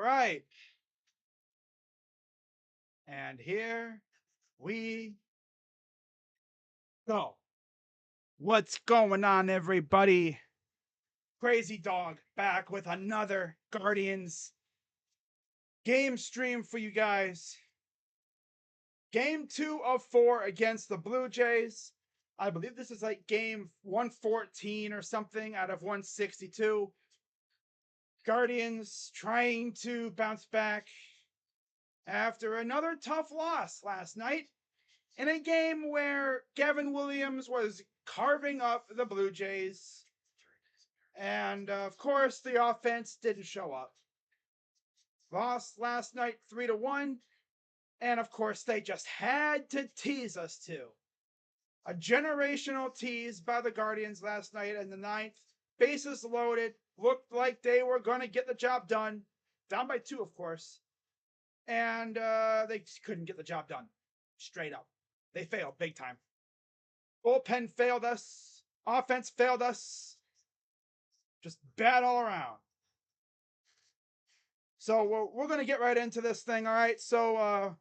Right. And here we go. What's going on, everybody? Crazy Dog back with another Guardians game stream for you guys. Game 2 of 4 against the Blue Jays. I believe this is like game 114 or something out of 162. Guardians trying to bounce back after another tough loss last night in a game where Gavin Williams was carving up the Blue Jays. And of course, the offense didn't show up. Lost last night 3-1. And of course, they just had to tease us too. A generational tease by the Guardians last night in the ninth. Bases loaded. Looked like they were going to get the job done. Down by 2, of course. And they couldn't get the job done. Straight up. They failed big time. Bullpen failed us. Offense failed us. Just bad all around. So we're going to get right into this thing, all right? So, oh,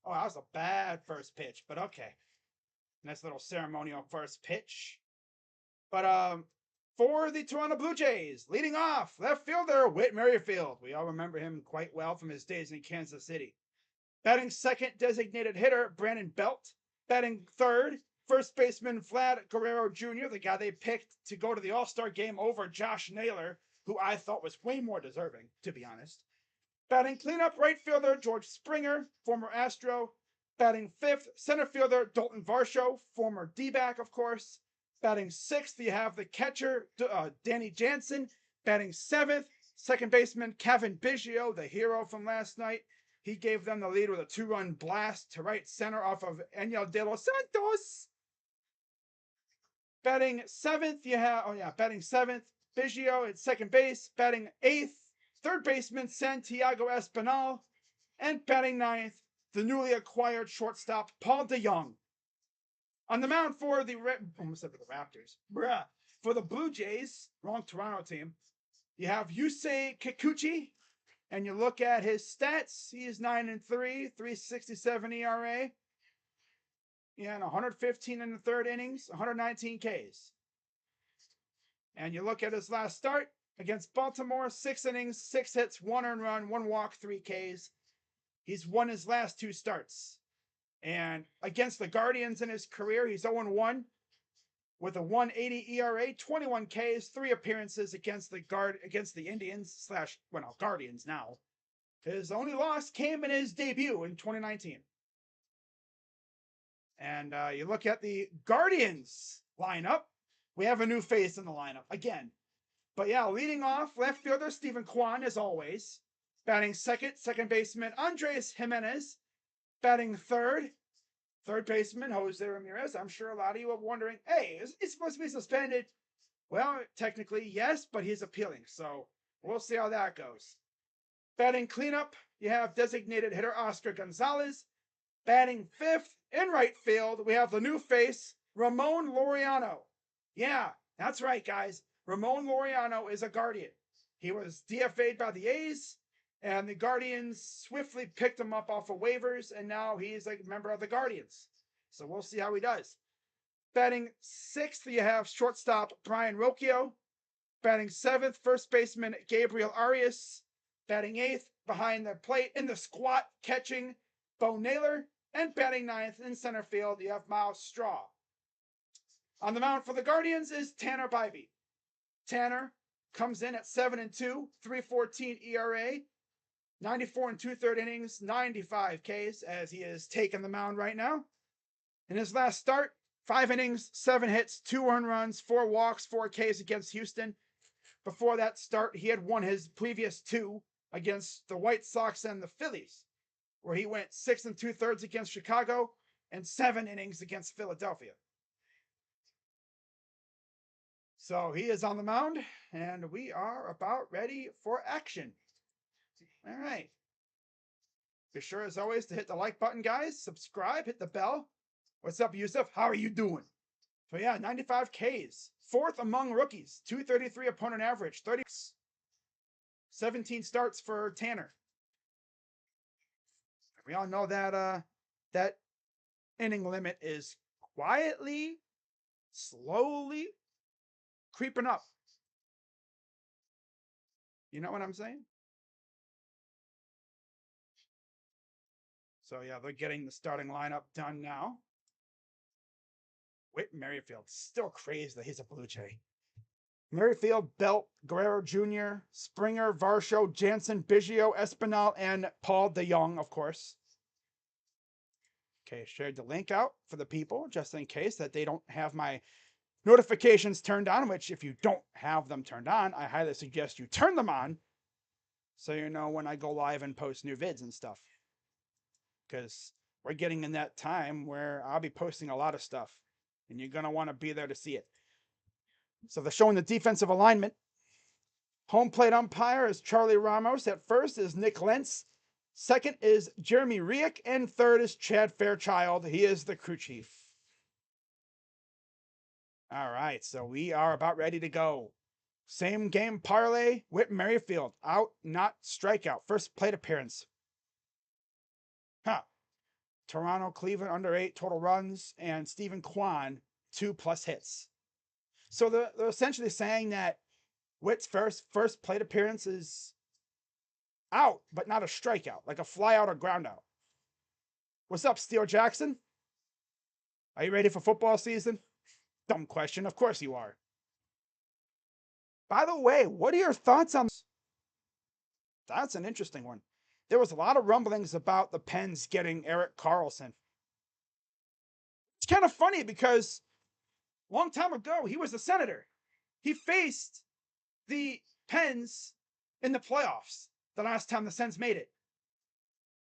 that was a bad first pitch, but okay. Nice little ceremonial first pitch. But for the Toronto Blue Jays, leading off, left fielder Whit Merrifield. We all remember him quite well from his days in Kansas City. Batting second, designated hitter Brandon Belt. Batting third, first baseman Vlad Guerrero Jr., the guy they picked to go to the All-Star game over Josh Naylor, who I thought was way more deserving, to be honest. Batting cleanup right fielder George Springer, former Astro. Batting fifth, center fielder Dalton Varsho, former D-back, of course. Batting sixth, you have the catcher Danny Jansen. Batting seventh, second baseman Kevin Biggio, the hero from last night. He gave them the lead with a 2-run blast to right center off of Enyel De Los Santos. Batting seventh, batting seventh, Biggio at second base. Batting eighth, third baseman Santiago Espinal. And batting ninth, the newly acquired shortstop Paul DeJong. On the mound for the Raptors. For the Blue Jays, wrong Toronto team, you have Yusei Kikuchi. And you look at his stats, he is 9-3, 3.67 ERA. Yeah, and 115 in the third innings, 119 Ks. And you look at his last start against Baltimore, 6 innings, 6 hits, 1 earned run, 1 walk, 3 Ks. He's won his last 2 starts. And against the Guardians in his career, he's 0-1 with a 1.80 ERA, 21 Ks, 3 appearances against the Indians / Guardians now. His only loss came in his debut in 2019. And you look at the Guardians lineup, we have a new face in the lineup again. But yeah, leading off, left fielder Stephen Kwan, as always. Batting second baseman Andres Jimenez. Batting third baseman Jose Ramirez. I'm sure a lot of you are wondering, hey, is he supposed to be suspended? Well, technically, yes, but he's appealing, so we'll see how that goes. Batting cleanup, you have designated hitter Oscar Gonzalez. Batting fifth in right field, we have the new face, Ramon Laureano. Yeah, that's right, guys. Ramon Laureano is a Guardian. He was DFA'd by the A's, and the Guardians swiftly picked him up off of waivers, and now he's a member of the Guardians. So we'll see how he does. Batting sixth, you have shortstop Brian Rocchio. Batting seventh, first baseman Gabriel Arias. Batting eighth, behind the plate in the squat, catching Bo Naylor. And batting ninth in center field, you have Miles Straw. On the mound for the Guardians is Tanner Bibee. Tanner comes in at 7-2, 3.14 ERA. 94 2/3 innings, 95 Ks, as he is taking the mound right now. In his last start, 5 innings, 7 hits, 2 earned runs, 4 walks, 4 Ks against Houston. Before that start, he had won his previous 2 against the White Sox and the Phillies, where he went 6 2/3 against Chicago and 7 innings against Philadelphia. So he is on the mound, and we are about ready for action. All right. Be sure, as always, to hit the like button, guys. Subscribe, hit the bell. What's up, Yusuf? How are you doing? So, yeah, 95 Ks. Fourth among rookies. 233 opponent average. 30. 17 starts for Tanner. We all know that that inning limit is quietly, slowly creeping up. You know what I'm saying? So yeah, they're getting the starting lineup done now. Whit Merrifield, still crazy that he's a Blue Jay. Merrifield, Belt, Guerrero Jr., Springer, Varsho, Jansen, Biggio, Espinal, and Paul DeJong, of course. Okay, shared the link out for the people just in case that they don't have my notifications turned on, which if you don't have them turned on, I highly suggest you turn them on so you know when I go live and post new vids and stuff. Because we're getting in that time where I'll be posting a lot of stuff and you're going to want to be there to see it. So they're showing the defensive alignment. Home plate umpire is Charlie Ramos. At first is Nick Lentz. Second is Jeremy Riek. And third is Chad Fairchild. He is the crew chief. All right, so we are about ready to go. Same game parlay. Whit Merrifield, out, not strikeout. First plate appearance. Toronto, Cleveland, under 8 total runs. And Stephen Kwan, 2+ hits. So they're essentially saying that Whit's first plate appearance is out, but not a strikeout, like a fly out or ground out. What's up, Steele Jackson? Are you ready for football season? Dumb question. Of course you are. By the way, what are your thoughts on this? That's an interesting one. There was a lot of rumblings about the Pens getting Erik Karlsson. It's kind of funny because a long time ago, he was a Senator. He faced the Pens in the playoffs the last time the Sens made it.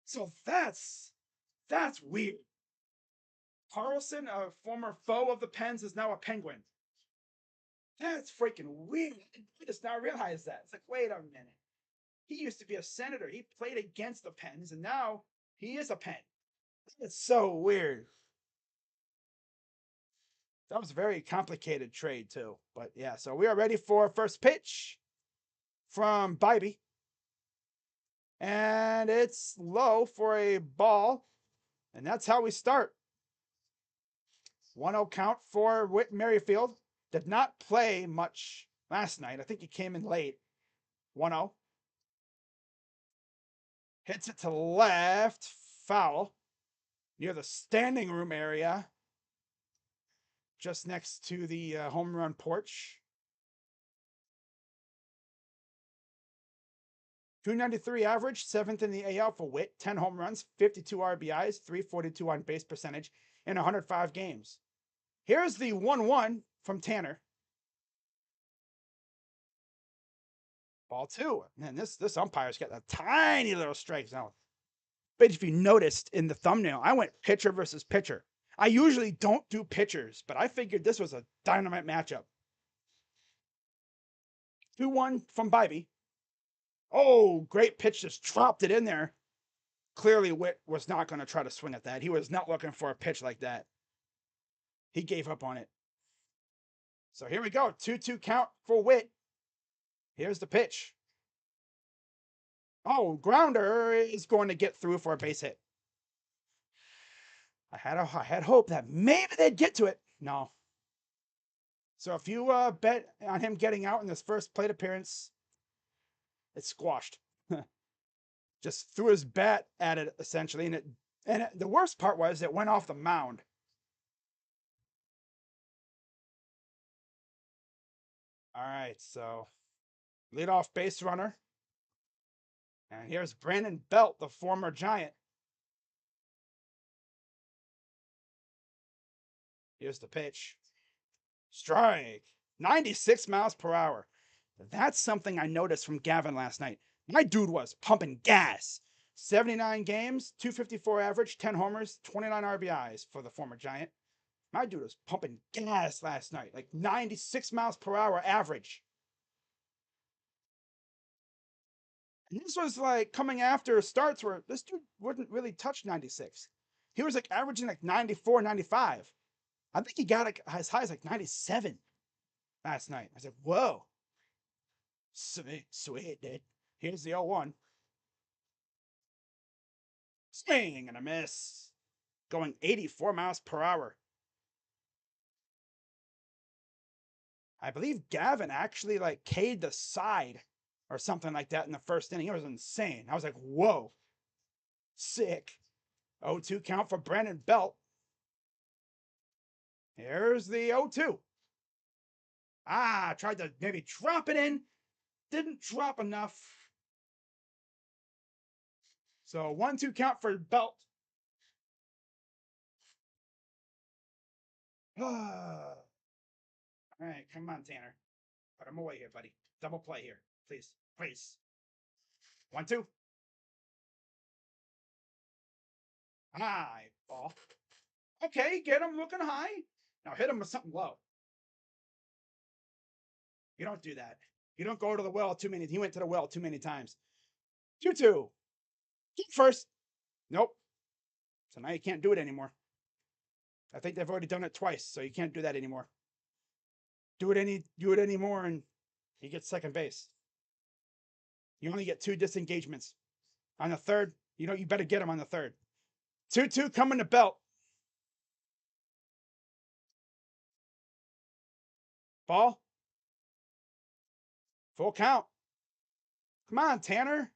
So that's weird. Karlsson, a former foe of the Pens, is now a Penguin. That's freaking weird. I just now realized that. It's like, wait a minute. He used to be a Senator. He played against the Pens, and now he is a Pen. It's so weird. That was a very complicated trade, too. But yeah, so we are ready for first pitch from Bibee. And it's low for a ball. And that's how we start. 1-0 count for Whit Merrifield. Did not play much last night. I think he came in late. 1-0. Hits it to left. Foul. Near the standing room area. Just next to the home run porch. 293 average, 7th in the AL for Whit, 10 home runs, 52 RBIs, 342 on base percentage in 105 games. Here's the 1-1 from Tanner. Ball 2. Man, this umpire's got a tiny little strike zone. But if you noticed in the thumbnail, I went pitcher versus pitcher. I usually don't do pitchers, but I figured this was a dynamite matchup. 2-1 from Bibee. Oh, great pitch, just dropped it in there. Clearly, Whit was not going to try to swing at that. He was not looking for a pitch like that. He gave up on it. So here we go. 2-2 count for Whit. Here's the pitch. Oh, grounder is going to get through for a base hit. I had hope that maybe they'd get to it. No. So if you bet on him getting out in this first plate appearance, it's squashed. Just threw his bat at it essentially, and the worst part was it went off the mound. All right, so leadoff base runner. And here's Brandon Belt, the former Giant. Here's the pitch. Strike. 96 miles per hour. That's something I noticed from Gavin last night. My dude was pumping gas. 79 games, 254 average, 10 homers, 29 RBIs for the former Giant. My dude was pumping gas last night, like 96 miles per hour average. And this was like coming after starts where this dude wouldn't really touch 96. He was like averaging like 94, 95. I think he got like as high as like 97 last night. I said, whoa. Sweet, dude. Here's the 0-1. Swing and a miss. Going 84 miles per hour. I believe Gavin actually like K'd the side or something like that in the first inning. It was insane. I was like, whoa. Sick. 0-2 count for Brandon Belt. Here's the 0-2. Tried to maybe drop it in. Didn't drop enough. So 1-2 count for Belt. All right, come on, Tanner. Put him away here, buddy. Double play here. Please. Please. 1-2. High ball. Okay, get him looking high. Now hit him with something low. You don't do that. You don't go to the well too many. He went to the well too many times. 2-2. First. Nope. So now you can't do it anymore. I think they've already done it twice, so you can't do that anymore. Do it anymore, and he gets second base. You only get 2 disengagements. On the third, you better get him on the third. 2-2 coming to Belt. Ball. Full count. Come on, Tanner.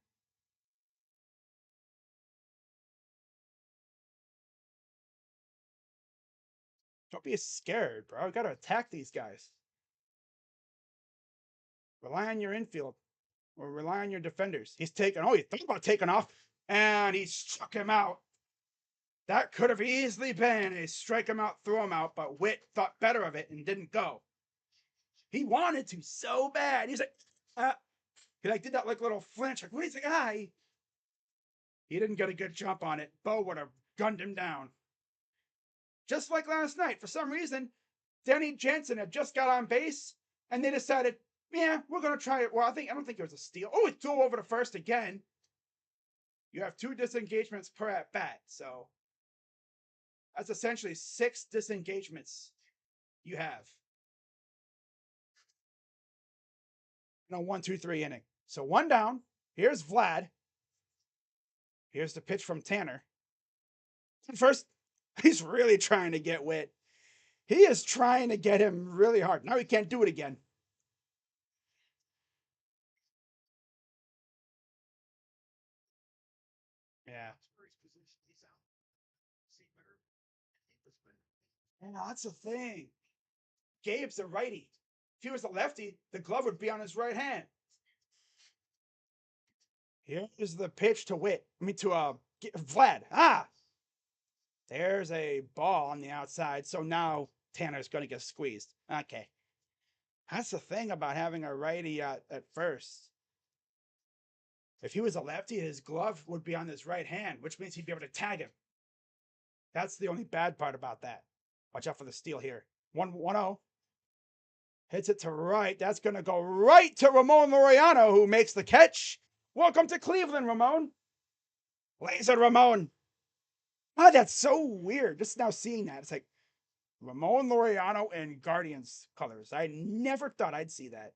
Don't be scared, bro. You got to attack these guys. Rely on your infield or rely on your defenders. He thought about taking off, and he struck him out. That could have easily been a strike him out, throw him out, but Witt thought better of it and didn't go. He wanted to so bad. He's like, he did that like little flinch, like, where's the guy? He didn't get a good jump on it. Bo would have gunned him down. Just like last night, for some reason, Denny Jensen had just got on base, and they decided, yeah, we're going to try it. Well, I don't think it was a steal. Oh, he threw over to first again. You have 2 disengagements per at bat, so that's essentially 6 disengagements you have. 1, 2, 3 inning. So 1 down. Here's Vlad. Here's the pitch from Tanner. First, he's really trying to get Witt. He is trying to get him really hard. Now he can't do it again. Yeah. And that's the thing. Gabe's a righty. If he was a lefty, the glove would be on his right hand. Here's the pitch to Vlad. There's a ball on the outside. So now Tanner's going to get squeezed. Okay. That's the thing about having a righty at first. If he was a lefty, his glove would be on his right hand, which means he'd be able to tag him. That's the only bad part about that. Watch out for the steal here. 1-0. Hits it to right. That's going to go right to Ramon Laureano, who makes the catch. Welcome to Cleveland, Ramon. Laser Ramon. That's so weird. Just now seeing that. It's like Ramon Laureano in Guardians colors. I never thought I'd see that.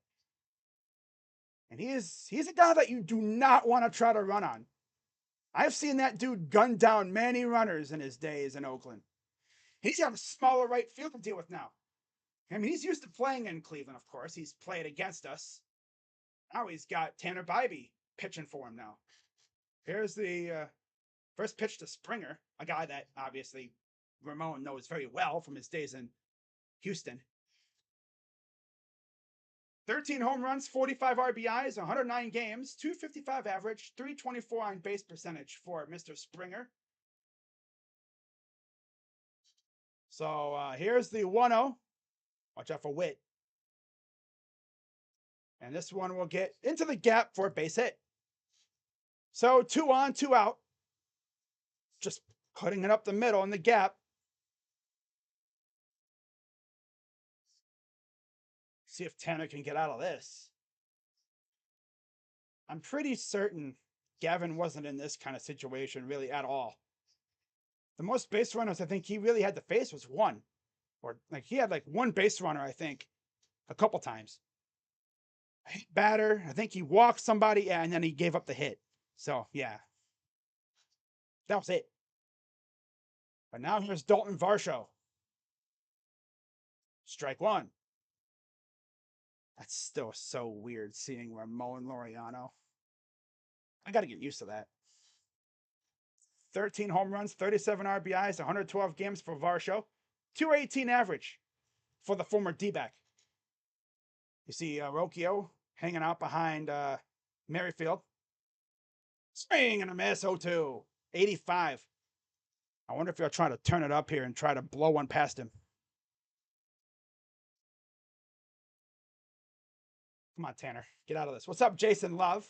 And he's a guy that you do not want to try to run on. I've seen that dude gun down many runners in his days in Oakland. He's got a smaller right field to deal with now. I mean, he's used to playing in Cleveland, of course. He's played against us. Now he's got Tanner Bibee pitching for him now. Here's the first pitch to Springer, a guy that obviously Ramon knows very well from his days in Houston. 13 home runs, 45 RBIs, 109 games, 255 average, 324 on base percentage for Mr. Springer. So here's the 1-0. Watch out for Witt. And this one will get into the gap for a base hit. So 2 on, 2 out. Just putting it up the middle in the gap. See if Tanner can get out of this. I'm pretty certain Gavin wasn't in this kind of situation really at all. The most base runners I think he really had to face was 1. Or like he had like 1 base runner, I think, a couple times. hit batter. I think he walked somebody, yeah, and then he gave up the hit. So, yeah. That was it. But now here's Dalton Varsho. Strike one. That's still so weird seeing Ramon Laureano. I got to get used to that. 13 home runs, 37 RBIs, 112 games for Varsho. 218 average for the former D-back. You see Rocchio hanging out behind Merrifield. Swing and a miss, 0-2. 85. I wonder if he'll try to turn it up here and try to blow one past him. Come on, Tanner. Get out of this. What's up, Jason Love?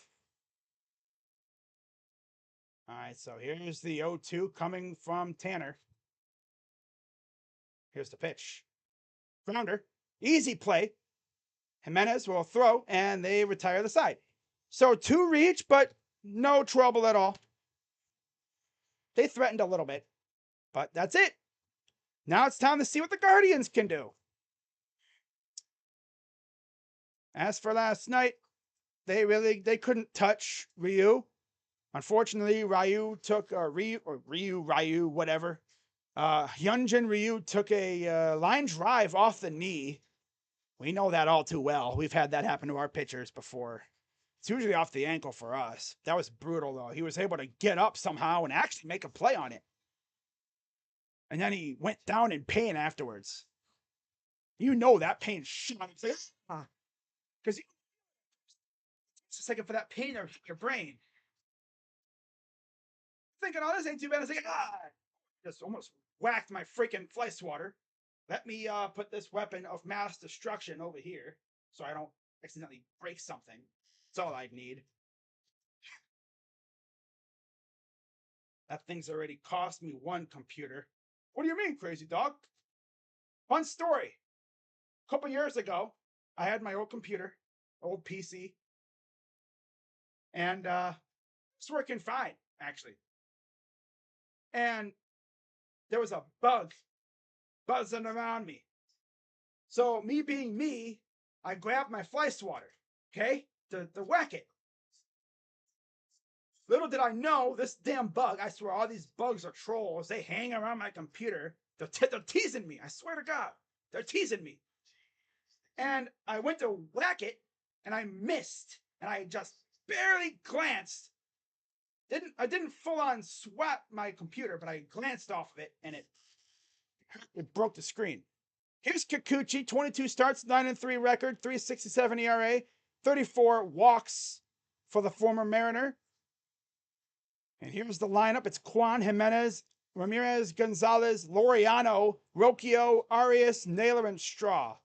All right, so here's the 0-2 coming from Tanner. Here's the pitch. Grounder. Easy play. Jimenez will throw, and they retire the side. So 2 reach, but no trouble at all. They threatened a little bit, but that's it. Now it's time to see what the Guardians can do. As for last night, they couldn't touch Ryu. Unfortunately, Ryu took Ryu, whatever. Hyunjin Ryu took a line drive off the knee. We know that all too well. We've had that happen to our pitchers before. It's usually off the ankle for us. That was brutal, though. He was able to get up somehow and actually make a play on it. And then he went down in pain afterwards. You know that pain shot because it's a second for that pain to hit your brain. Thinking, oh, this ain't too bad. I was like, just almost whacked my freaking fly swatter. Let me put this weapon of mass destruction over here so I don't accidentally break something. That's all I need. That thing's already cost me 1 computer. What do you mean, crazy dog? Fun story. A couple years ago, I had my old computer, old PC, and it's working fine, actually. And there was a bug buzzing around me. So me being me, I grabbed my fly swatter, okay, to whack it. Little did I know, this damn bug, I swear all these bugs are trolls. They hang around my computer. They're teasing me. I swear to God, they're teasing me. And I went to whack it, and I missed. And I just barely glanced. I didn't full on swat my computer, but I glanced off of it, and it broke the screen. Here's Kikuchi, 22 starts, 9-3 record, 3.67 ERA, 34 walks for the former Mariner. And here's the lineup. It's Kwan, Jimenez, Ramirez, Gonzalez, Laureano, Rocchio, Arias, Naylor, and Straw.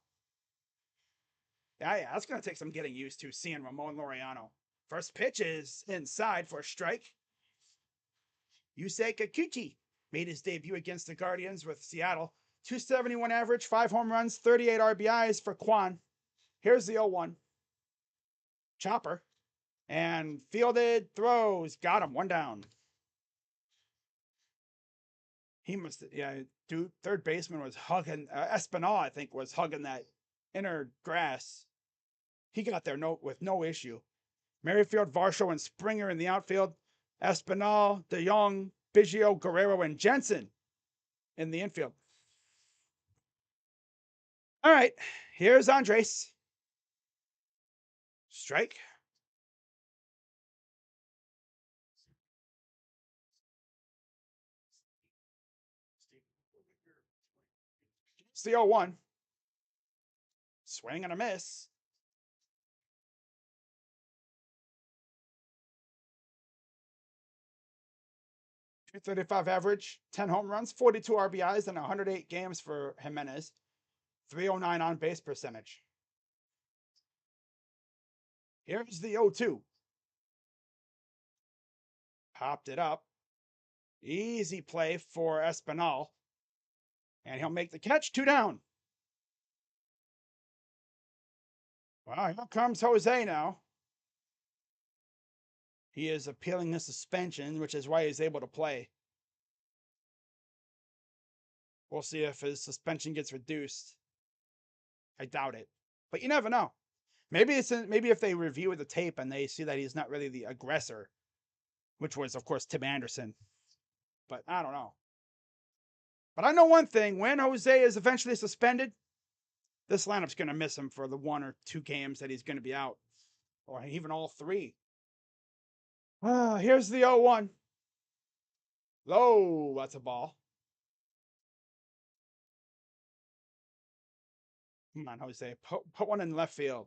Yeah, that's going to take some getting used to, seeing Ramon Laureano. First pitch is inside for a strike. Yusei Kikuchi made his debut against the Guardians with Seattle. 271 average, 5 home runs, 38 RBIs for Kwan. Here's the 0-1. Chopper. And fielded, throws. Got him, 1 down. He must, dude, third baseman was hugging, Espinal, I think, was hugging that inner grass. He got there with no issue. Merrifield, Varsho, and Springer in the outfield. Espinal, DeYoung, Biggio, Guerrero, and Jensen in the infield. All right, here's Andres. Strike. It's the 0-1. Swing and a miss. .235 average, 10 home runs, 42 RBIs, and 108 games for Jimenez. 309 on base percentage. Here's the 0-2. Popped it up. Easy play for Espinal. And he'll make the catch, 2 down. Well, here comes Jose now. He is appealing the suspension, which is why he's able to play. We'll see if his suspension gets reduced. I doubt it. But you never know. Maybe maybe if they review the tape and they see that he's not really the aggressor, which was of course Tim Anderson. But I don't know. But I know one thing: when Jose is eventually suspended, this lineup's going to miss him for the 1 or 2 games that he's going to be out, or even all 3. Here's the 0-1. Low, that's a ball. Come on, Jose, put one in left field.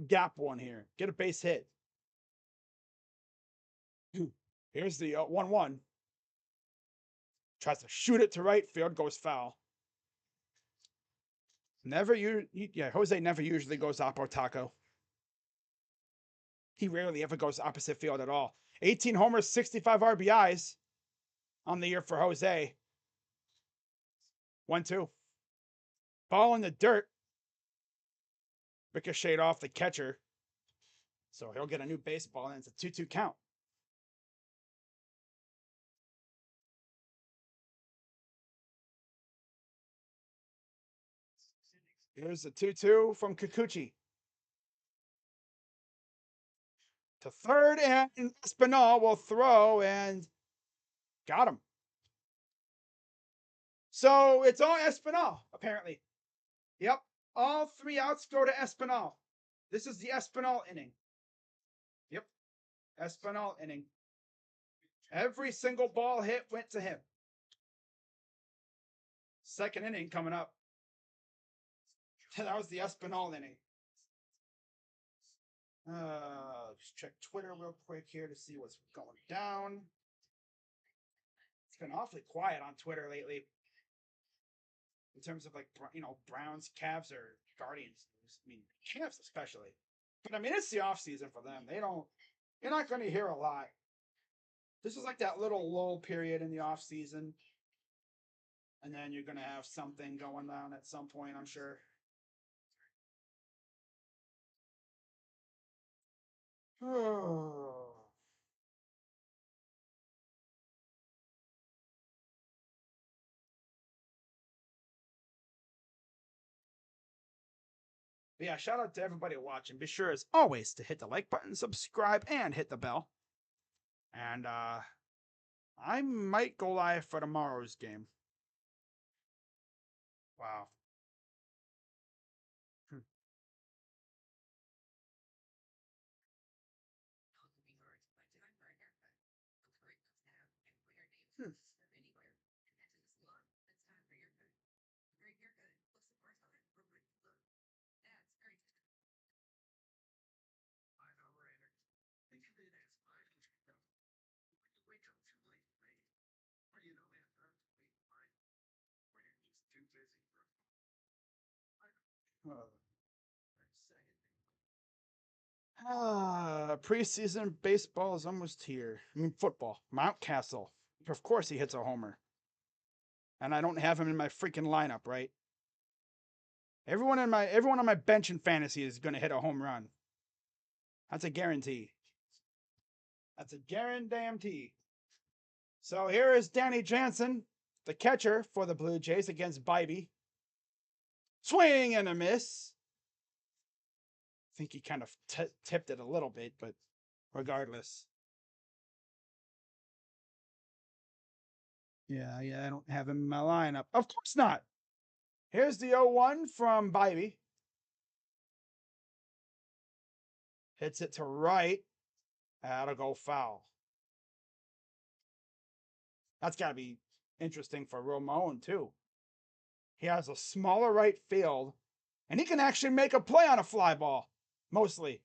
Gap one here. Get a base hit. Here's the 1-1. Tries to shoot it to right field, goes foul. Jose never usually goes oppo taco. He rarely ever goes opposite field at all. 18 homers, 65 RBIs on the year for Jose. 1-2. Ball in the dirt. Ricocheted off the catcher. So he'll get a new baseball, and it's a 2-2 count. Here's the 2-2 from Kikuchi. To third, and Espinal will throw, and got him. So it's all Espinal, apparently. Yep. All 3 outs go to Espinal. This is the Espinal inning. Yep. Espinal inning. Every single ball hit went to him. Second inning coming up. That was the Espinal inning. Just check Twitter real quick here to see what's going down. It's been awfully quiet on Twitter lately. In terms of, like, Browns, Cavs, or Guardians. I mean, Cavs especially. But I mean, it's the off season for them. You're not going to hear a lot. This is like that little lull period in the off season. And then you're going to have something going down at some point, I'm sure. Oh. But yeah, shout out to everybody watching. Be sure, as always, to hit the like button, subscribe, and hit the bell. And I might go live for tomorrow's game. Wow. Hmm. Hmm. Preseason baseball is almost here. I mean, football. Mountcastle. Of course he hits a homer. And I don't have him in my freaking lineup, right? Everyone on my bench in fantasy is going to hit a home run. That's a guarantee. That's a guarantee. So here is Danny Jansen, the catcher for the Blue Jays against Bibee. Swing and a miss. I think he kind of tipped it a little bit, but regardless. Yeah, I don't have him in my lineup. Of course not. Here's the 0-1 from Bibee. Hits it to right. That'll go foul. That's got to be interesting for Ramon, too. He has a smaller right field, and he can actually make a play on a fly ball, mostly.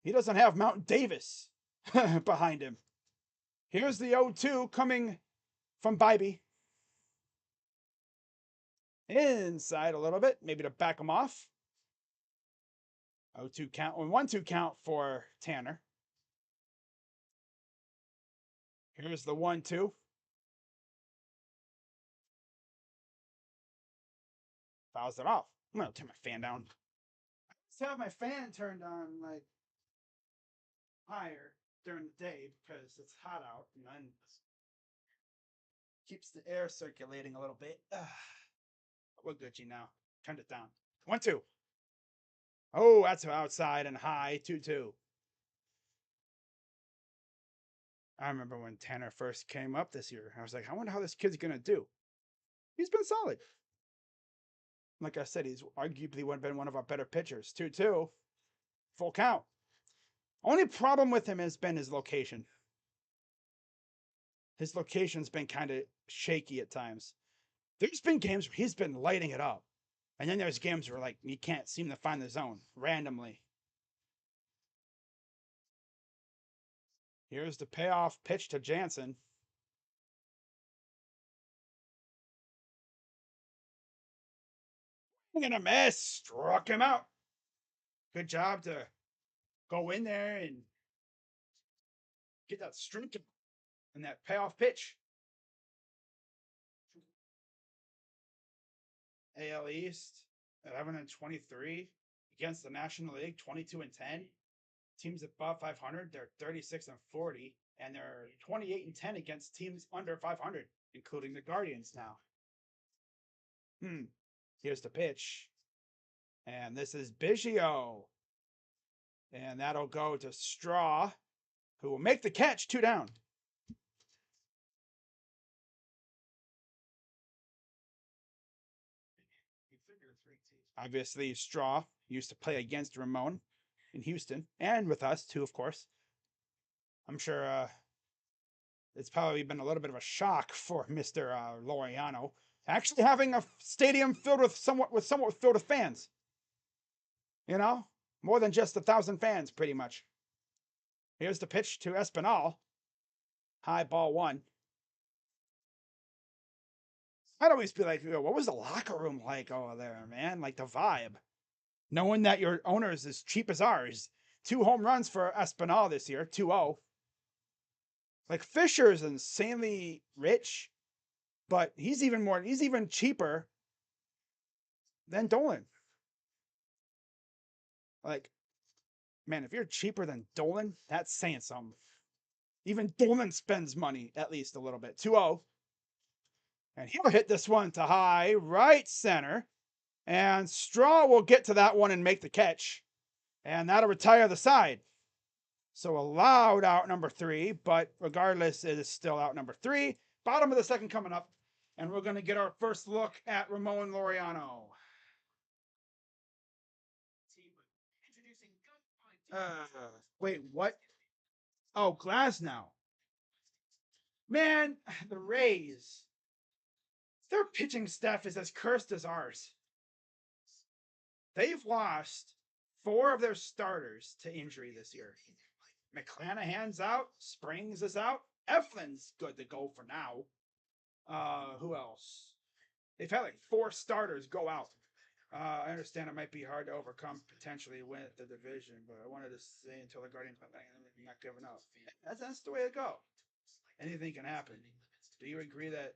He doesn't have Mountain Davis behind him. Here's the 0-2 coming from Bibee. Inside a little bit, maybe to back him off. 0-2 count, 1-2 count for Tanner. Here's the 1-2. Fouls it off. I'm gonna turn my fan down. I just have my fan turned on like higher during the day because it's hot out, and then keeps the air circulating a little bit. We're Gucci now. Turned it down. 1-2. Oh, that's outside and high, 2-2. I remember when Tanner first came up this year. I was like, I wonder how this kid's going to do. He's been solid. Like I said, he's arguably been one of our better pitchers. 2-2, full count. Only problem with him has been his location. His location's been kind of shaky at times. There's been games where he's been lighting it up. And then there's games where like you can't seem to find the zone randomly. Here's the payoff pitch to Jansen. Gonna miss. Struck him out. Good job to go in there and get that streak and that payoff pitch. AL East 11-23 against the National League 22-10. Teams above 500, they're 36-40, and they're 28-10 against teams under 500, including the Guardians now. Here's the pitch. And this is Biggio. And that'll go to Straw, who will make the catch, 2 down. Obviously, Straw used to play against Ramon in Houston, and with us too, of course. I'm sure it's probably been a little bit of a shock for Mr. Laureano actually having a stadium filled with somewhat filled with fans. You know, more than just 1,000 fans, pretty much. Here's the pitch to Espinal. High ball 1. I'd always be like, what was the locker room like over there, man? Like the vibe. Knowing that your owner is as cheap as ours. 2 home runs for Espinal this year, 2-0. Like Fisher is insanely rich, but he's even cheaper than Dolan. Like, man, if you're cheaper than Dolan, that's saying something. Even Dolan spends money, at least a little bit. 2-0. And he'll hit this one to high right center. And Straw will get to that one and make the catch. And that'll retire the side. So allowed out number 3, but regardless, it is still out number 3. Bottom of the second coming up. And we're going to get our first look at Ramon Laureano. Wait, what? Oh, Glasnow. Man, the Rays. Their pitching staff is as cursed as ours. They've lost 4 of their starters to injury this year. McClanahan's out. Springs is out. Eflin's good to go for now. Who else? They've had like 4 starters go out. I understand it might be hard to overcome, potentially win the division, but I wanted to say until the Guardians come back, I'm not giving up. That's the way to go. Anything can happen. Do you agree that?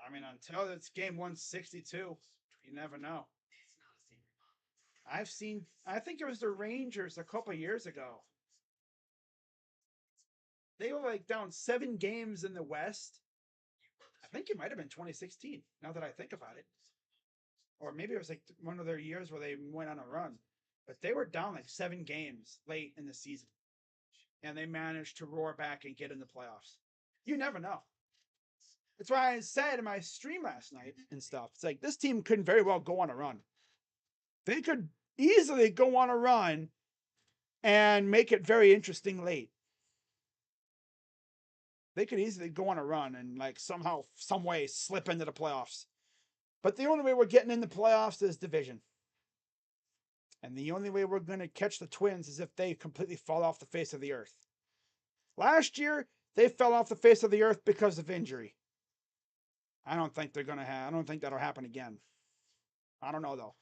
I mean, until it's game 162, you never know. I think it was the Rangers a couple years ago. They were like down 7 games in the West. I think it might have been 2016, now that I think about it. Or maybe it was like one of their years where they went on a run. But they were down like 7 games late in the season. And they managed to roar back and get in the playoffs. You never know. That's why I said in my stream last night and stuff, it's like this team could very well go on a run. They could easily go on a run and make it very interesting late. They could easily go on a run and like somehow, some way slip into the playoffs. But the only way we're getting in the playoffs is division. And the only way we're going to catch the Twins is if they completely fall off the face of the earth. Last year, they fell off the face of the earth because of injury. I don't think that'll happen again. I don't know though.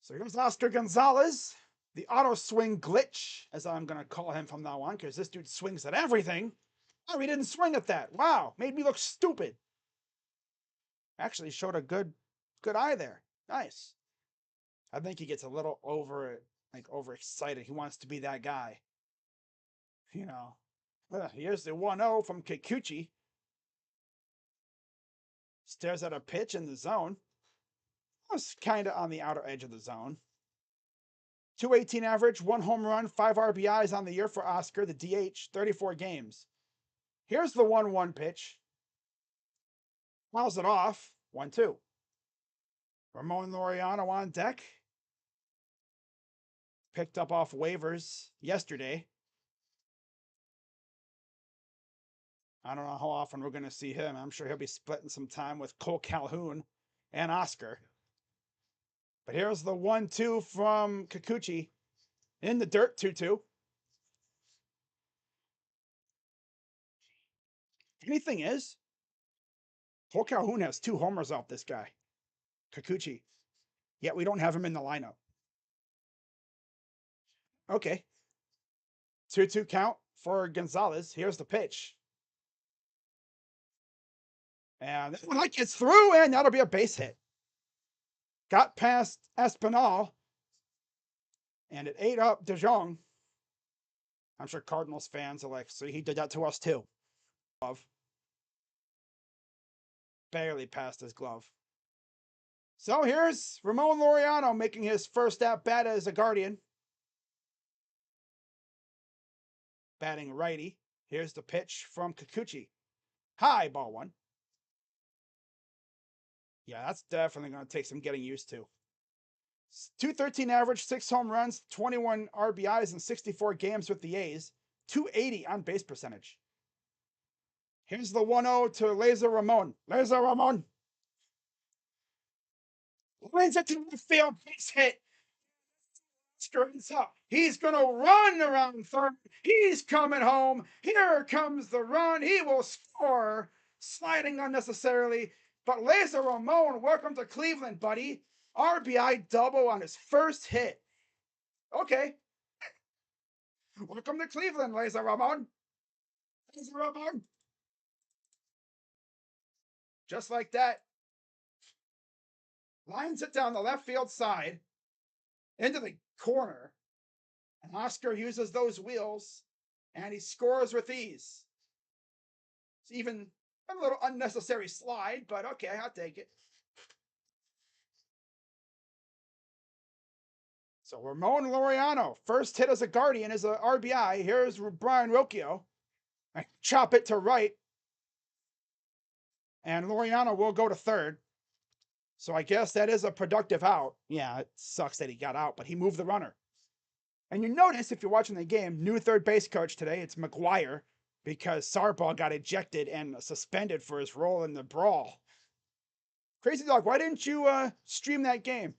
So here's Oscar Gonzalez, the auto swing glitch, as I'm going to call him from now on, because this dude swings at everything. Oh, he didn't swing at that. Wow, made me look stupid. Actually showed a good eye there. Nice. I think he gets a little overexcited. He wants to be that guy. You know. Here's the 1-0 from Kikuchi. Stares at a pitch in the zone. was kind of on the outer edge of the zone. 218 average, 1 home run, 5 RBIs on the year for Oscar, the DH, 34 games. Here's the 1-1 pitch. Fouls it off, 1-2. Ramon Laureano on deck. Picked up off waivers yesterday. I don't know how often we're going to see him. I'm sure he'll be splitting some time with Cole Calhoun and Oscar. But here's the 1-2 from Kikuchi. In the dirt, 2-2. Funny thing is, Cole Calhoun has 2 homers off this guy, Kikuchi. Yet we don't have him in the lineup. Okay. 2-2 count for Gonzalez. Here's the pitch. And this one gets through, and that'll be a base hit. Got past Espinal, and it ate up De Jong. I'm sure Cardinals fans are like, see, he did that to us too. Glove. Barely passed his glove. So here's Ramon Laureano making his first at-bat as a Guardian. Batting righty. Here's the pitch from Kikuchi. High, ball 1. Yeah, that's definitely going to take some getting used to. 213 average, 6 home runs, 21 RBIs in 64 games with the A's. 280 on base percentage. Here's the 1-0 to Laser Ramon. Laser Ramon. Lines it to the field, base hit. Straightens up. He's going to run around third. He's coming home. Here comes the run. He will score. Sliding unnecessarily. But Laser Ramon, welcome to Cleveland, buddy. RBI double on his first hit. Okay. Welcome to Cleveland, Laser Ramon. Laser Ramon. Just like that. Lines it down the left field side into the corner. And Oscar uses those wheels and he scores with ease. It's even a little unnecessary slide, but okay, I'll take it. So Ramon Laureano, first hit as a Guardian as a RBI. Here's Brian Rocchio. I chop it to right. And Laureano will go to third. So I guess that is a productive out. Yeah, it sucks that he got out, but he moved the runner. And you notice, if you're watching the game, new third base coach today, it's McGuire, because Sarbaugh got ejected and suspended for his role in the brawl. Crazy Dog, why didn't you stream that game?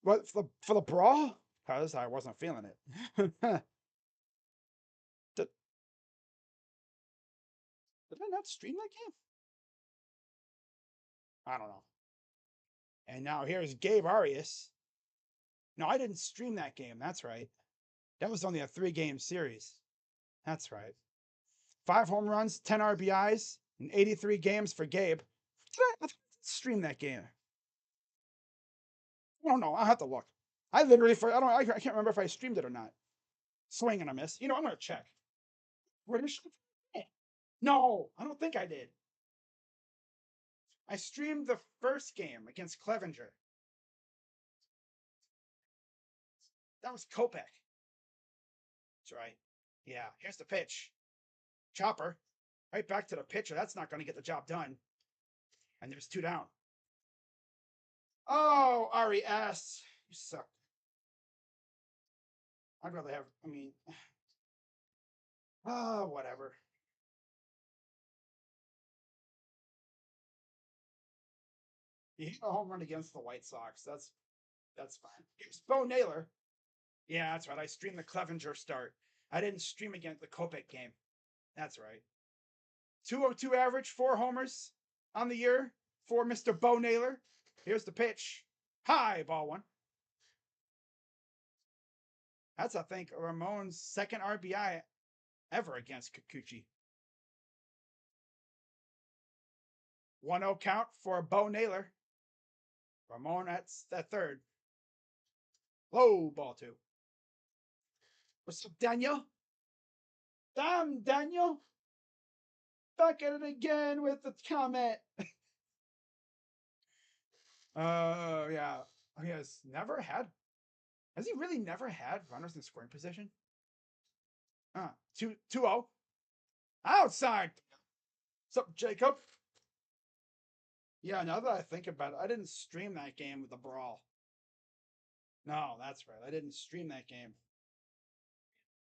What, for the brawl? Because I wasn't feeling it. did I not stream that game? I don't know. And now here's Gabe Arias. No, I didn't stream that game. That's right. That was only a 3-game series. That's right. 5 home runs, 10 RBIs, and 83 games for Gabe. Did I stream that game? I don't know. I'll have to look. I can't remember if I streamed it or not. Swing and a miss. You know, I'm going to check. British? No, I don't think I did. I streamed the first game against Clevenger. That was Kopech. That's right. Yeah, here's the pitch. Chopper. Right back to the pitcher. That's not going to get the job done. And there's 2 down. Oh, Ari S. You suck. I'd rather have, whatever. He hit a home run against the White Sox. That's fine. Here's Bo Naylor. Yeah, that's right. I streamed the Clevenger start. I didn't stream against the Kopech game. That's right. 202 average, 4 homers on the year for Mr. Bo Naylor. Here's the pitch. High, ball 1. That's, I think, Ramon's second RBI ever against Kikuchi. 1-0 count for Bo Naylor. Ramon at third. Low, ball 2. What's up, Daniel? Damn, Daniel. Back at it again with the comment. Yeah. He has never had. Has he really never had runners in scoring position? 2-0. Outside. What's up, Jacob? Yeah, now that I think about it, I didn't stream that game with the brawl. No, that's right. I didn't stream that game.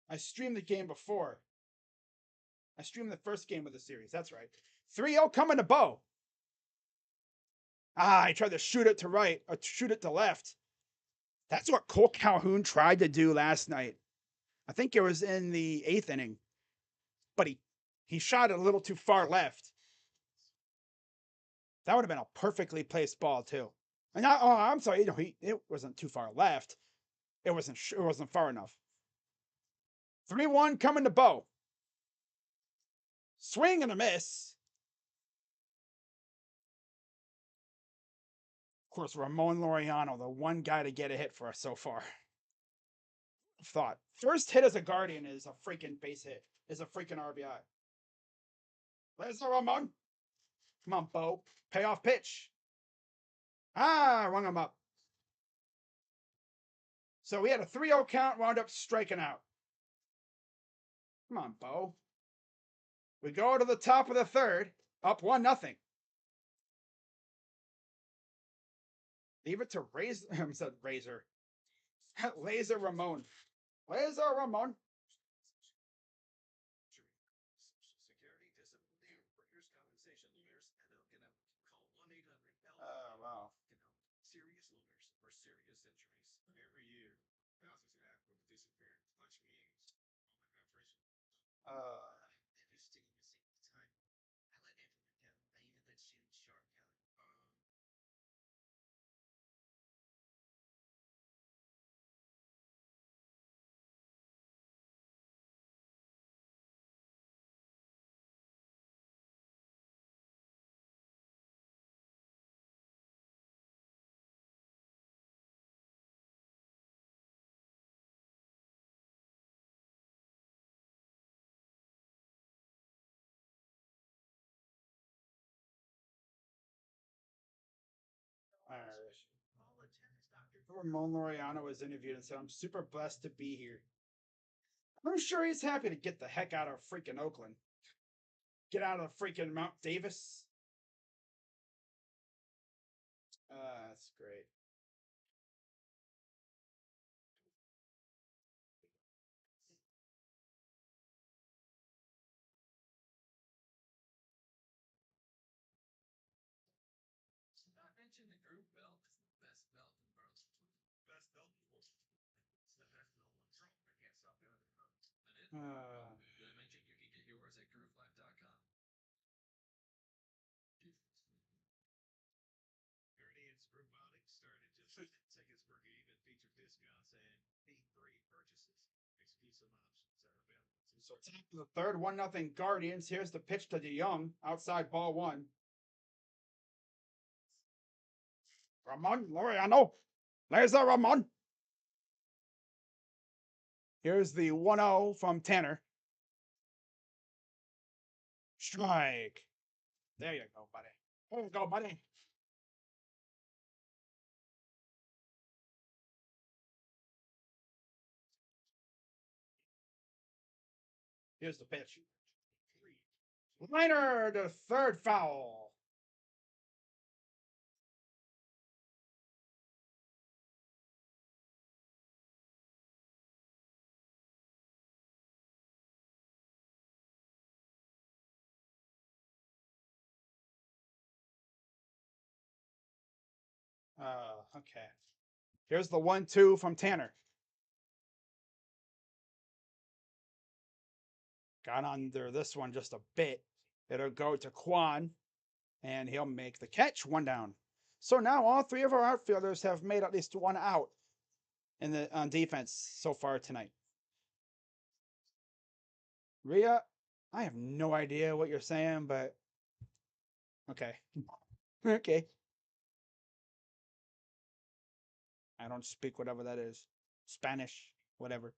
I streamed the game before. I streamed the first game of the series. That's right. 3-0 coming to Bo. I tried to shoot it to right, or shoot it to left. That's what Cole Calhoun tried to do last night. I think it was in the 8th inning, but he shot it a little too far left. That would have been a perfectly placed ball too. And I'm sorry, it wasn't too far left. It wasn't far enough. 3-1 coming to Bo. Swing and a miss. Of course, Ramon Laureano, the one guy to get a hit for us so far. Thought first hit as a Guardian is a freaking base hit, is a freaking RBI. There's the Ramon. Come on, Bo. Payoff pitch. Rung him up. So we had a 3-0 count, wound up striking out. Come on, Bo. We go to the top of the third, up 1-0. Leave it to Razor. I said Razor. Laser Ramon. Laser Ramon. Oh, wow. Serious illness or serious injuries. Every year, thousands of Africans disappear. Much means all my preparation. Ramon Laureano was interviewed and said, "I'm super blessed to be here." I'm sure he's happy to get the heck out of freaking Oakland. Get out of freaking Mount Davis. That's great. Not mention the group belt is the best belt in the world. Best belt in the world. It's the best belt in the world. I can't stop doing it. Did I mention you can get yours at groovelife.com? Guardians Robotics started just seconds per game and feature discounts and fee-free purchases. Exclusive options are available. So top of the third, 1-0 Guardians. Here's the pitch to DeYoung. Outside ball one. Ramon Laureano. There's the Ramon. Here's the 1-0 from Tanner. Strike. There you go, buddy. There you go, buddy. Here's the pitch. Liner to third, foul. Okay. Here's the 1-2 from Tanner. Got under this one just a bit. It'll go to Quan, and he'll make the catch. 1 down. So now all three of our outfielders have made at least 1 out on defense so far tonight. Rhea, I have no idea what you're saying, but okay. Okay. I don't speak whatever that is. Spanish, whatever.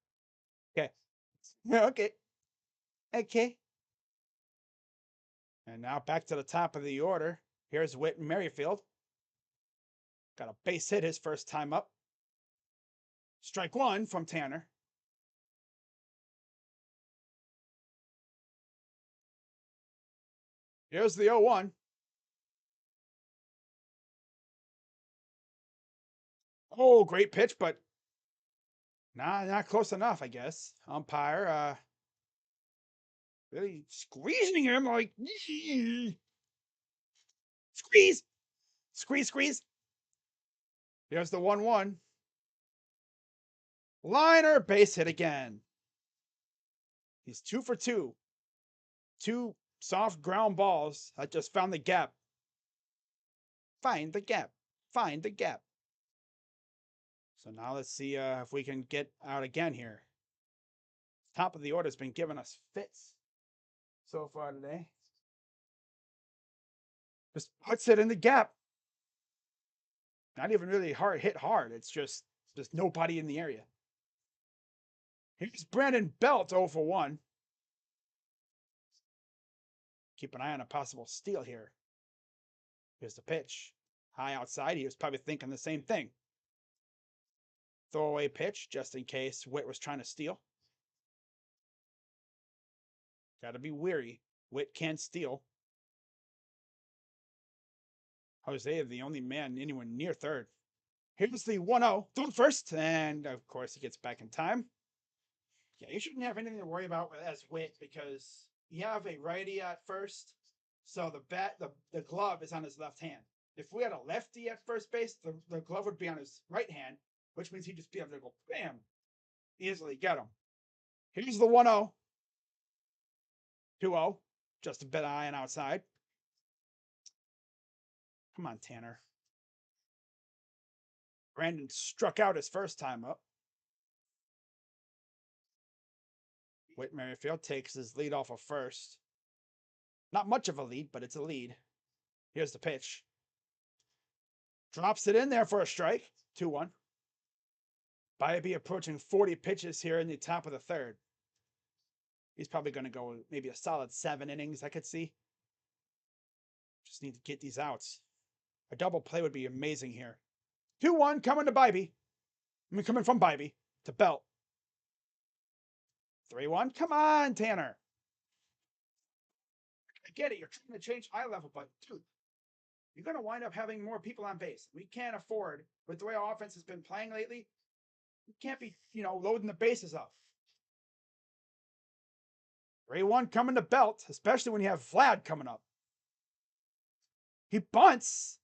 Okay. Okay. Okay. And now back to the top of the order. Here's Whit Merrifield. Got a base hit his first time up. Strike one from Tanner. Here's the 0-1. Oh, great pitch, but not close enough, I guess. Umpire really squeezing him like squeeze, squeeze, squeeze. Here's the 1-1. Liner, base hit again. He's 2 for 2. 2 soft ground balls. I just found the gap. Find the gap. Find the gap. So now let's see if we can get out again here. Top of the order has been giving us fits so far today. Just puts it in the gap. Not even really hit hard. It's just nobody in the area. Here's Brandon Belt 0 for 1. Keep an eye on a possible steal here. Here's the pitch. High outside. He was probably thinking the same thing. Throwaway pitch just in case Witt was trying to steal. Got to be weary. Witt can't steal. Jose, the only man anyone near third. Here's the 1-0. Throw first, and of course he gets back in time. Yeah, you shouldn't have anything to worry about as Witt because you have a righty at first, so the glove is on his left hand. If we had a lefty at first base, the glove would be on his right hand, which means he'd just be able to go bam, easily get him. Here's the 1-0. 2-0, just a bit high and outside. Come on, Tanner. Brandon struck out his first time up. Whit Merrifield takes his lead off of first. Not much of a lead, but it's a lead. Here's the pitch. Drops it in there for a strike. 2-1. Bibee approaching 40 pitches here in the top of the third. He's probably going to go maybe a solid 7 innings, I could see. Just need to get these outs. A double play would be amazing here. 2-1 coming to Bibee. Coming from Bibee to Belt. 3-1. Come on, Tanner. I get it. You're trying to change eye level, but dude, you're going to wind up having more people on base. We can't afford, with the way our offense has been playing lately, you can't be, loading the bases up. 3-1 coming to Belt, especially when you have Vlad coming up. He bunts.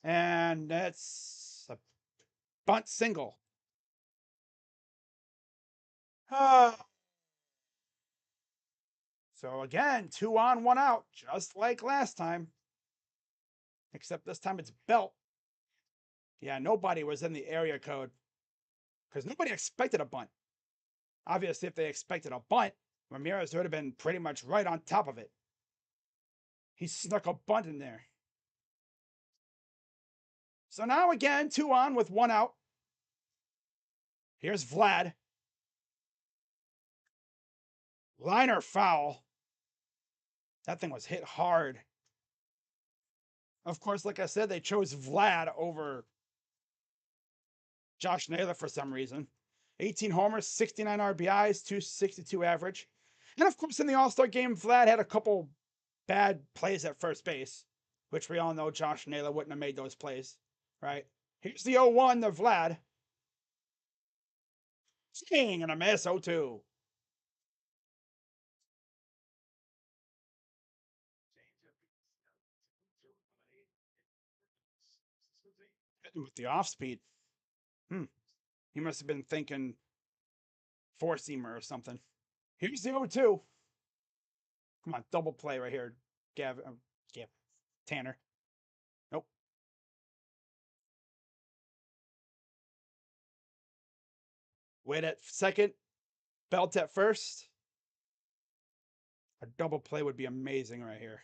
And that's a bunt single. So again, 2 on, 1 out, just like last time. Except this time it's Belt. Yeah, nobody was in the area code. Because nobody expected a bunt. Obviously, if they expected a bunt, Ramirez would have been pretty much right on top of it. He snuck a bunt in there. So now again, 2 on with 1 out. Here's Vlad. Liner foul. That thing was hit hard. Of course, like I said, they chose Vlad over Josh Naylor for some reason. 18 homers, 69 RBIs, 262 average. And of course, in the All-Star game, Vlad had a couple bad plays at first base, which we all know Josh Naylor wouldn't have made those plays, right? Here's the 0-1 to Vlad. Swing and a miss, 0-2. With the off speed. He must have been thinking 4-seamer or something. Here's the 0-2. Come on, double play right here. Tanner. Nope. Wait at second. Belt at first. A double play would be amazing right here.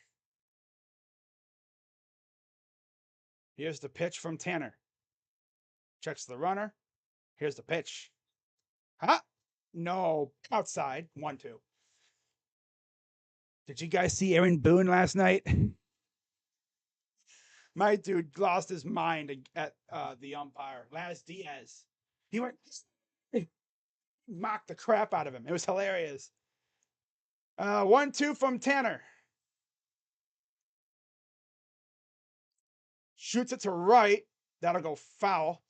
Here's the pitch from Tanner. Checks the runner. Here's the pitch. Huh? No. Outside. 1-2. Did you guys see Aaron Boone last night? My dude lost his mind at the umpire, Laz Diaz. He went mocked the crap out of him. It was hilarious. 1-2 from Tanner. Shoots it to right. That'll go foul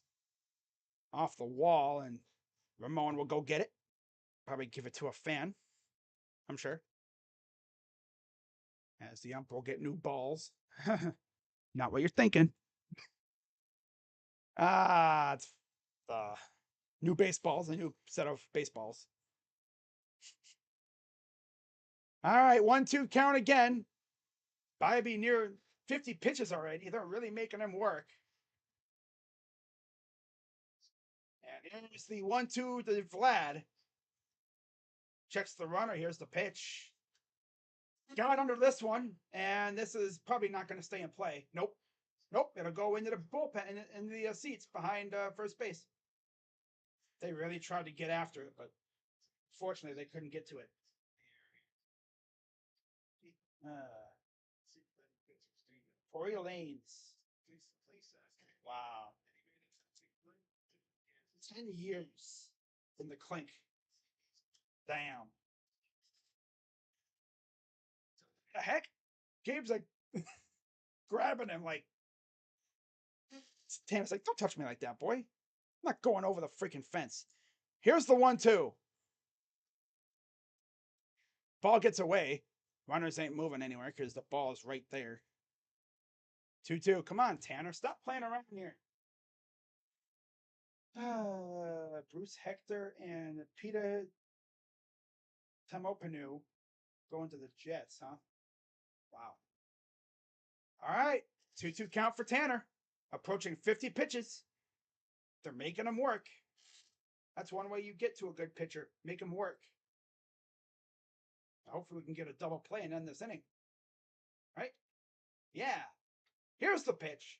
off the wall, and Ramon will go get it. Probably give it to a fan, I'm sure. As the ump will get new balls. Not what you're thinking. It's new baseballs, a new set of baseballs. All right, 1-2 count again. Bibee near 50 pitches already. They're really making him work. And here's the 1-2 to Vlad. Checks the runner. Here's the pitch. Got under this one, and this is probably not going to stay in play. Nope. Nope. It'll go into the bullpen, in the seats behind first base. They really tried to get after it, but fortunately they couldn't get to it. Tory Lanes. Wow. 10 years in the clink. Damn. The heck? Gabe's like grabbing him like. Tanner's like, don't touch me like that, boy. I'm not going over the freaking fence. Here's the 1-2. Ball gets away. Runners ain't moving anywhere because the ball is right there. 2-2. Come on, Tanner. Stop playing around here. Bruce Hector and Peter Tamopanu going to the Jets, huh? Wow. All right. 2-2 count for Tanner. Approaching 50 pitches. They're making him work. That's one way you get to a good pitcher. Make him work. Hopefully we can get a double play and end this inning. Right? Yeah. Here's the pitch.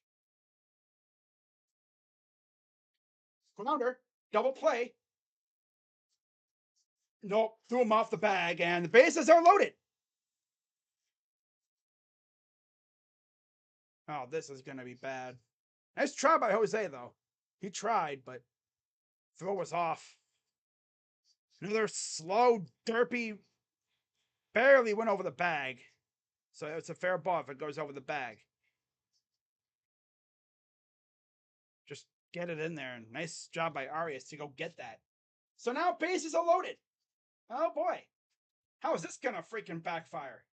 Grounder. Double play. Nope. Threw him off the bag, and the bases are loaded. Oh, this is going to be bad. Nice try by Jose, though. He tried, but throw was off. Another slow, derpy, barely went over the bag. So it's a fair ball if it goes over the bag. Just get it in there. And nice job by Arias to go get that. So now bases are loaded. Oh, boy. How is this going to freaking backfire?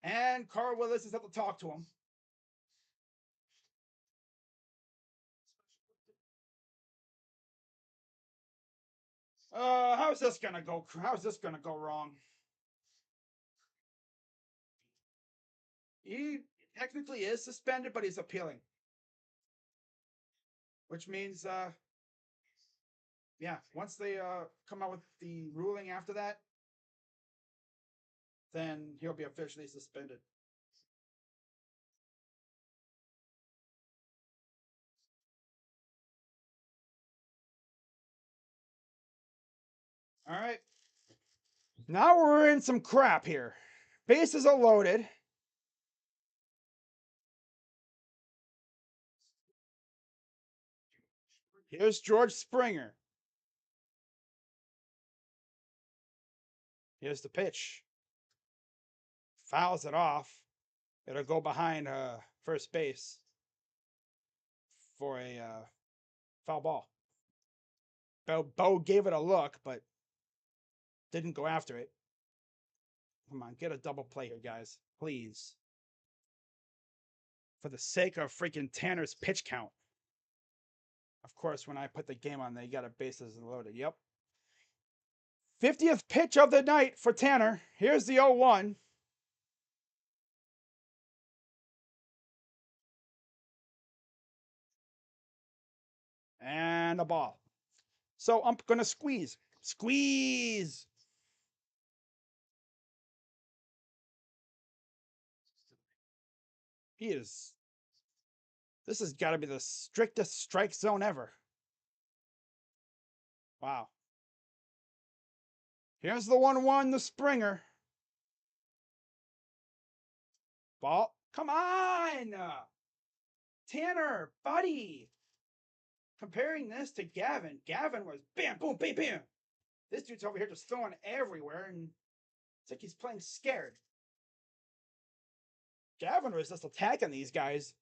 And Carl Willis is up to talk to him. How's this gonna go? How's this gonna go wrong? He technically is suspended, but he's appealing, which means, yeah, once they come out with the ruling after that, then he'll be officially suspended. All right. Now we're in some crap here. Bases are loaded. Here's George Springer. Here's the pitch. Fouls it off. It'll go behind first base for a foul ball. Bo gave it a look, but didn't go after it. Come on, get a double play here, guys. Please. For the sake of freaking Tanner's pitch count. Of course, when I put the game on, they got a bases loaded. Yep. 50th pitch of the night for Tanner. Here's the 0-1. And a ball. So I'm going to squeeze. Squeeze. This has got to be the strictest strike zone ever. Wow. Here's the 1-1, the Springer. Ball. Come on. Tanner, buddy. Comparing this to Gavin, Gavin was bam, boom, bam, bam. This dude's over here just throwing everywhere, and it's like he's playing scared. Gavin was just attacking these guys.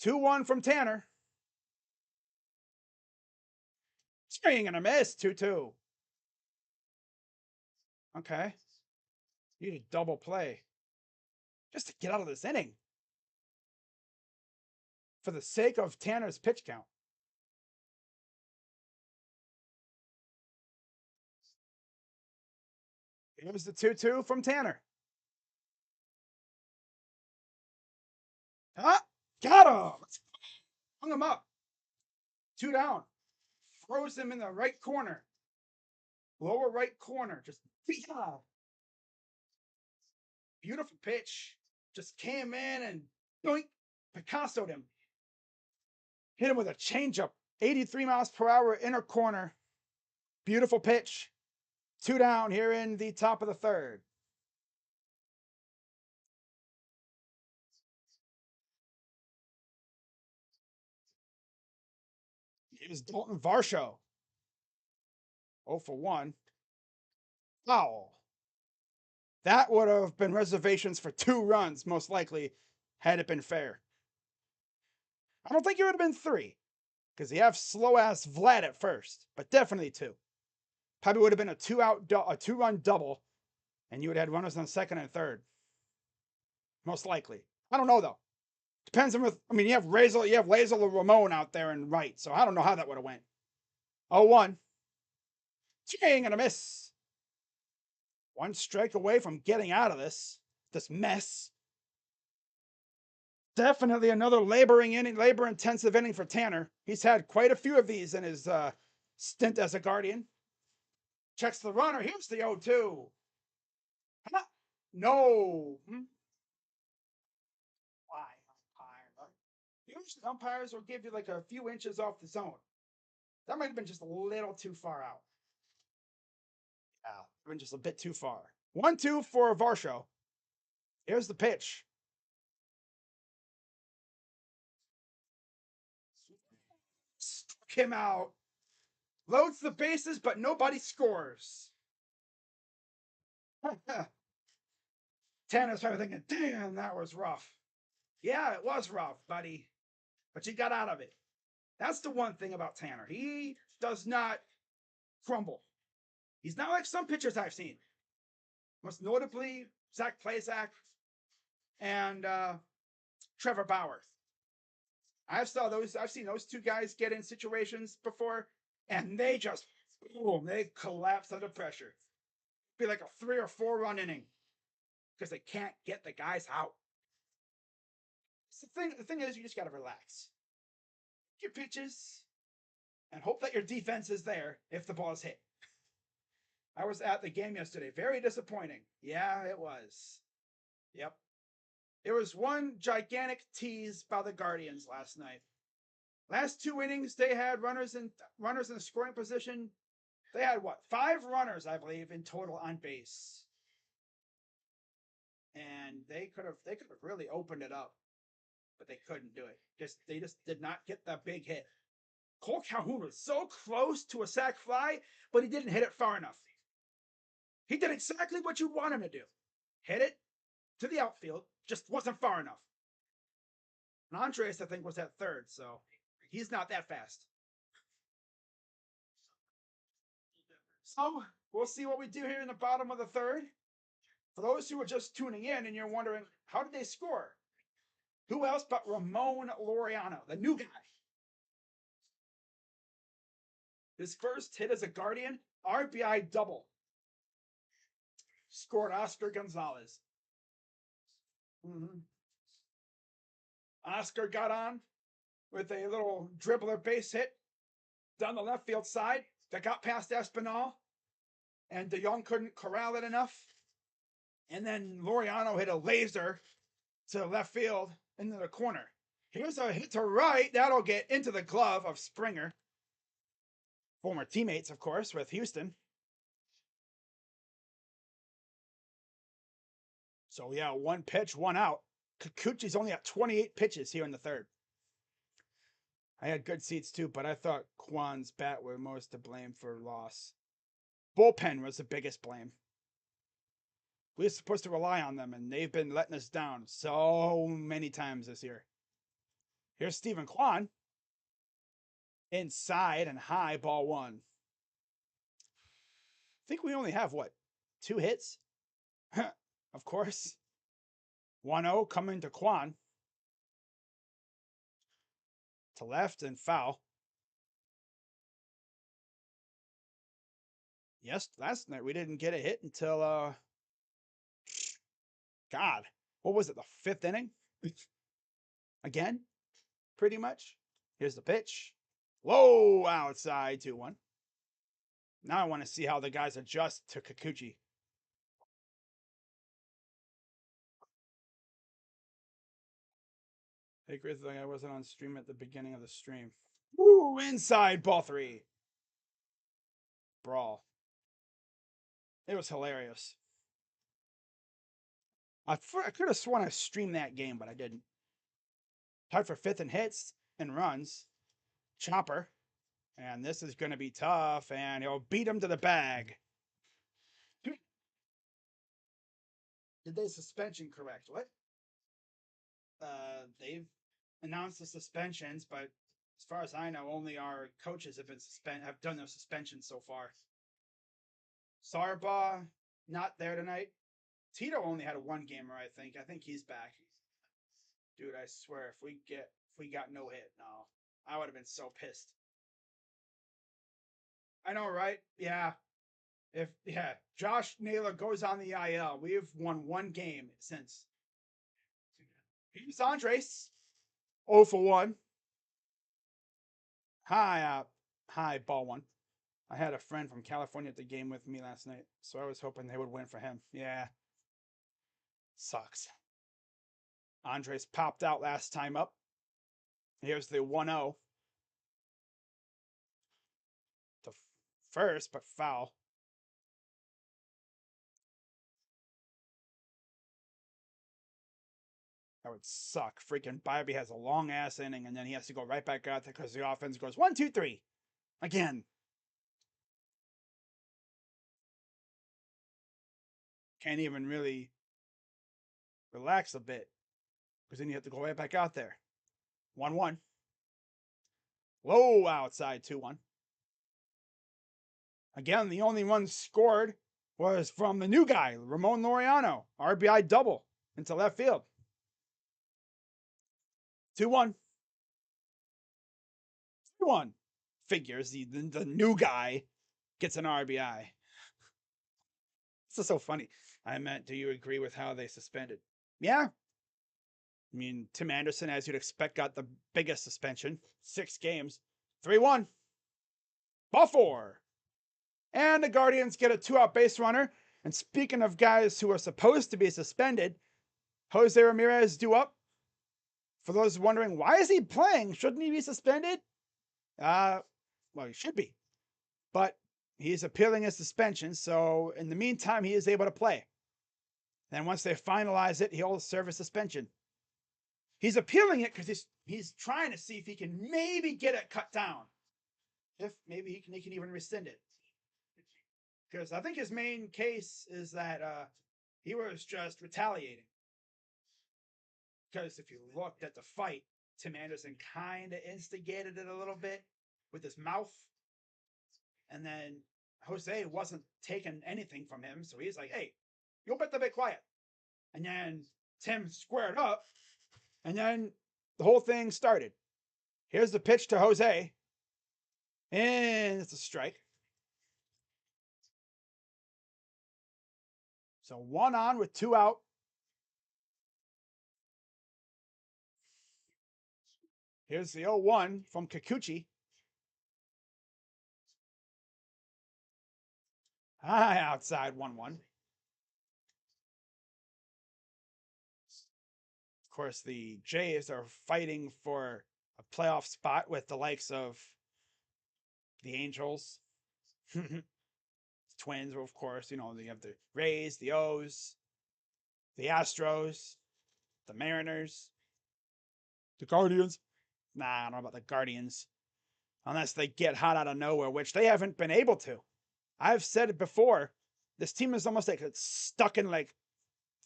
2-1 from Tanner. Swing and a miss. 2-2. Okay. You need a double play just to get out of this inning. For the sake of Tanner's pitch count. Here's the 2-2 from Tanner. Ah, got him. Hung him up. 2 down. Throws him in the right corner. Lower right corner. Just beautiful pitch. Just came in and doink, Picasso'd him. Hit him with a changeup. 83 miles per hour, inner corner. Beautiful pitch. 2 down here in the top of the third. Here's Dalton Varsho. 0 for 1. Foul. That would have been reservations for 2 runs, most likely, had it been fair. I don't think it would have been 3, because you have slow-ass Vlad at first, but definitely 2. Probably would have been a 2-run double, and you would have had runners on second and third. Most likely. I don't know, though. Depends on, you have Lazel Ramon out there and right, so I don't know how that would have went. 0-1. Swing and a miss. 1 strike away from getting out of this mess. Definitely another labor-intensive inning for Tanner. He's had quite a few of these in his stint as a Guardian. Checks the runner. Here's the 0-2. No. Why, umpire? Usually umpires will give you like a few inches off the zone. That might have been just a little too far out. Yeah, been just a bit too far. 1-2 for Varsho. Here's the pitch. Struck him out. Loads the bases, but nobody scores. Tanner's probably thinking, damn, that was rough. Yeah, it was rough, buddy. But you got out of it. That's the one thing about Tanner. He does not crumble. He's not like some pitchers I've seen. Most notably, Zach Plesac and Trevor Bauer. I've seen those 2 guys get in situations before, and they just boom, they collapse under pressure. Be like a 3 or 4 run inning because they can't get the guys out. The thing is, you just gotta relax. Your pitches and hope that your defense is there if the ball is hit. I was at the game yesterday. Very disappointing. Yeah, it was. Yep. It was one gigantic tease by the Guardians last night. Last 2 innings, they had runners in scoring position. They had 5 runners, I believe, in total on base. And they could have really opened it up, but they couldn't do it. They just did not get that big hit. Cole Calhoun was so close to a sac fly, but he didn't hit it far enough. He did exactly what you want him to do. Hit it to the outfield, just wasn't far enough. And Andres, I think, was at third, so he's not that fast. So we'll see what we do here in the bottom of the third. For those who are just tuning in and you're wondering, how did they score? Who else but Ramon Laureano, the new guy? His first hit as a Guardian, RBI double. Scored Oscar Gonzalez. Oscar got on with a little dribbler base hit down the left field side that got past Espinal, and DeJong couldn't corral it enough. And then Laureano hit a laser to left field into the corner. Here's a hit to right. That'll get into the glove of Springer. Former teammates, of course, with Houston. So, yeah, 1 pitch, 1 out. Kikuchi's only at 28 pitches here in the third. I had good seats too, but I thought Kwan's bat were most to blame for loss. Bullpen was the biggest blame. We were supposed to rely on them, and they've been letting us down so many times this year. Here's Stephen Kwan. Inside and high, ball one. I think we only have, what, 2 hits? Of course. 1-0 coming to Kwan. To left and foul. Yes, last night we didn't get a hit until, God, what was it, the 5th inning? Again, pretty much. Here's the pitch. Low outside, 2-1. Now I want to see how the guys adjust to Kikuchi. Hey, Grizzly, I wasn't on stream at the beginning of the stream. Woo, inside, ball 3. Brawl. It was hilarious. I could have sworn I streamed that game, but I didn't. Tied for 5th in hits and runs. Chopper. And this is going to be tough, and he'll beat him to the bag. Did they suspension correct? What? They've announced the suspensions, but as far as I know, only our coaches have done their suspensions so far. Sarba, not there tonight. Tito only had a 1 gamer, I think. I think he's back. Dude, I swear, if we got no hit, no, I would have been so pissed. I know, right? Yeah. If Josh Naylor goes on the IL, we've won 1 game since. Here's Andres. 0 for 1. High ball 1. I had a friend from California at the game with me last night, so I was hoping they would win for him. Yeah. Sucks. Andres popped out last time up. Here's the 1-0. To first, but foul. That would suck. Freaking Bibee has a long ass inning, and then he has to go right back out there because the offense goes 1, 2, 3. Again. Can't even really relax a bit because then you have to go right back out there. 1-1. Low outside, 2-1. Again, the only one scored was from the new guy, Ramon Laureano. RBI double into left field. 2-1. 2-1. Figures the new guy gets an RBI. This is so funny. I meant, do you agree with how they suspended? Yeah. I mean, Tim Anderson, as you'd expect, got the biggest suspension. 6 games. 3-1. Ball 4. And the Guardians get a 2-out base runner. And speaking of guys who are supposed to be suspended, Jose Ramirez due up. For those wondering, why is he playing? Shouldn't he be suspended? Well, he should be. But he's appealing his suspension, so in the meantime, he is able to play. Then once they finalize it, he'll serve a suspension. He's appealing it because he's trying to see if he can maybe get it cut down. If maybe he can even rescind it. Because I think his main case is that he was just retaliating. Because if you looked at the fight, Tim Anderson kind of instigated it a little bit with his mouth. And then Jose wasn't taking anything from him. So he's like, hey, you'll better be quiet. And then Tim squared up. And then the whole thing started. Here's the pitch to Jose. And it's a strike. So 1 on with 2 out. Here's the 0-1 from Kikuchi. High outside, 1-1. Of course, the Jays are fighting for a playoff spot with the likes of the Angels. Twins, of course. You know, they have the Rays, the O's, the Astros, the Mariners, the Guardians. Nah, I don't know about the Guardians. Unless they get hot out of nowhere, which they haven't been able to. I've said it before. This team is almost like it's stuck in like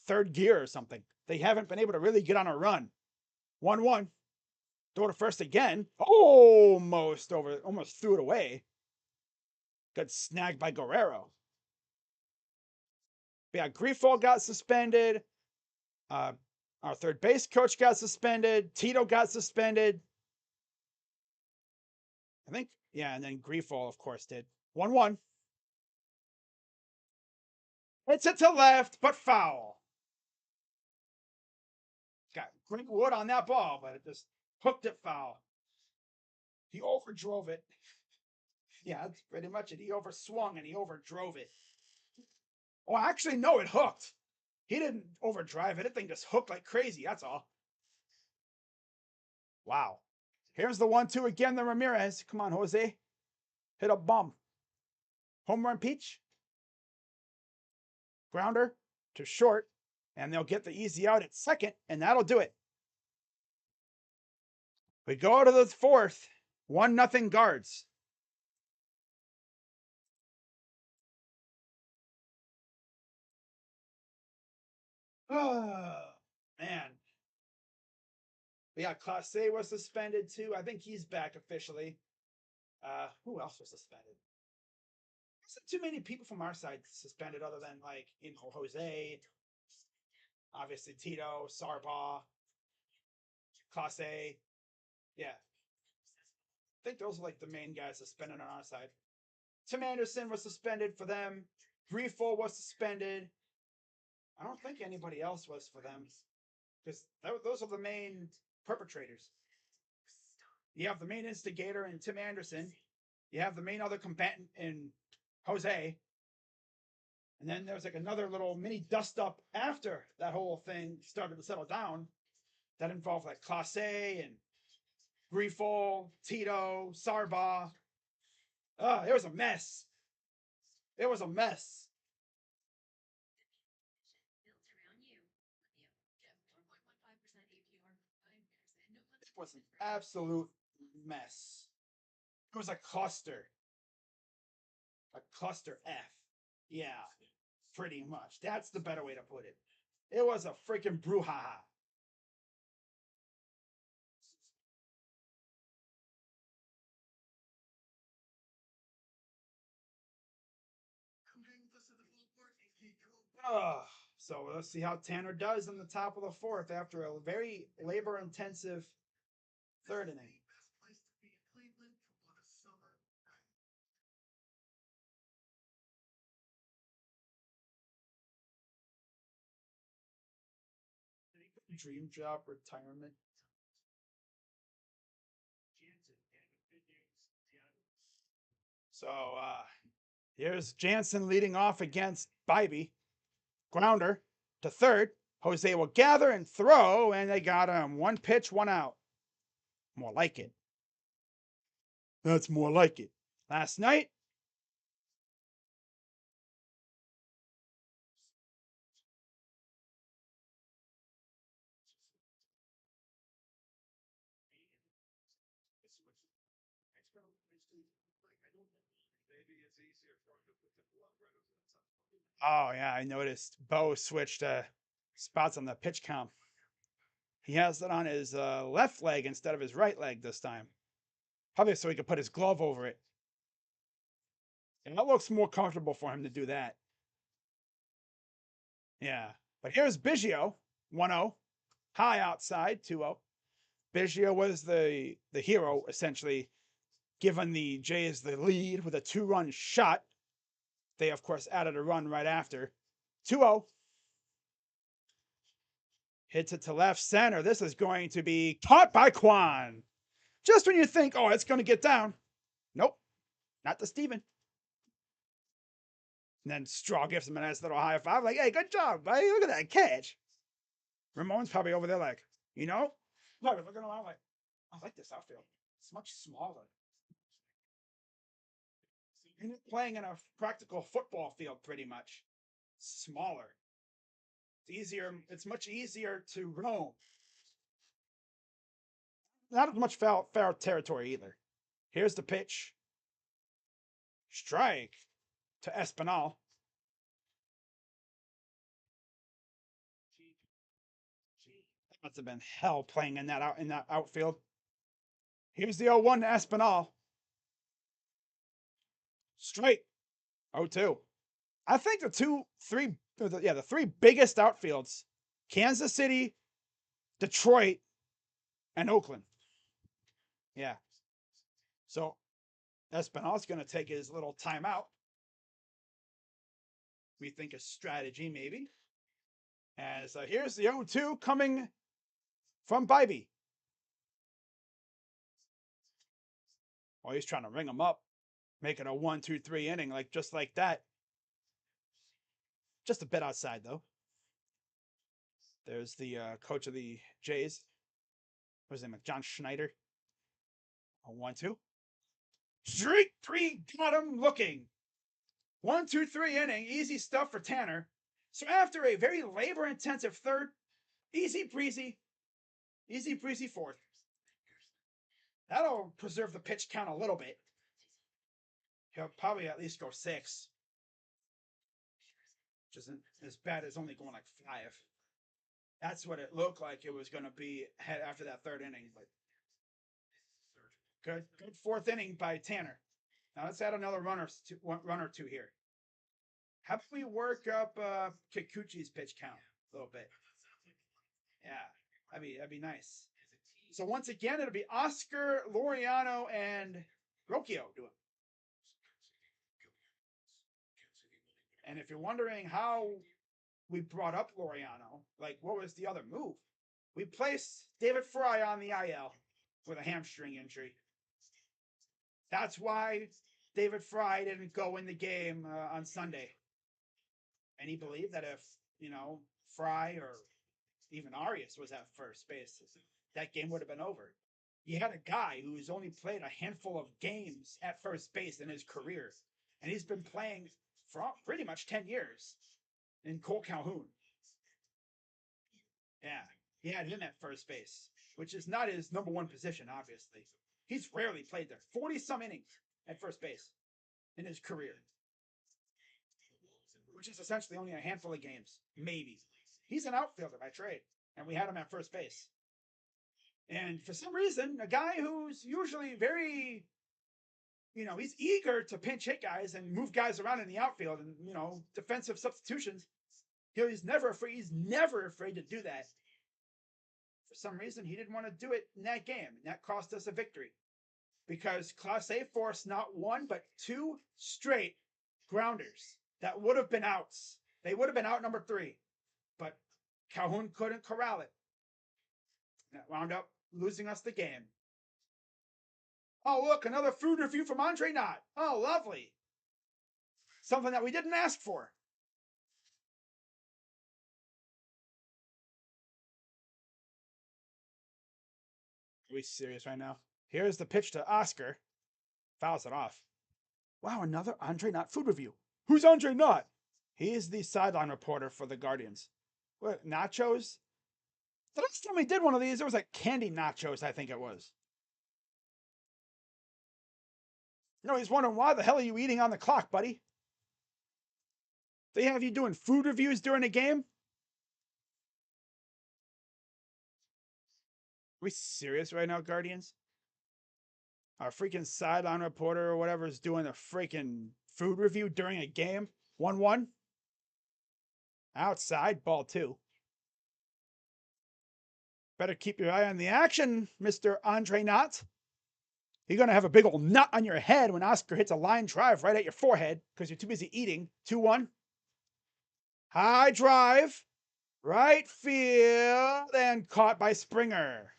third gear or something. They haven't been able to really get on a run. 1-1. Throw to first again. Almost threw it away. Got snagged by Guerrero. But yeah, Grifol got suspended. Our third base coach got suspended. Tito got suspended. I think, yeah, and then Grifol, of course, did. 1-1. Hits it to left, but foul. Got great wood on that ball, but it just hooked it foul. He overdrove it. Yeah, that's pretty much it. He overswung and he overdrove it. Oh, actually, no, it hooked. He didn't overdrive it. That thing just hooked like crazy. That's all. Wow. Here's the 1-2 again, the Ramirez. Come on, Jose. Hit a bomb. Home run Peach. Grounder to short. And they'll get the easy out at second, and that'll do it. We go to the fourth. 1-0 Guards. Oh, man. But yeah, Clase was suspended too. I think he's back officially. Who else was suspended? There's too many people from our side suspended other than like Jose, obviously Tito, Sarbaugh, Clase. Yeah. I think those are like the main guys suspended on our side. Tim Anderson was suspended for them. Grifol was suspended. I don't think anybody else was for them because those are the main perpetrators. You have the main instigator in Tim Anderson. You have the main other combatant in Jose. And then there's like another little mini dust up after that whole thing started to settle down that involved like Clase and Grifol, Tito, Sarbaugh. It was a mess. It was a mess. It was an absolute mess. It was a cluster. A cluster F. Yeah, pretty much. That's the better way to put it. It was a freaking brouhaha. So let's see how Tanner does in the top of the fourth after a very labor-intensive third inning. Dream job retirement. So here's Jansen leading off against Bibee. Grounder to third. Jose will gather and throw, and they got him. 1 pitch, 1 out. More like it. That's more like it. Last night, oh yeah, I noticed Bo switched spots on the pitch count. He has it on his left leg instead of his right leg this time. Probably so he could put his glove over it. And that looks more comfortable for him to do that. Yeah. But here's Biggio, 1-0. High outside, 2-0. Biggio was the hero, essentially, given the Jays the lead with a 2-run shot. They, of course, added a run right after. 2-0. Hits it to left center. This is going to be caught by Kwan. Just when you think, oh, it's going to get down. Nope. Not to Steven. And then Straw gives him a nice little high five. Like, hey, good job, buddy. Look at that catch. Ramon's probably over there like, you know? Probably looking around like, I like this outfield. It's much smaller. You're playing in a practical football field pretty much. Smaller. It's easier. It's much easier to roam. not much foul territory either. Here's the pitch. Strike to Espinal. That must have been hell playing in that outfield. Here's the 0-1 to Espinal. Straight. 0-2. I think the three biggest outfields, Kansas City, Detroit, and Oakland. Yeah. So Espinal's going to take his little timeout. We think a strategy, maybe. And so here's the 0-2 coming from Bibee. Oh, he's trying to ring him up, make it a 1-2-3 inning, just like that. Just a bit outside, though. There's the coach of the Jays. What's his name? John Schneider. A 1-2. Strike 3, got him looking. 1-2-3 inning, easy stuff for Tanner. So after a very labor-intensive third, easy breezy fourth. That'll preserve the pitch count a little bit. He'll probably at least go 6. Which isn't as bad as only going like 5. That's what it looked like it was going to be after that third inning. But good fourth inning by Tanner. Now let's add another run or two here. How about we work up Kikuchi's pitch count a little bit? Yeah, that'd be nice. So once again, it'll be Oscar, Laureano, and Rocchio doing. And if you're wondering how we brought up Laureano, what was the other move? We placed David Fry on the IL with a hamstring injury. That's why David Fry didn't go in the game on Sunday. And he believed that if, Fry or even Arias was at first base, that game would have been over. You had a guy who's only played a handful of games at first base in his career. And he's been playing for pretty much 10 years in Cole Calhoun. Yeah, he had him at first base, which is not his number one position, obviously. He's rarely played there. 40-some innings at first base in his career, which is essentially only a handful of games, maybe. He's an outfielder by trade, and we had him at first base. And for some reason, a guy who's usually very, he's eager to pinch hit guys and move guys around in the outfield and, defensive substitutions. He's never afraid. He's never afraid to do that. For some reason, he didn't want to do it in that game, and that cost us a victory. Because Class A forced not 1, but 2 straight grounders that would have been outs. They would have been out number 3. But Calhoun couldn't corral it. That wound up losing us the game. Oh, look, another food review from Andre Knott. Oh, lovely. Something that we didn't ask for. Are we serious right now? Here's the pitch to Oscar. Fouls it off. Wow, another Andre Knott food review. Who's Andre Knott? He is the sideline reporter for the Guardians. What, nachos? The last time we did one of these, it was like candy nachos, I think it was. He's wondering, why the hell are you eating on the clock, buddy? They have you doing food reviews during a game? Are we serious right now, Guardians? Our freaking sideline reporter or whatever is doing a freaking food review during a game? 1-1? Outside, ball 2. Better keep your eye on the action, Mr. Andre Knott. You're going to have a big old nut on your head when Oscar hits a line drive right at your forehead because you're too busy eating. 2-1. High drive. Right field. And caught by Springer.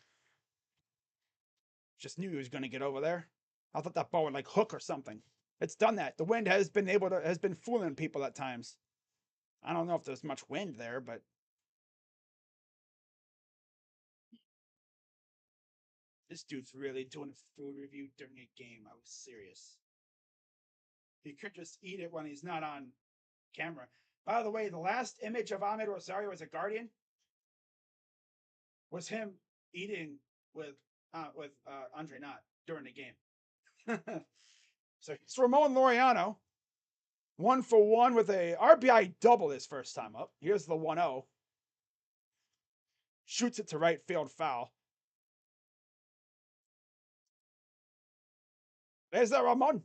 Just knew he was going to get over there. I thought that ball would hook or something. It's done that. The wind has been fooling people at times. I don't know if there's much wind there, but this dude's really doing a food review during a game. I was serious. He could just eat it when he's not on camera. By the way, the last image of Ahmed Rosario as a Guardian was him eating with with Andre Knott during the game. So it's Ramon Laureano. 1-for-1 with a RBI double his first time up. Here's the 1-0. Shoots it to right field foul. There's that Ramon.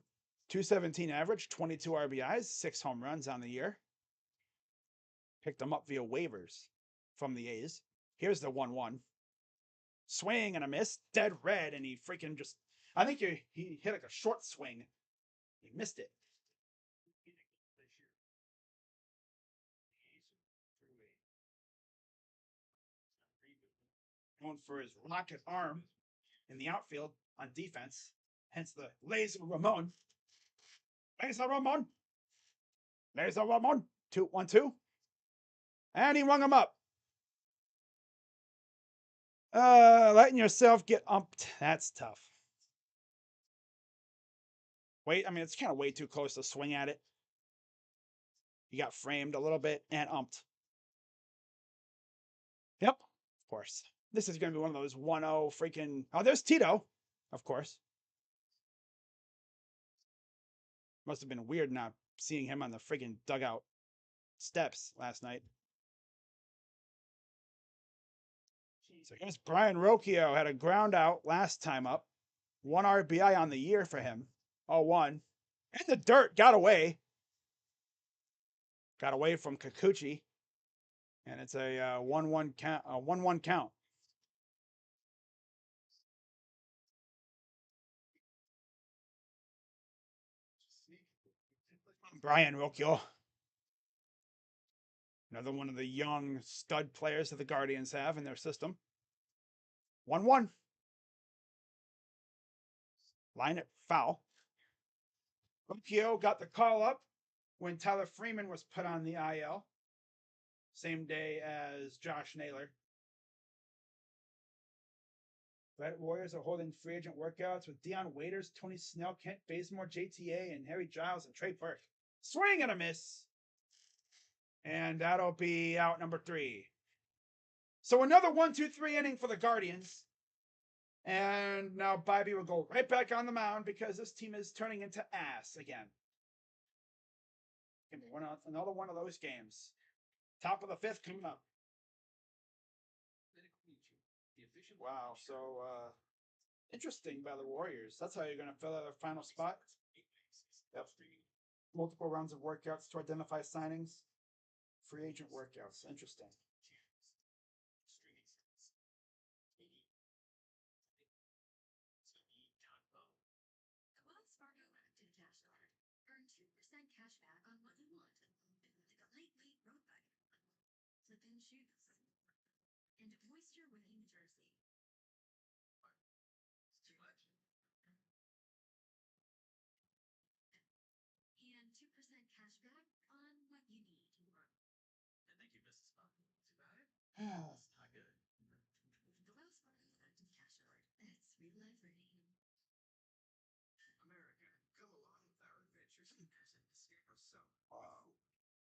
217 average, 22 RBIs, 6 home runs on the year. Picked him up via waivers from the A's. Here's the 1-1. Swing and a miss. Dead red, and he freaking just... I think he hit like a short swing. He missed it. Known for his rocket arm in the outfield on defense. Hence the Laser Ramon. Laser Ramon. Laser Ramon. 2-1-2. And he rung him up. Letting yourself get umped. That's tough. Wait, I mean, it's kind of way too close to swing at it. You got framed a little bit and umped. Yep, of course. This is going to be one of those 1-0 freaking... Oh, there's Tito, of course. Must have been weird not seeing him on the freaking dugout steps last night. So here's Brian Rocchio. Had a ground out last time up. 1 RBI on the year for him. 0-1. In the dirt. Got away. Got away from Kikuchi. And it's a 1-1 count. 1-1 count. Brian Rocchio. Another one of the young stud players that the Guardians have in their system. 1-1. Line it foul. Rocchio got the call up when Tyler Freeman was put on the IL. Same day as Josh Naylor. Red Warriors are holding free agent workouts with Dion Waiters, Tony Snell, Kent Bazemore, JTA, and Harry Giles and Trey Burke. Swing and a miss. And that'll be out number 3. So another 1-2-3 inning for the Guardians. And now Bibee will go right back on the mound because this team is turning into ass again. Give me another one of those games. Top of the 5th coming up. Wow, so interesting by the Warriors. That's how you're going to fill out their final spot. Yep. Multiple rounds of workouts to identify signings. Free agent workouts. Interesting. And moisture wicking jersey. Too much. And 2% cash back on what you need. I think you missed a spot. Too bad. It's not good. The Wells Fargo Active Cash Card. That's real life ready. America, come along with our adventure seekers and discover some. Wow.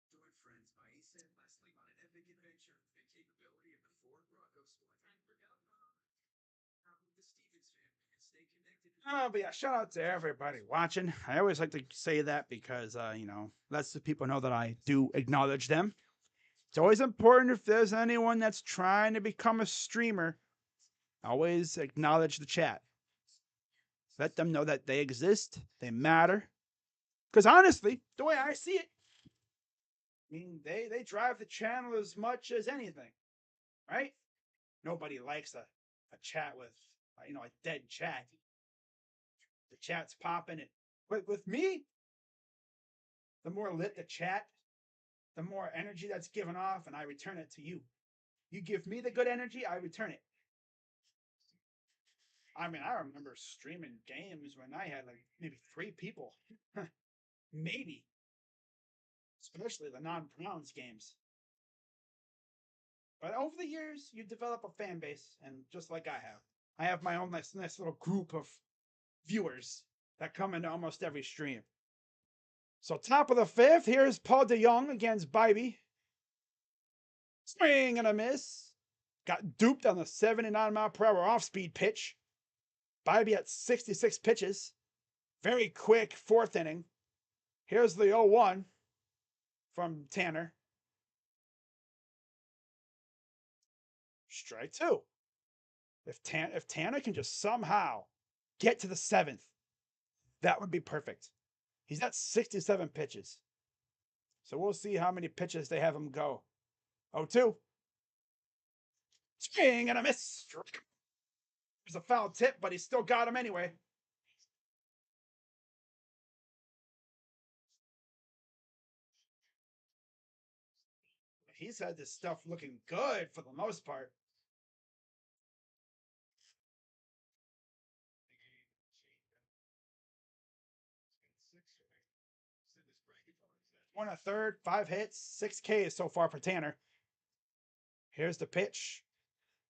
Join friends by said Leslie on an epic adventure. The capability of the Ford Bronco Sport. I forgot about the Stevens family and stay connected. But yeah, shout out to everybody watching. I always like to say that because, lets the people know that I do acknowledge them. It's always important if there's anyone that's trying to become a streamer, always acknowledge the chat. Let them know that they exist, they matter. Because honestly, the way I see it, I mean, they drive the channel as much as anything, right? Nobody likes a chat with, a dead chat. The chat's popping it. But with me, the more lit the chat, the more energy that's given off, and I return it to you. You give me the good energy, I return it. I mean, I remember streaming games when I had like maybe 3 people. Maybe. Especially the non-Browns games. But over the years, you develop a fan base, and just like I have my own nice little group of viewers that come into almost every stream. So top of the 5th, here's Paul DeJong against Bibee. Swing and a miss. Got duped on the 79-mile-per-hour off-speed pitch. Bibee at 66 pitches. Very quick fourth inning. Here's the 0-1 from Tanner. Strike two. If Tanner can just somehow get to the seventh, that would be perfect. He's at 67 pitches. So we'll see how many pitches they have him go. 0-2. Swing and a miss. There's a foul tip, but he still got him anyway. He's had this stuff looking good for the most part. One a third, 5 hits, 6 Ks so far for Tanner. Here's the pitch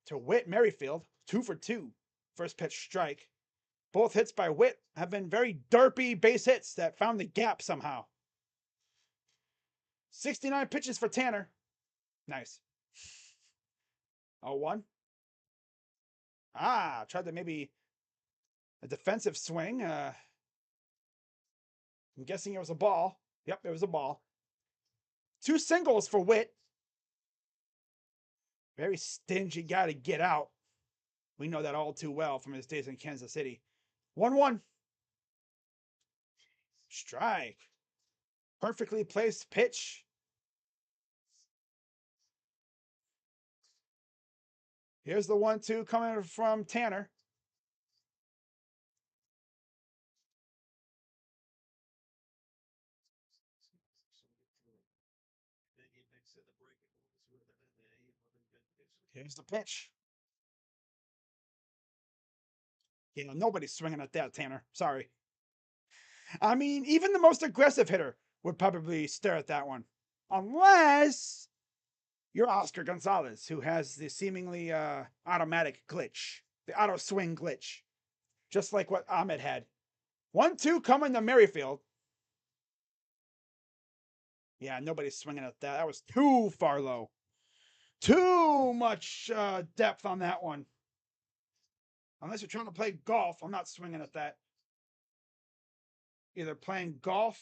to Whit Merrifield, 2 for 2. First pitch strike. Both hits by Whit have been very derpy base hits that found the gap somehow. 69 pitches for Tanner. Nice. 0-1. Tried to maybe a defensive swing. I'm guessing it was a ball. Yep, it was a ball. 2 singles for Whit. Very stingy guy to get out. We know that all too well from his days in Kansas City. 1-1. Strike. Perfectly placed pitch. Here's the 1-2 coming from Tanner. Here's the pitch. You know, nobody's swinging at that, Tanner. Sorry. I mean, even the most aggressive hitter would probably stare at that one. Unless you're Oscar Gonzalez, who has the seemingly automatic glitch, the auto swing glitch, just like what Ahmed had. 1-2 coming to Merrifield. Yeah, nobody's swinging at that. That was too far low. Too much depth on that one. Unless you're trying to play golf, I'm not swinging at that. Either playing golf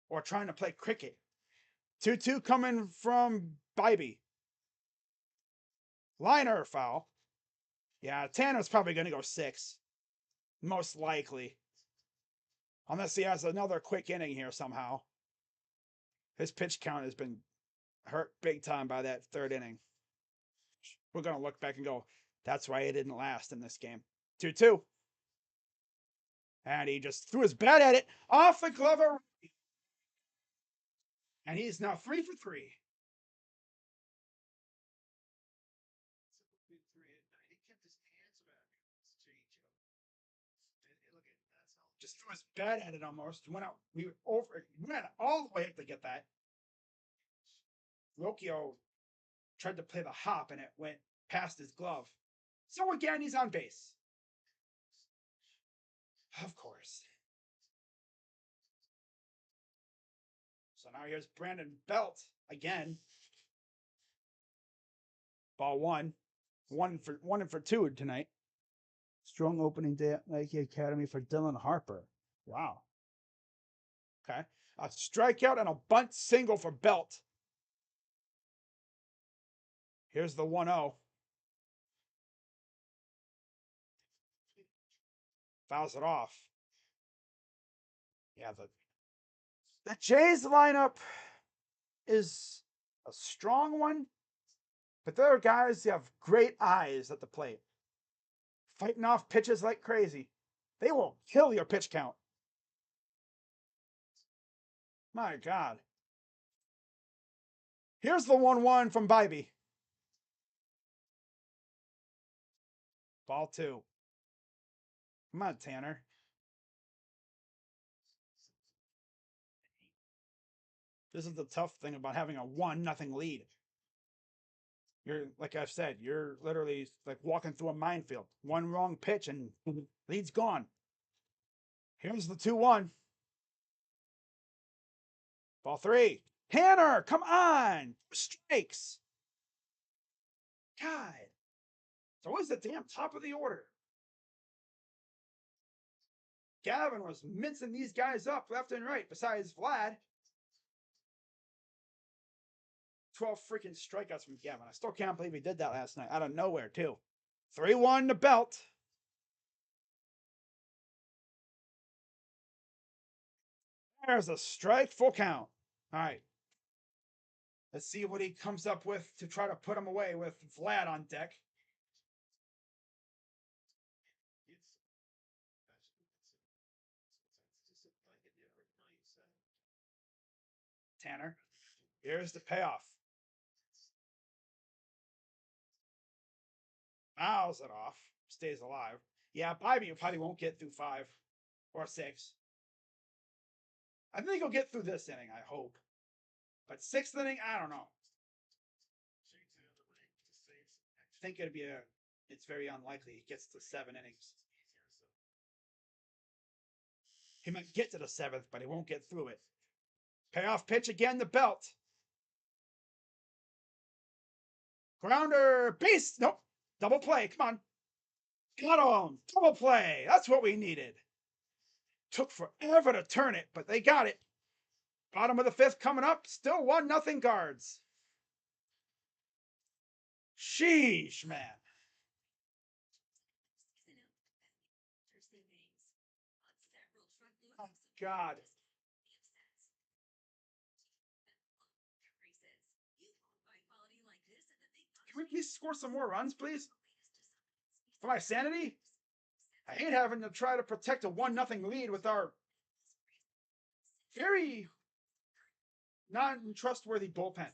or trying to play cricket. 2-2 coming from Bibee. Liner foul. Yeah, Tanner's probably going to go 6. Most likely. Unless he has another quick inning here somehow. His pitch count has been hurt big time by that 3rd inning. We're going to look back and go, that's why it didn't last in this game. 2-2. And he just threw his bat at it off the glove. And he's now 3 for 3. Just threw his bat at it almost. Went out. We went all the way up to get that. Rocchio tried to play the hop and it went past his glove. So again, he's on base. Of course. So now here's Brandon Belt again. Ball 1. 1 for 2 tonight. Strong opening day at Nike Academy for Dylan Harper. Wow. Okay. A strikeout and a bunt single for Belt. Here's the 1-0. Fouls it off. Yeah, the Jays lineup is a strong one, but there are guys who have great eyes at the plate. Fighting off pitches like crazy. They will kill your pitch count. My God. Here's the 1-1 from Bibee. Ball 2. Come on, Tanner. This is the tough thing about having a 1-0 lead. You're, like I've said, you're literally like walking through a minefield. One wrong pitch and lead's gone. Here's the 2-1. Ball 3. Tanner, come on. Strikes. God. It's always the damn top of the order. Gavin was mincing these guys up left and right, besides Vlad. 12 freaking strikeouts from Gavin. I still can't believe he did that last night. Out of nowhere, too. 3-1 to Belt. There's a strike, full count. All right. Let's see what he comes up with to try to put him away with Vlad on deck. Tanner. Here's the payoff. Fouls it off. Stays alive. Yeah, Bibee probably won't get through 5 or 6. I think he'll get through this inning, I hope. But 6th inning, I don't know. I think it's very unlikely he gets to 7 innings. He might get to the 7th, but he won't get through it. Payoff pitch again, the Belt. Grounder, base. Nope. Double play. Come on. Got him. Double play. That's what we needed. Took forever to turn it, but they got it. Bottom of the 5th coming up. Still 1-0 Guards. Sheesh, man. Oh, God. Can we please score some more runs, please? For my sanity? I hate having to try to protect a 1-0 lead with our very non-trustworthy bullpen.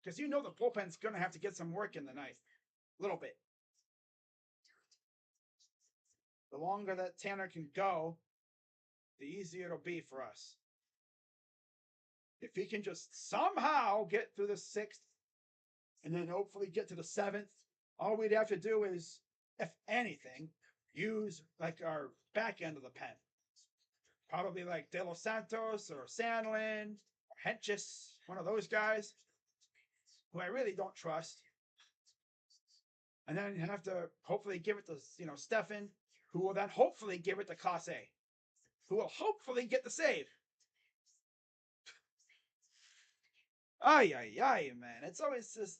Because you know the bullpen's going to have to get some work in the night. A little bit. The longer that Tanner can go, the easier it'll be for us. If he can just somehow get through the 6th and then hopefully get to the 7th, all we'd have to do is, if anything, use like our back end of the pen. Probably like De Los Santos or Sandlin or Henches, one of those guys who I really don't trust. And then you have to hopefully give it to, Stefan, who will then hopefully give it to Clase, who will hopefully get the save. Ay, man. It's always this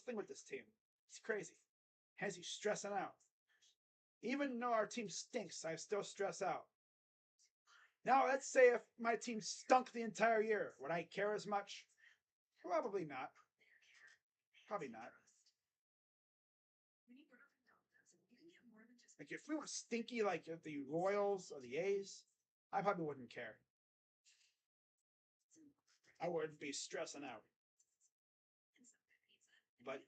thing with this team. It's crazy. Has you stressing out. Even though our team stinks, I still stress out. Now, let's say if my team stunk the entire year, would I care as much? Probably not. Probably not. Like, if we were stinky like the Royals or the A's, I probably wouldn't care. I wouldn't be stressing out. But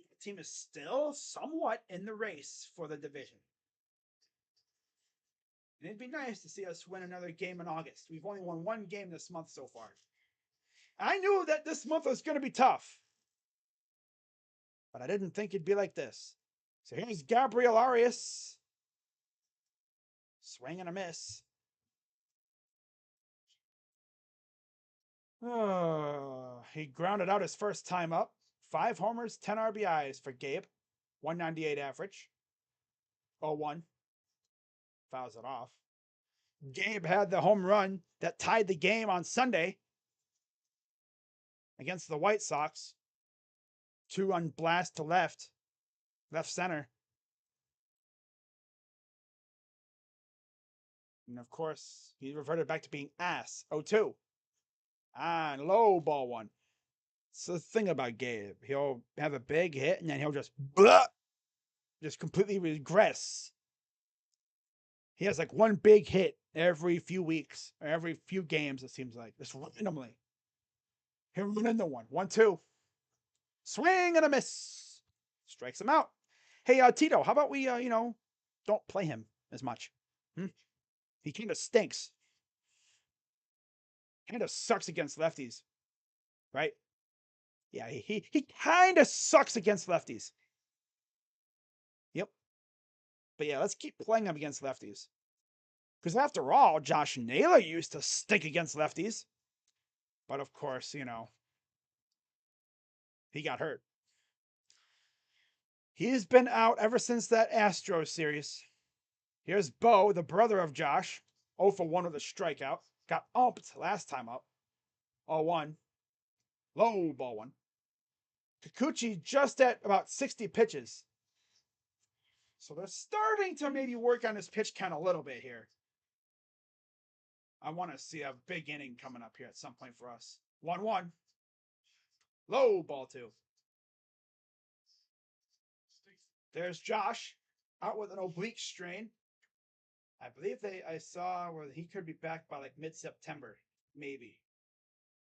the team is still somewhat in the race for the division. And it'd be nice to see us win another game in August. We've only won 1 game this month so far. I knew that this month was going to be tough. But I didn't think it'd be like this. So here's Gabriel Arias. Swing and a miss. He grounded out his first time up. 5 homers, 10 RBIs for Gabe. 198 average. 0-1. Fouls it off. Gabe had the home run that tied the game on Sunday against the White Sox. 2 on blast to left center. And of course, he reverted back to being ass. 0-2. And low ball 1. So the thing about Gabe, he'll have a big hit and then he'll just completely regress. He has like 1 big hit every few weeks or every few games, it seems like. Just randomly. He'll run into 1-2. Swing and a miss. Strikes him out. Hey, Tito, how about we, don't play him as much? He kind of stinks. Kind of sucks against lefties. Right? Yeah, he kind of sucks against lefties. Yep. But yeah, let's keep playing him against lefties. Because after all, Josh Naylor used to stink against lefties. But of course, he got hurt. He's been out ever since that Astros series. Here's Bo, the brother of Josh. 0 for 1 with a strikeout. Got umped last time up. 0-1. Low ball one. Kikuchi just at about 60 pitches. So they're starting to maybe work on his pitch count a little bit here. I want to see a big inning coming up here at some point for us. 1-1. Low ball 2. There's Josh out with an oblique strain. I believe I saw where he could be back by like mid-September, maybe.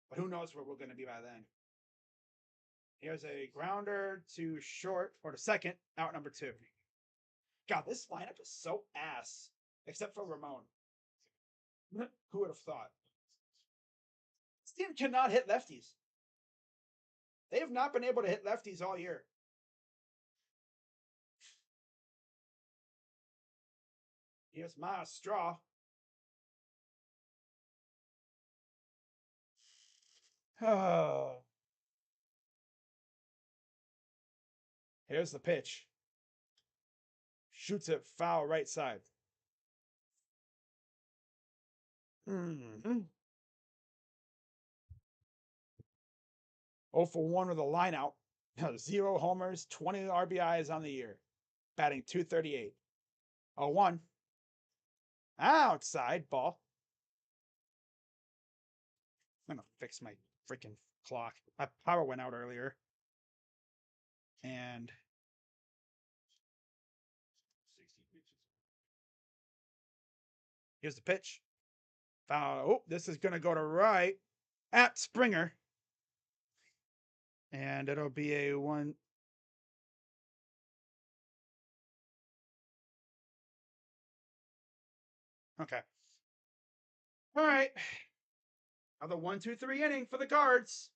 But who knows where we're going to be by then. Here's a grounder to short, or to second, out number 2. God, this lineup is so ass, except for Ramon. Who would have thought? This team cannot hit lefties. They have not been able to hit lefties all year. Here's my straw. Here's the pitch. Shoots it foul right side. Mm-hmm. 0 for 1 with a line out. 0 homers, 20 RBIs on the year. Batting .238. 0-1. Outside ball. I'm going to fix my freaking clock. My power went out earlier. And here's the pitch. Foul. Oh, this is going to go to right at Springer. And it'll be a 1. Okay. All right. Another 1-2-3 inning for the Guards.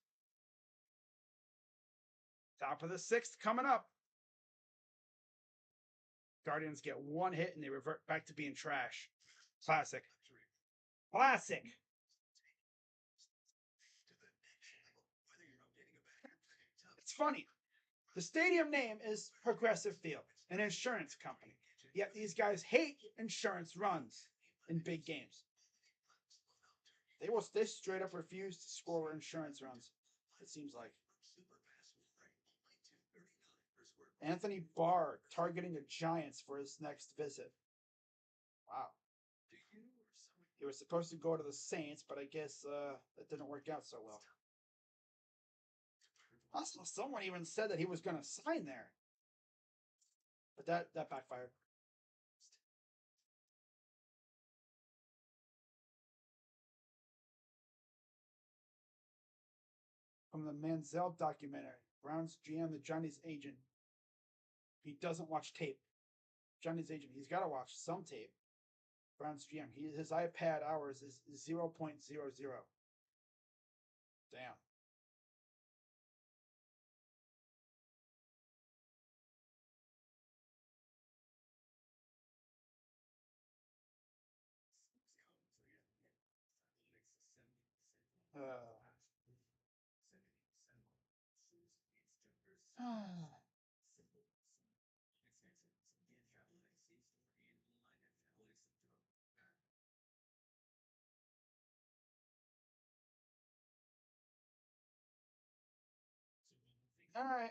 Top of the 6th coming up. Guardians get 1 hit and they revert back to being trash. Classic. Classic. It's funny. The stadium name is Progressive Field, an insurance company. Yet these guys hate insurance runs in big games. They straight up refuse to score insurance runs, it seems like. Anthony Barr targeting the Giants for his next visit. Wow. He was supposed to go to the Saints, but I guess that didn't work out so well. Also, someone even said that he was going to sign there. But that backfired. From the Manziel documentary, Brown's GM, the Johnny's agent. He doesn't watch tape. Johnny's agent, he's got to watch some tape. Brown's GM, his iPad hours is 0.00. Damn. All right.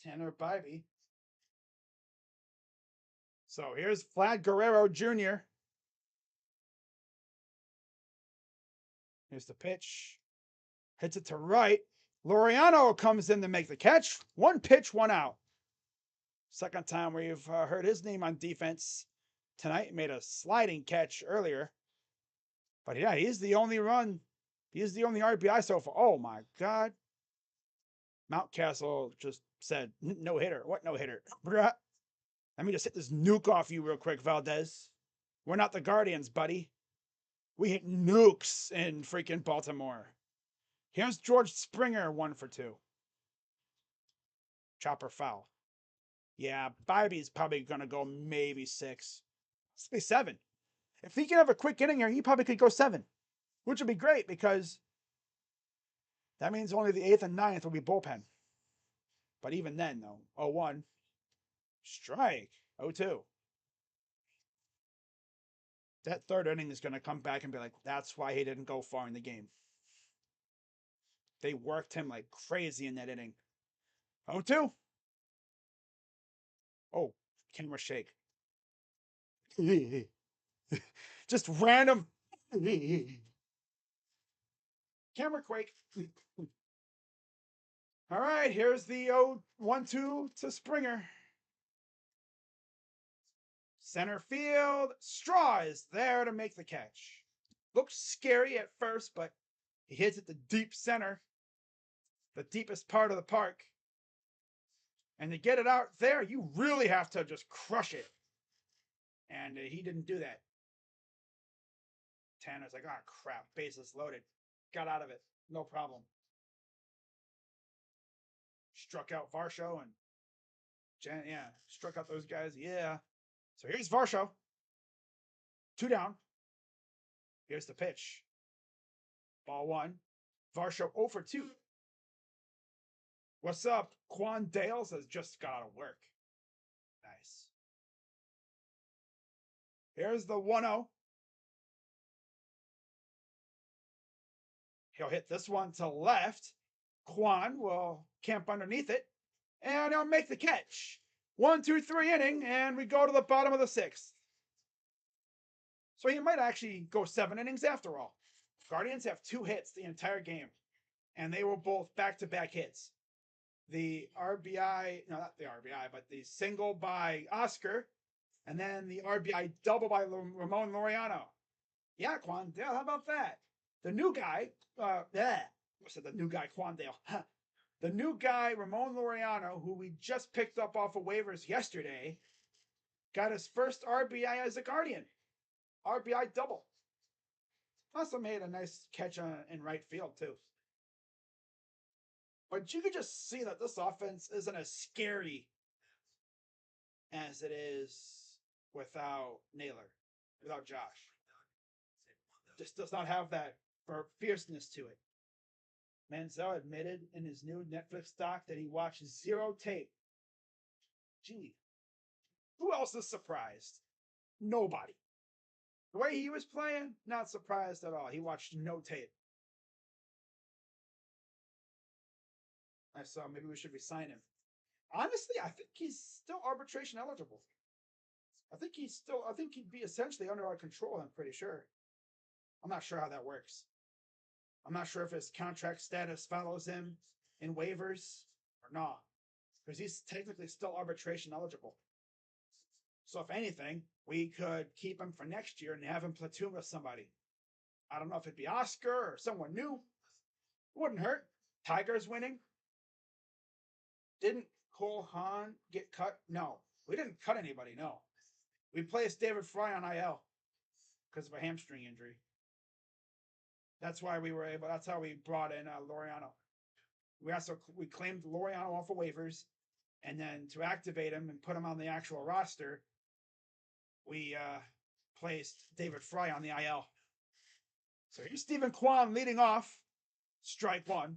Tanner Bibee. So here's Vlad Guerrero Jr. Here's the pitch. Hits it to right. Laureano comes in to make the catch. 1 pitch, 1 out. Second time we've heard his name on defense tonight. Made a sliding catch earlier. But yeah, he's the only run. He's the only RBI so far. Oh my God. Mountcastle just said, no hitter. What no hitter? Let me just hit this nuke off you real quick, Valdez. We're not the Guardians, buddy. We hit nukes in freaking Baltimore. Here's George Springer, 1 for 2. Chopper foul. Yeah, Bibee's probably going to go maybe 6. Let's be 7. If he can have a quick inning here, he probably could go 7, which would be great because that means only the 8th and 9th will be bullpen. But even then, though, 0-1. Strike. 0-2. That third inning is going to come back and be like, that's why he didn't go far in the game. They worked him like crazy in that inning. 0-2. Oh, camera shake. Just random camera quake. All right, here's the 0-1-2 to Springer. Center field. Straw is there to make the catch. Looks scary at first, but he hits it the deep center, the deepest part of the park. And to get it out there, you really have to just crush it. And he didn't do that. Tanner's like, oh crap, bases loaded. Got out of it. No problem. Struck out Varsho and struck out those guys. Yeah. So here's Varsho. 2 down. Here's the pitch. Ball 1. Varsho 0 for 2. What's up? Quan Dales has just got out of work. Nice. Here's the 1-0. He'll hit this one to left. Quan will camp underneath it, and he'll make the catch. 1, 2, 3 inning, and we go to the bottom of the 6th. So he might actually go 7 innings after all. Guardians have 2 hits the entire game, and they were both back-to-back hits. The RBI, no, not the RBI, but the single by Oscar, and then the RBI double by Ramon Laureano. Yeah, Quandale, how about that? The new guy, what's it, the new guy, Quandale? The new guy, Ramon Laureano, who we just picked up off of waivers yesterday, got his first RBI as a Guardian. RBI double. Also made a nice catch in right field, too. But you could just see that this offense isn't as scary as it is without Naylor, without Josh. Just does not have that fierceness to it. Manziel admitted in his new Netflix doc that he watched 0 tape. Gee, who else is surprised? Nobody. The way he was playing, not surprised at all. He watched no tape. I saw maybe we should resign him. Honestly, I think he's still arbitration eligible. I think he'd be essentially under our control, I'm pretty sure. I'm not sure how that works. I'm not sure if his contract status follows him in waivers or not. Because he's technically still arbitration eligible. So if anything, we could keep him for next year and have him platoon with somebody. I don't know if it'd be Oscar or someone new. Wouldn't hurt. Tigers winning. Didn't Cole Haan get cut? No. We didn't cut anybody, no. We placed David Fry on IL because of a hamstring injury. That's why we were able, that's how we brought in Laureano. We claimed Laureano off of waivers, and then to activate him and put him on the actual roster, we placed David Fry on the IL. So here's Stephen Kwan leading off. Strike 1.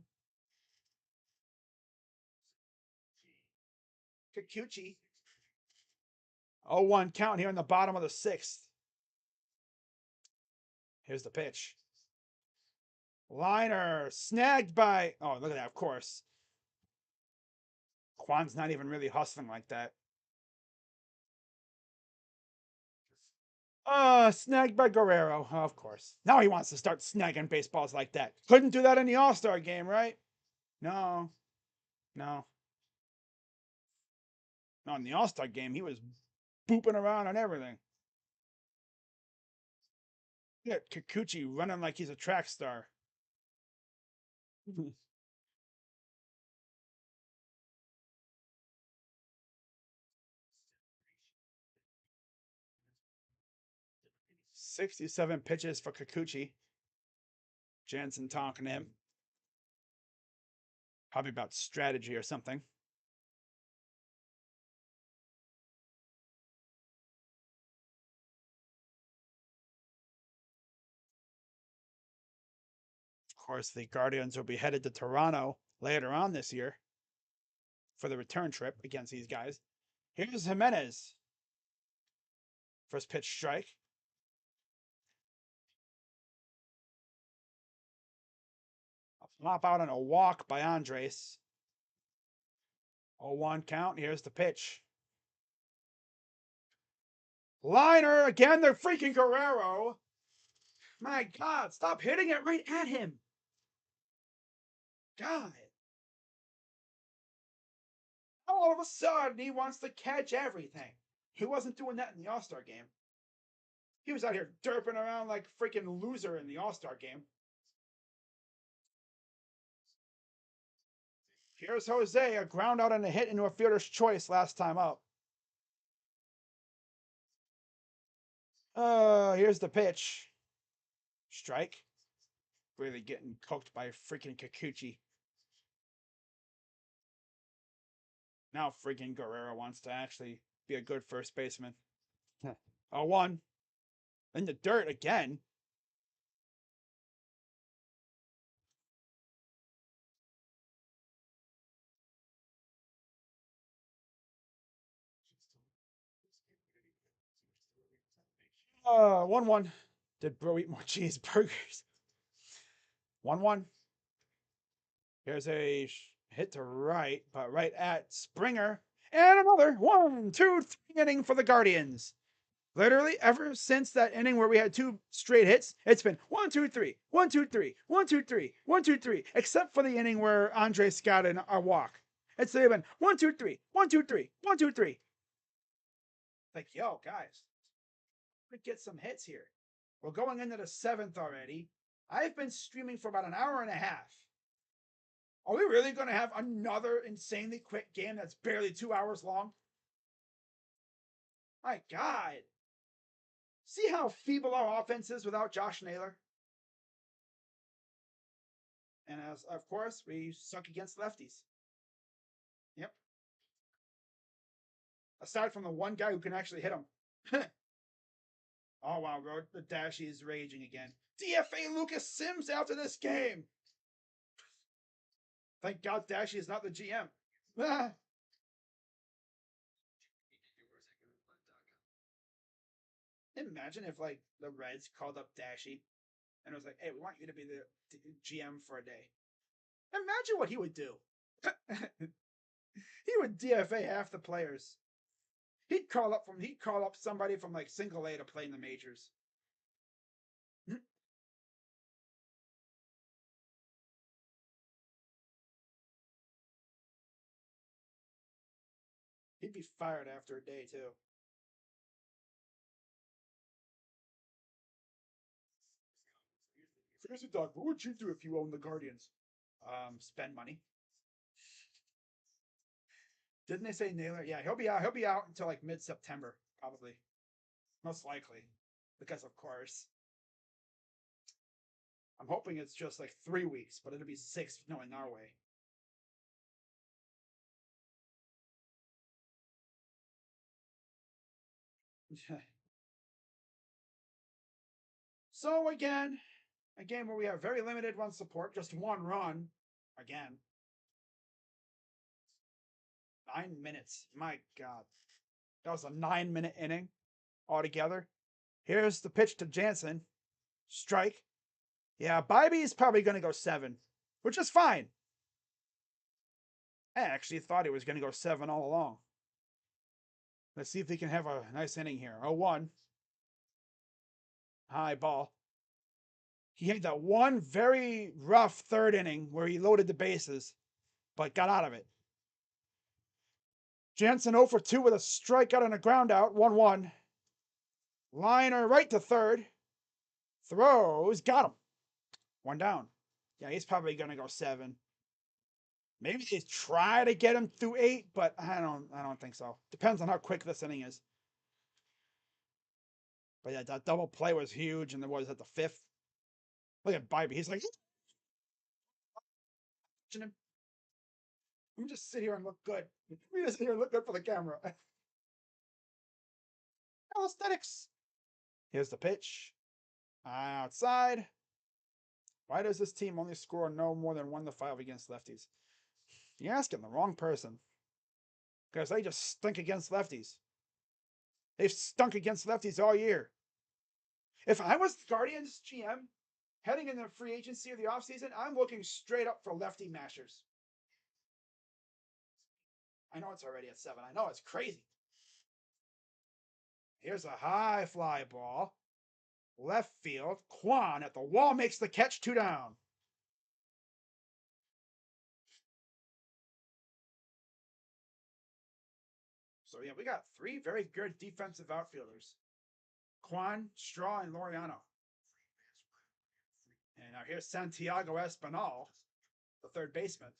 Kikuchi. 0-1 count here in the bottom of the 6th. Here's the pitch. Liner snagged by... Oh, look at that, of course. Kwan's not even really hustling like that. Snagged by Guerrero, of course. Now he wants to start snagging baseballs like that. Couldn't do that in the All-Star game, right? No. No, in the All-Star game, he was booping around on everything. Look at Kikuchi running like he's a track star. $67 pitches for Kikuchi. Jansen talking to him. Probably about strategy or something. Of course, the Guardians will be headed to Toronto later on this year for the return trip against these guys. Here's Jimenez. First pitch strike. A flop out on a walk by Andres. 0-1 count. Here's the pitch. Liner again. The freaking Guerrero. My God, stop hitting it right at him. God. All of a sudden, he wants to catch everything. He wasn't doing that in the All-Star game. He was out here derping around like freaking loser in the All-Star game. Here's Jose, a ground out and a hit into a fielder's choice last time up. Here's the pitch. Strike. Really getting cooked by freaking Kikuchi. Now freaking Guerrero wants to actually be a good first baseman. 0-1. In the dirt again. Uh, 1-1. Did bro eat more cheeseburgers? 1-1. Here's a hit to right, but right at Springer. And another 1, 2, 3 inning for the Guardians. Literally, ever since that inning where we had 2 straight hits, it's been 1, 2, 3, 1, 2, 3, 1, 2, 3, 1, 2, 3, except for the inning where Andres got a walk. It's been 1, 2, 3, 1, 2, 3, 1, 2, 3. Like, yo, guys, we get some hits here. We're going into the 7th already. I've been streaming for about an hour and a half. Are we really going to have another insanely quick game that's barely 2 hours long? My God. See how feeble our offense is without Josh Naylor? And as of course, we suck against lefties. Yep. Aside from the one guy who can actually hit him. Oh wow, bro. The Dashie is raging again. DFA Lucas Sims after this game. Thank God Dashie is not the GM. Imagine if like the Reds called up Dashie and was like, "Hey, we want you to be the GM for a day." Imagine what he would do. He would DFA half the players. He'd call up somebody from like single A to play in the majors. He'd be fired after a day too. Crazy dog, what would you do if you owned the Guardians? Spend money. Didn't they say Naylor? Yeah, he'll be out. He'll be out until like mid-September, probably. Most likely. Because of course. I'm hoping it's just like 3 weeks, but it'll be 6 knowing our way. So again, a game where we have very limited run support, just 1 run. Again. 9 minutes. My God. That was a 9-minute inning altogether. Here's the pitch to Jansen. Strike. Yeah, Bibee is probably going to go 7, which is fine. I actually thought he was going to go 7 all along. Let's see if he can have a nice inning here. 0-1. High ball. He had that one very rough 3rd inning where he loaded the bases, but got out of it. Jansen 0 for 2 with a strikeout and a ground out. 1-1. Liner right to 3rd. Throws. Got him. 1 down. Yeah, he's probably going to go 7. Maybe they try to get him through 8, but I don't think so. Depends on how quick this inning is. But yeah, that double play was huge, and there was at the 5th. Look at Bibee. He's like, let me just sit here and look good. Let me just sit here and look good for the camera. Aesthetics. Here's the pitch. Outside. Why does this team only score no more than 1-5 against lefties? You're asking the wrong person. because they just stink against lefties. They've stunk against lefties all year. If I was the Guardians GM heading into free agency or the offseason, I'm looking straight up for lefty mashers. I know it's already at 7. I know it's crazy. Here's a high fly ball. Left field. Kwan at the wall makes the catch, 2 down. So yeah, we got 3 very good defensive outfielders. Kwan, Straw, and Laureano. And now here's Santiago Espinal, the third baseman.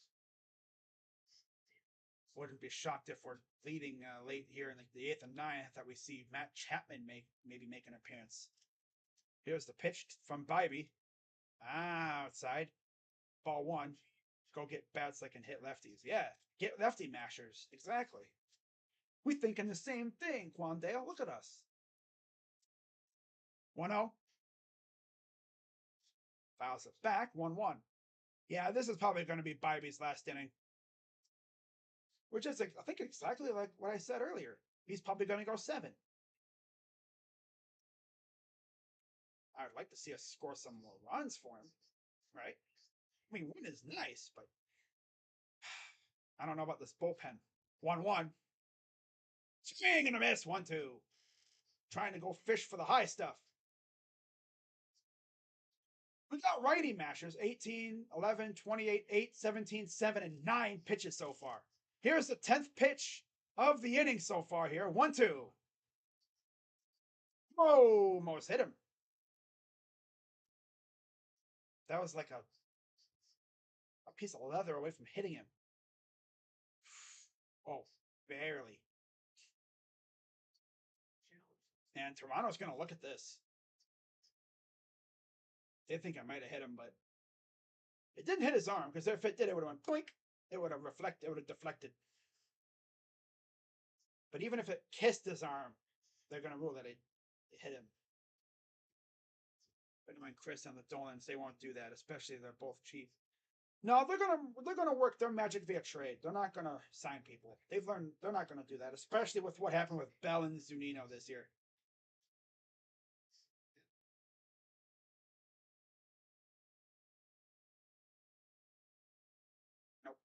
Wouldn't be shocked if we're leading late here in the 8th and 9th that we see Matt Chapman maybe make an appearance. Here's the pitch from Bibee. Outside. Ball 1. Go get bats that can hit lefties. Yeah, get lefty mashers. Exactly. We thinking the same thing, Quandale. Look at us. 1-0. Fouls it back. 1-1. Yeah, this is probably going to be Bibee's last inning. Which is, I think, exactly like what I said earlier. He's probably going to go 7. I would like to see us score some more runs for him, right? I mean, 1 is nice, but I don't know about this bullpen. 1-1. Swing and a miss. 1-2. Trying to go fish for the high stuff. We got righty mashers. 18, 11, 28, 8, 17, 7, and 9 pitches so far. Here's the 10th pitch of the inning so far here. 1-2. Almost hit him. That was like a piece of leather away from hitting him. Oh, barely. And Toronto's going to look at this. They think I might have hit him, but it didn't hit his arm, because if it did, it would have went blink. It would have reflected. It would have deflected. But even if it kissed his arm, they're going to rule that it hit him. But mind Chris and the Dolans, they won't do that, especially they're both cheap. No, they're gonna work their magic via trade. They're not gonna sign people. They've learned they're not gonna do that, especially with what happened with Bell and Zunino this year. Nope.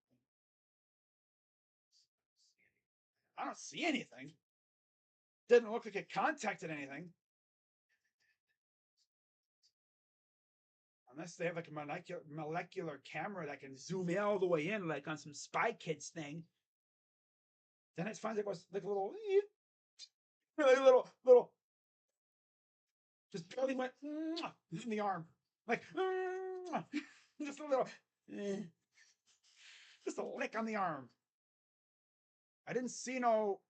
I don't see anything. Didn't look like it contacted anything. Unless they have like a molecular camera that can zoom in all the way in, like on some Spy Kids thing. Then it finds it goes like a little, like a little, just barely went in the arm, like just a little, just a lick on the arm. I didn't see no.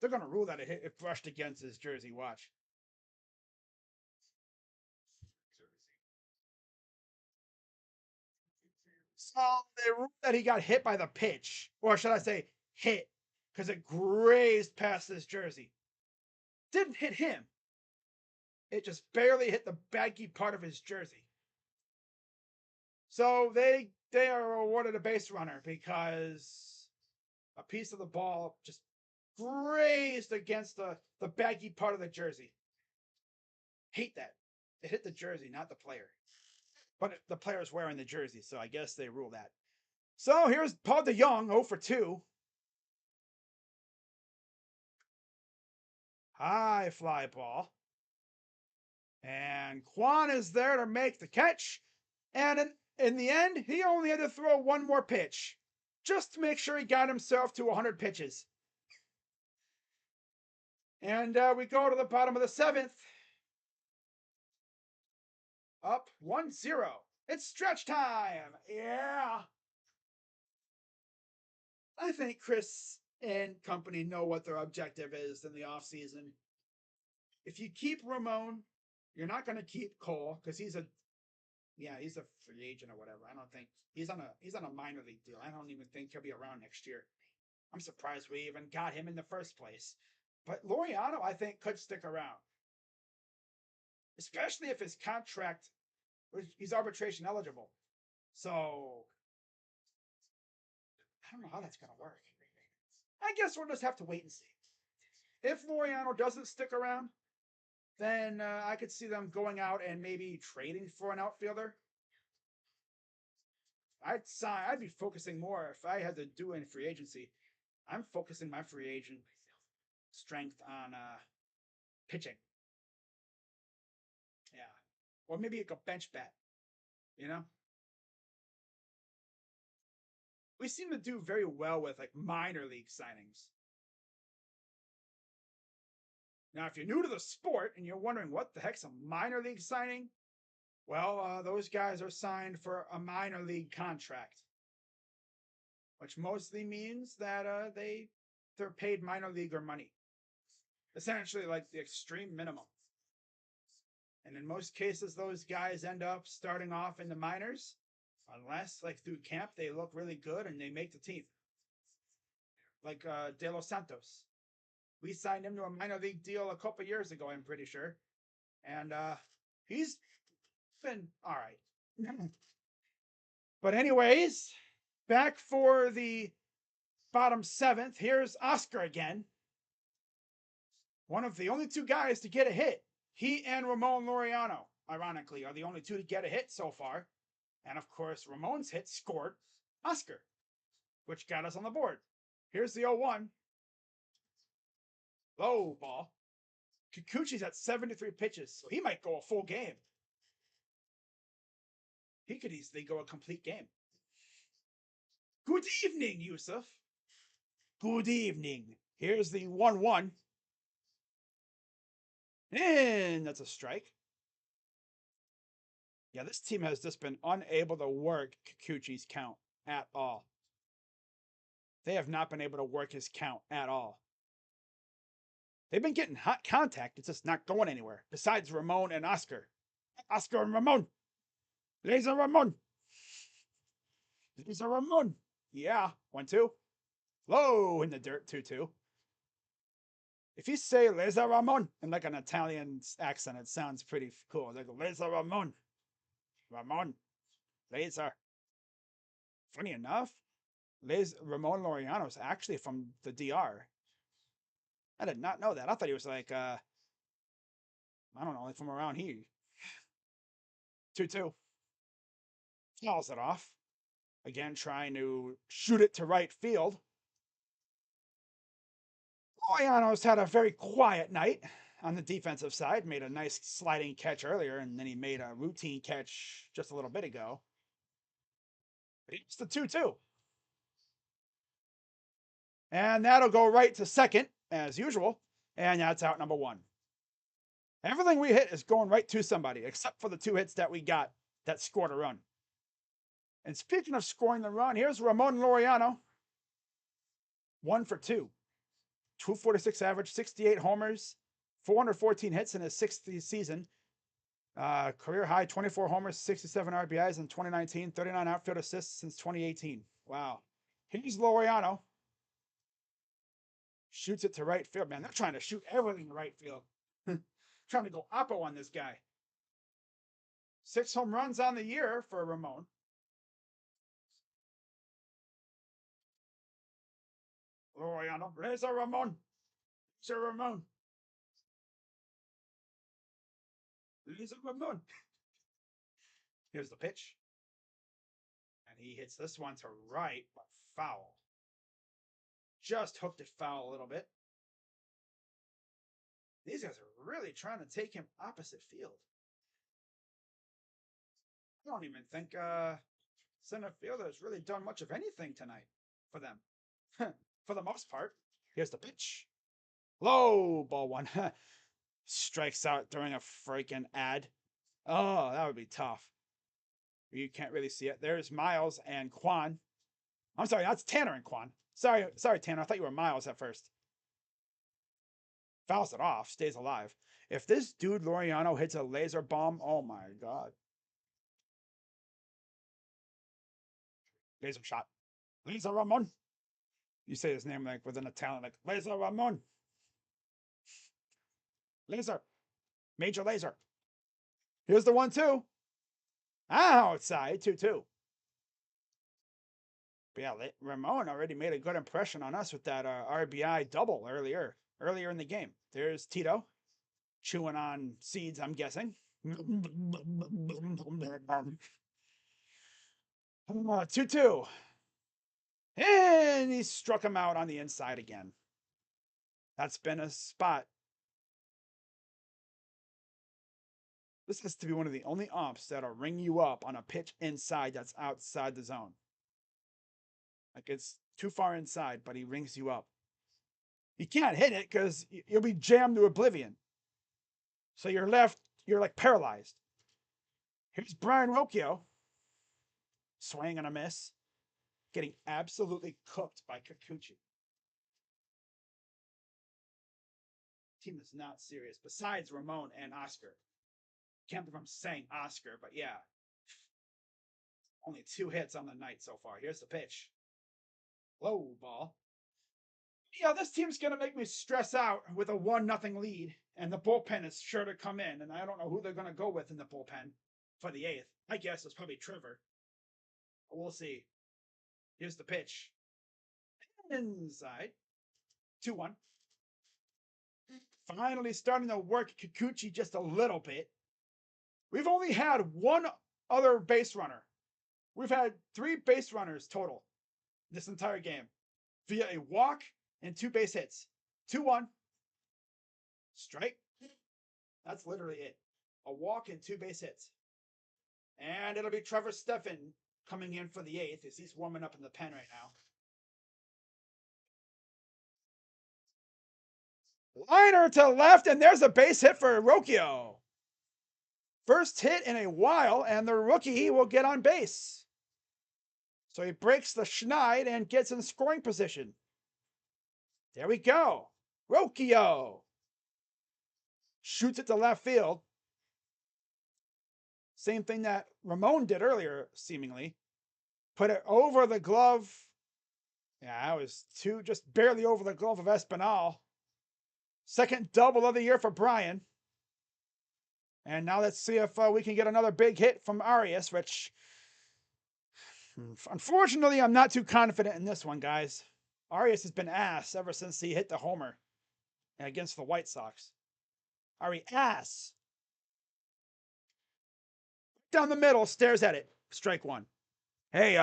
They're gonna rule that it brushed against his jersey. Watch. So they ruled that he got hit by the pitch, or should I say, hit, because it grazed past his jersey. Didn't hit him. It just barely hit the baggy part of his jersey. So they are awarded a base runner because a piece of the ball just grazed against the baggy part of the jersey. Hate that. It hit the jersey, not the player. But the player's wearing the jersey, so I guess they rule that. So here's Paul DeYoung, 0 for 2. High fly ball. And Kwan is there to make the catch. And in the end, he only had to throw 1 more pitch just to make sure he got himself to 100 pitches. And we go to the bottom of the 7th. Up 1-0. It's stretch time. Yeah. I think Chris and company know what their objective is in the offseason. If you keep Ramon, you're not going to keep Cole because he's a free agent or whatever. I don't think he's on a minor league deal. I don't even think he'll be around next year. I'm surprised we even got him in the first place. But Laureano, I think, could stick around. Especially if his contract, he's arbitration eligible. So I don't know how that's going to work. I guess we'll just have to wait and see. If Laureano doesn't stick around, then I could see them going out and maybe trading for an outfielder. I'd be focusing more if I had to do in free agency. I'm focusing my free agent strength on pitching. Yeah, or maybe like a bench bat. You know, we seem to do very well with like minor league signings. Now, if you're new to the sport and you're wondering what the heck's a minor league signing, well, those guys are signed for a minor league contract, which mostly means that they're paid minor leaguer money, essentially like the extreme minimum. And in most cases, those guys end up starting off in the minors, unless like through camp they look really good and they make the team. Like De Los Santos, we signed him to a minor league deal a couple years ago, I'm pretty sure, and he's been all right. But anyways, back for the bottom seventh. Here's Oscar again. One of the only two guys to get a hit. He and Ramon Laureano, ironically, are the only two to get a hit so far. And of course, Ramon's hit scored Oscar, which got us on the board. Here's the 0-1. Low ball. Kikuchi's at 73 pitches, so he might go a full game. He could easily go a complete game. Good evening, Yusuf. Good evening. Here's the 1-1. And that's a strike. Yeah, this team has just been unable to work Kikuchi's count at all. They have not been able to work his count at all. They've been getting hot contact. It's just not going anywhere. Besides Ramon and Oscar. Oscar and Ramon. Laser Ramon. Laser Ramon. Yeah. 1-2. Low in the dirt. 2-2. If you say Laser Ramon in like an Italian accent, it sounds pretty cool. Like Laser Ramon. Ramon. Laser. Funny enough, Ramon Laureano is actually from the DR. I did not know that. I thought he was like, I don't know, like from around here. 2-2. Fouls it off. Again, trying to shoot it to right field. Laureano's had a very quiet night on the defensive side. Made a nice sliding catch earlier, and then he made a routine catch just a little bit ago. But it's the 2-2. And that'll go right to second, as usual. And that's out number 1. Everything we hit is going right to somebody, except for the 2 hits that we got that scored a run. And speaking of scoring the run, here's Ramon Laureano. 1 for 2. 246 average, 68 homers, 414 hits in his 6th season. Career high 24 homers, 67 RBIs in 2019, 39 outfield assists since 2018. Wow. Here's Laureano. Shoots it to right field. Man, they're trying to shoot everything to right field. Trying to go oppo on this guy. 6 home runs on the year for Ramon. Laureano. Laser Ramon. Laser Ramon. Laser Ramon. Here's the pitch. And he hits this one to right, but foul. Just hooked it foul a little bit. These guys are really trying to take him opposite field. I don't even think center fielder has really done much of anything tonight for them. For the most part. Here's the pitch. Low ball 1. Strikes out during a freaking ad. Oh, that would be tough. You can't really see it. There's Miles and Quan. I'm sorry, that's Tanner and Quan. Sorry, Tanner. I thought you were Miles at first. Fouls it off, stays alive. If this dude Laureano hits a laser bomb, oh my god. Laser shot. Laser Ramon. You say his name like with an Italian, like Laser Ramon. Laser. Major laser. Here's the 1-2. Outside, 2-2. But yeah, Ramon already made a good impression on us with that RBI double earlier in the game. There's Tito chewing on seeds, I'm guessing. 2-2. And he struck him out on the inside again. That's been a spot. This has to be one of the only umps that'll ring you up on a pitch inside that's outside the zone. Like it's too far inside, but he rings you up. You can't hit it because you'll be jammed to oblivion. So you're like paralyzed. Here's Brian Rocchio. Swing and a miss. Getting absolutely cooked by Kikuchi. Team is not serious. Besides Ramon and Oscar. Can't believe I'm saying Oscar, but yeah. Only 2 hits on the night so far. Here's the pitch. Low ball. Yeah, this team's going to make me stress out with a 1-0 lead, and the bullpen is sure to come in, and I don't know who they're going to go with in the bullpen for the 8th. I guess it's probably Trevor. But we'll see. Here's the pitch. Inside. 2-1. Finally starting to work Kikuchi just a little bit. We've only had 1 other base runner. We've had 3 base runners total this entire game via a walk and 2 base hits. 2-1. Strike. That's literally it. A walk and 2 base hits. And it'll be Trevor Stephan coming in for the 8th as he's warming up in the pen right now. Liner to left, and there's a base hit for Rocchio. First hit in a while, and the rookie will get on base. So he breaks the schneid and gets in scoring position. There we go. Rocchio shoots it to left field. Same thing that Ramon did earlier, seemingly. Put it over the glove. Yeah, that was just barely over the glove of Espinal. Second double of the year for Brian. And now let's see if we can get another big hit from Arias, which unfortunately I'm not too confident in this one, guys. Arias has been ass ever since he hit the homer against the White Sox. Arias. Down the middle, stares at it. Strike 1. Hey,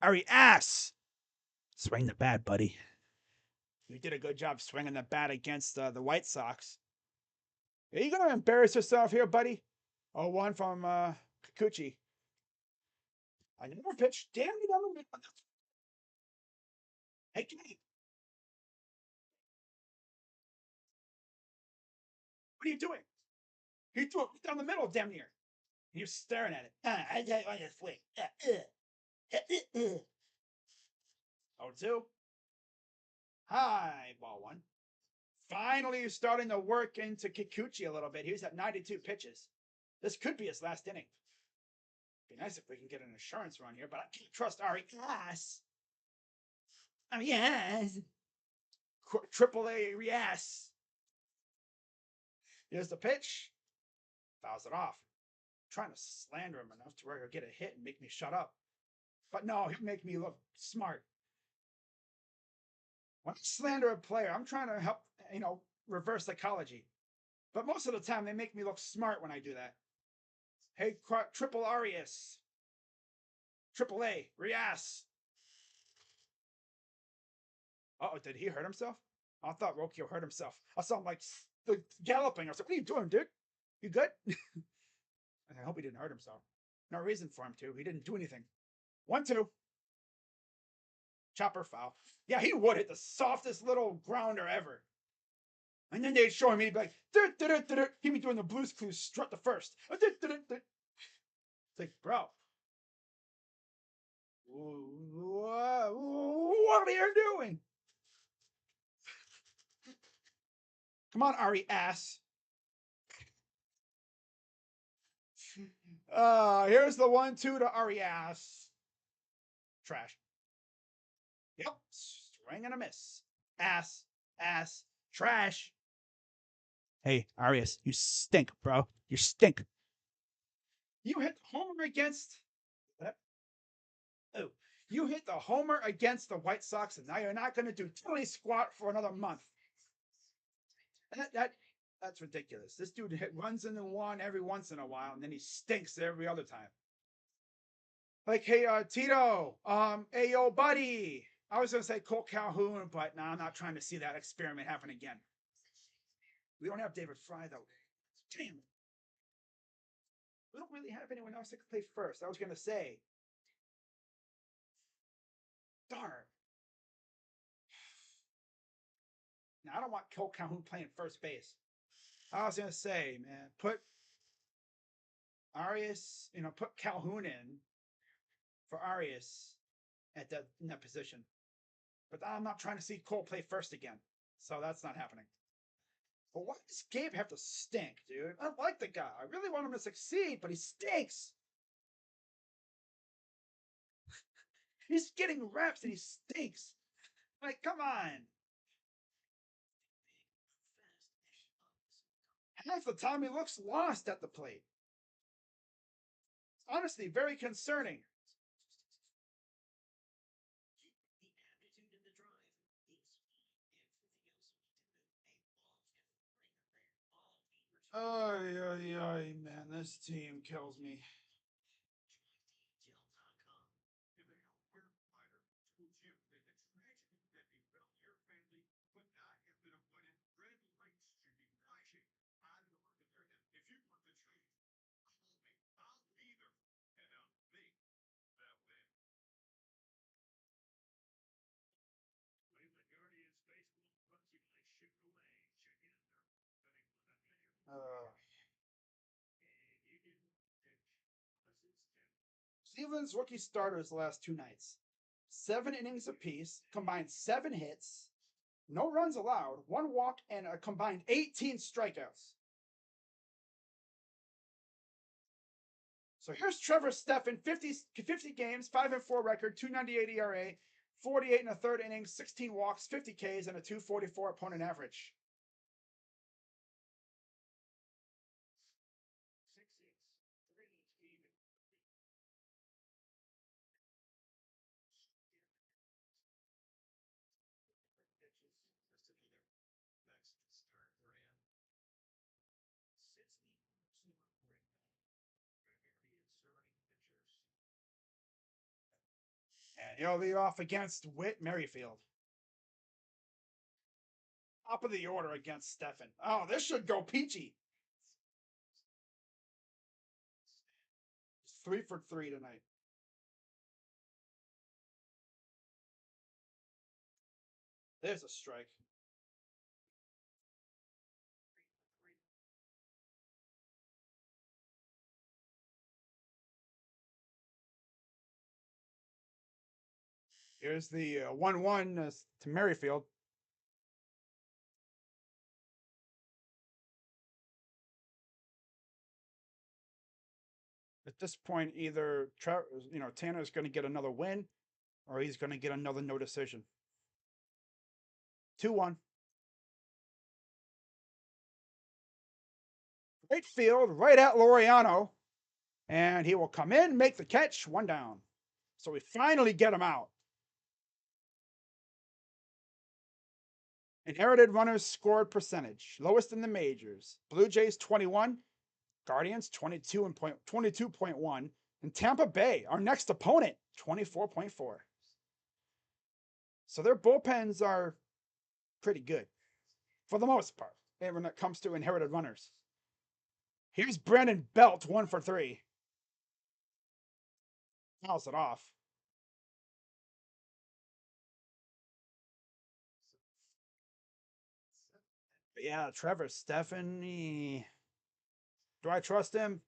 Arias. Swing the bat, buddy. You did a good job swinging the bat against the White Sox. Are you going to embarrass yourself here, buddy? 0-1 from Kikuchi. I never pitched. Damn you down the middle. Hey, come here. What are you doing? He threw it down the middle, damn near. You're staring at it. I just want to swing. 0-2. High ball 1. Finally starting to work into Kikuchi a little bit. He was at 92 pitches. This could be his last inning. Be nice if we can get an insurance run here, but I can't trust Arias. Yes. Triple A Rias. Here's the pitch. Fouls it off. I'm trying to slander him enough to where he'll get a hit and make me shut up. But no, he'll make me look smart. When I slander a player, I'm trying to help, reverse psychology. But most of the time, they make me look smart when I do that. Hey, Triple Arias. Triple A, Rias. Uh-oh, did he hurt himself? I thought Rocchio hurt himself. I saw him like galloping. I was like, what are you doing, dude? You good? I hope he didn't hurt himself. No reason for him to. He didn't do anything. 1-2. Chopper foul. Yeah, he would hit the softest little grounder ever. And then they'd show him, he'd be like, he'd be doing the Blues Clues strut the first. It's like, bro. What are you doing? Come on, Ari ass. Here's the 1-2 to Ari ass. Trash. Yep. Swing and a miss. Ass. Trash. Hey, Arias, you stink, bro. You stink. You hit homer against. Oh, You hit the homer against the White Sox, and now you're not going to do tiddly squat for another month. That's ridiculous. This dude runs into one every once in a while, and then he stinks every other time. Like, hey, Tito, hey, yo, buddy. I was gonna say Colt Calhoun, but no, I'm not trying to see that experiment happen again. We don't have David Fry though. Damn it. We don't really have anyone else that can play first. I was gonna say. Darn. Now I don't want Colt Calhoun playing first base. I was gonna say, man, put Arias, put Calhoun in for Arias in that position. But I'm not trying to see Cole play first again. So that's not happening. But why does Gabe have to stink, dude? I like the guy. I really want him to succeed, but he stinks. He's getting reps and he stinks. Like, come on. Half the time he looks lost at the plate. It's honestly very concerning. Ay, man, this team kills me. Cleveland's rookie starters the last two nights. 7 innings apiece, combined 7 hits, no runs allowed, 1 walk, and a combined 18 strikeouts. So here's Trevor Stephan, 50 games, 5-4 record, 2.98 ERA, 48 and a third innings, 16 walks, 50 Ks, and a 2.44 opponent average. And he'll be off against Whit Merrifield. Top of the order against Stephan. Oh, this should go peachy. 3 for 3 tonight. There's a strike. Here's the 1-1 to Merrifield. At this point, either Tanner's going to get another win, or he's going to get another no decision. 2-1. Right field, right at Laureano, and he will come in, make the catch, 1 down. So we finally get him out. Inherited runners scored percentage, lowest in the majors. Blue Jays 21, Guardians 22.1, and Tampa Bay, our next opponent, 24.4. So their bullpens are pretty good for the most part when it comes to inherited runners. Here's Brandon Belt, 1 for 3. Fouls it off. But yeah, Trevor Stephan. Do I trust him?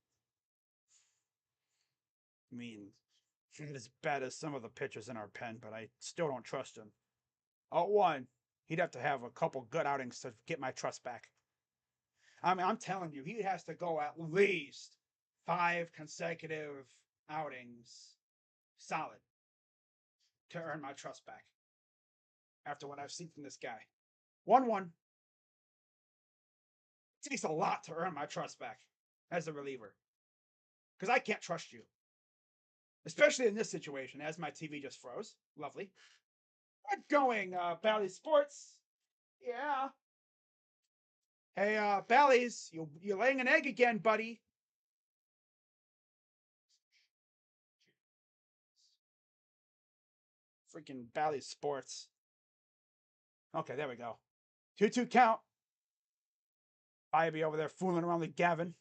I mean, not as bad as some of the pitchers in our pen, but I still don't trust him. 0-1. He'd have to have a couple good outings to get my trust back. I mean, I'm telling you, he has to go at least 5 consecutive outings solid to earn my trust back after what I've seen from this guy. 1-1. It takes a lot to earn my trust back as a reliever because I can't trust you. especially in this situation, as my TV just froze. Lovely. Good going, Bally Sports. Yeah. Hey, Bally's, you're laying an egg again, buddy. Freaking Bally Sports. Okay, there we go. 2-2 count. Bibee over there fooling around with Gavin.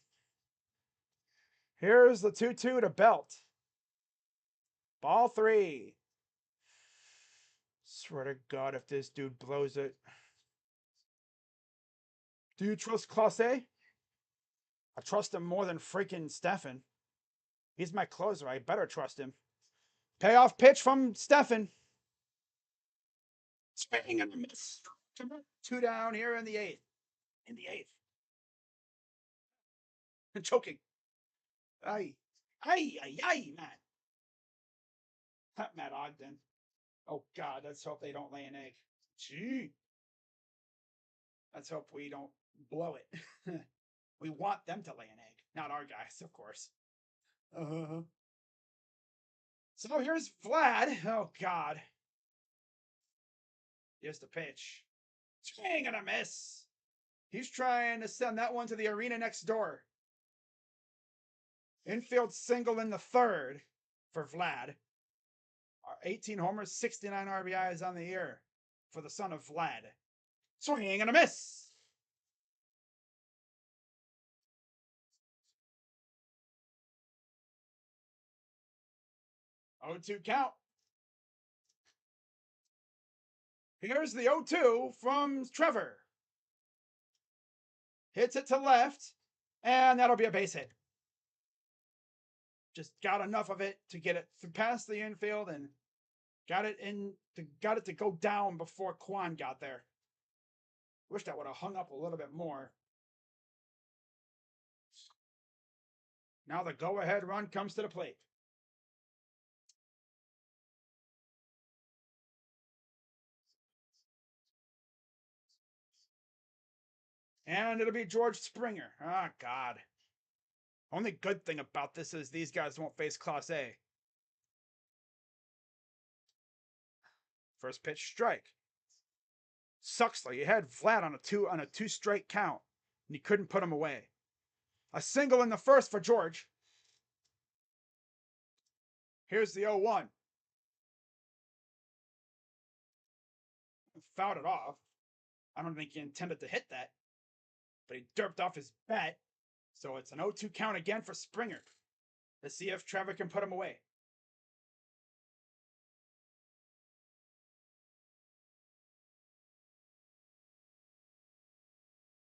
Here's the 2-2 to Belt. Ball 3. Swear to God, if this dude blows it. Do you trust Classe? I trust him more than freaking Stefan. He's my closer. I better trust him. Payoff pitch from Stefan. Swing and a miss. 2 down here in the 8th. In the 8th. Choking. Aye. Aye, Matt Ogden. Oh, God, let's hope they don't lay an egg. Gee. Let's hope we don't blow it. We want them to lay an egg, not our guys, of course. So here's Vlad. Oh, God. Here's the pitch. Swing and a miss. He's trying to send that one to the arena next door. Infield single in the 3rd for Vlad. 18 homers, 69 RBIs on the year for the son of Vlad. Swing and a miss. Oh, 2 count. Here's the 0-2 from Trevor. Hits it to left, and that'll be a base hit. Just got enough of it to get it past the infield and got it to go down before Kwan got there. Wish that would have hung up a little bit more. Now the go-ahead run comes to the plate. And it'll be George Springer. Oh, God. Only good thing about this is these guys won't face Class A. First pitch strike. Sucks though. You had Vlad on a two strike count, and you couldn't put him away. A single in the 1st for George. Here's the 0-1. Fouled it off. I don't think he intended to hit that, but he derped off his bat. So it's an 0-2 count again for Springer. Let's see if Trevor can put him away.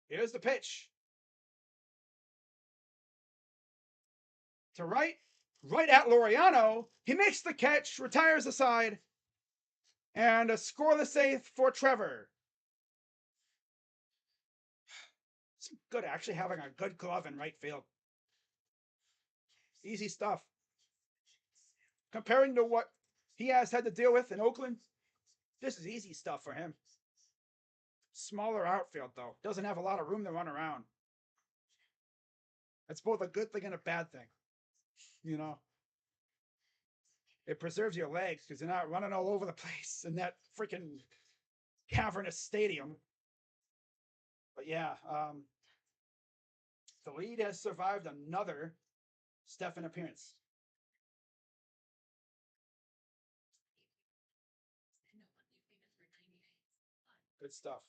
Here's the pitch. To right at Laureano. He makes the catch, retires the side, and a scoreless 8th for Trevor. It's good actually having a good glove in right field. Easy stuff. Comparing to what he has had to deal with in Oakland, this is easy stuff for him. Smaller outfield, though. Doesn't have a lot of room to run around. That's both a good thing and a bad thing. You know, it preserves your legs because you're not running all over the place in that freaking cavernous stadium. But yeah, the lead has survived another Stefan appearance. Good stuff.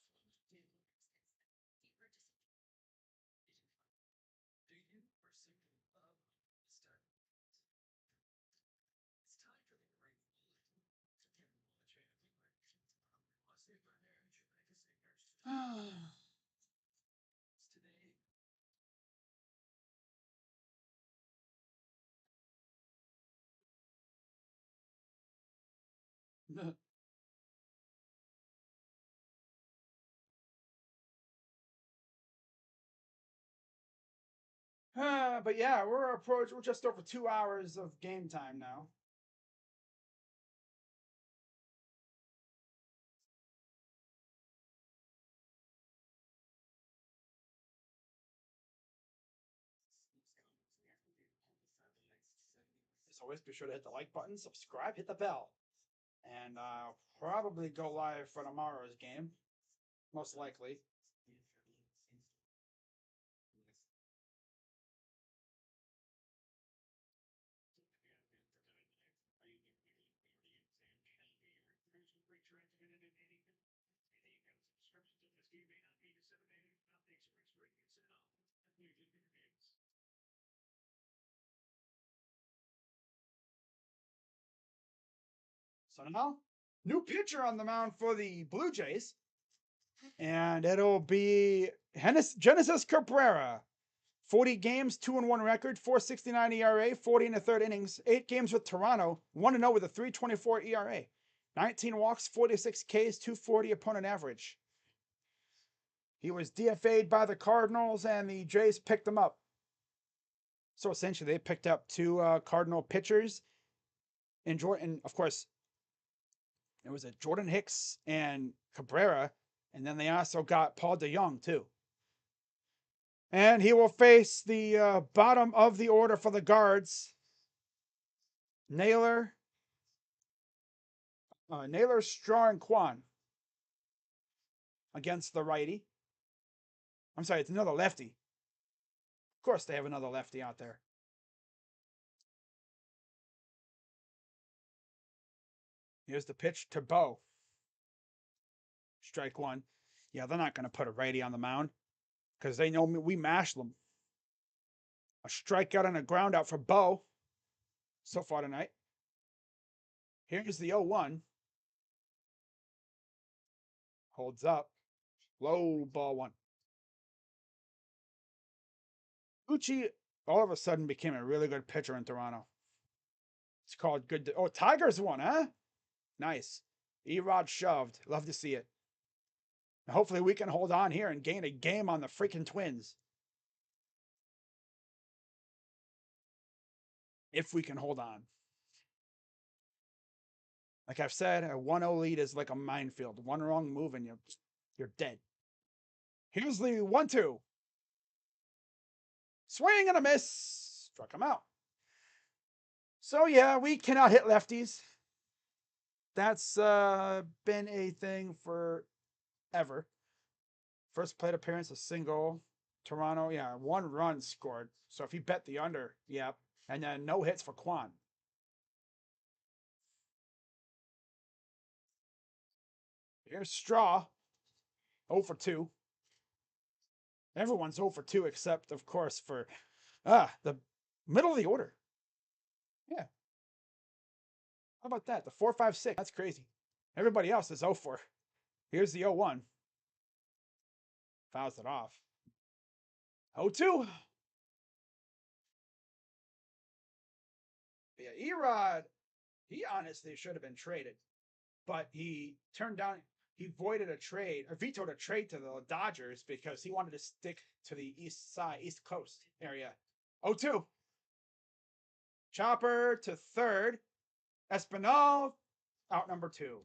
But yeah, we're just over 2 hours of game time now. As always, be sure to hit the like button, subscribe, hit the bell. And probably go live for tomorrow's game. Most likely. So now, new pitcher on the mound for the Blue Jays. And it'll be Genesis Cabrera. 40 games, 2-1 record, 4.69 ERA, 40 in the third innings, 8 games with Toronto, 1-0 with a 3.24 ERA, 19 walks, 46 Ks, 240 opponent average. He was DFA'd by the Cardinals, and the Jays picked him up. So essentially, they picked up two Cardinal pitchers, and Jordan, of course, it was a Jordan Hicks and Cabrera, and then they also got Paul DeJong too. And he will face the bottom of the order for the guards. Naylor, Straw, and Kwan against the righty. I'm sorry, it's another lefty. Of course, they have another lefty out there. Here's the pitch to Bo. Strike one. Yeah, they're not going to put a righty on the mound because they know we mash them. A strikeout and a ground out for Bo so far tonight. Here's the 0-1. Holds up. Low ball one. Uchi all of a sudden became a really good pitcher in Toronto. It's called good. Oh, Tigers won, huh? Nice. Erod shoved. Love to see it. And hopefully we can hold on here and gain a game on the freaking Twins. If we can hold on. Like I've said, a 1-0 lead is like a minefield. One wrong move and you're dead. Here's the 1-2. Swing and a miss. Struck him out. So yeah, we cannot hit lefties. That's been a thing forever. First plate appearance, a single. Toronto, yeah, 1 run scored. So if you bet the under, yeah. And then no hits for Kwan. Here's Straw. 0 for 2. Everyone's 0 for 2 except, of course, for the middle of the order. Yeah. How about that? The 4-5-6. That's crazy. Everybody else is 0 for. Here's the 0-1. Fouls it off. 0-2. Yeah, Erod, he honestly should have been traded. But he turned down, he voided a trade, or vetoed a trade to the Dodgers because he wanted to stick to the east coast area. 0-2. Chopper to third. Espinal, out number 2.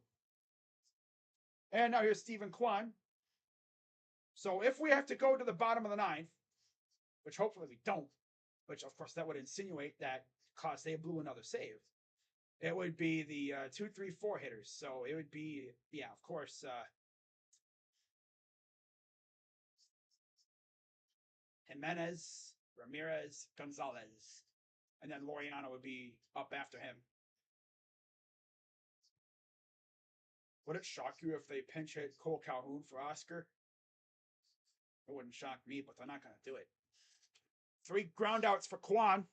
And now here's Stephen Kwan. So if we have to go to the bottom of the 9th, which hopefully we don't, which of course that would insinuate that they blew another save, it would be the 2, 3, 4 hitters. So it would be, yeah, of course, Jimenez, Ramirez, Gonzalez. And then Laureano would be up after him. Would it shock you if they pinch hit Cole Calhoun for Oscar? It wouldn't shock me, but they're not going to do it. 3 ground outs for Kwan.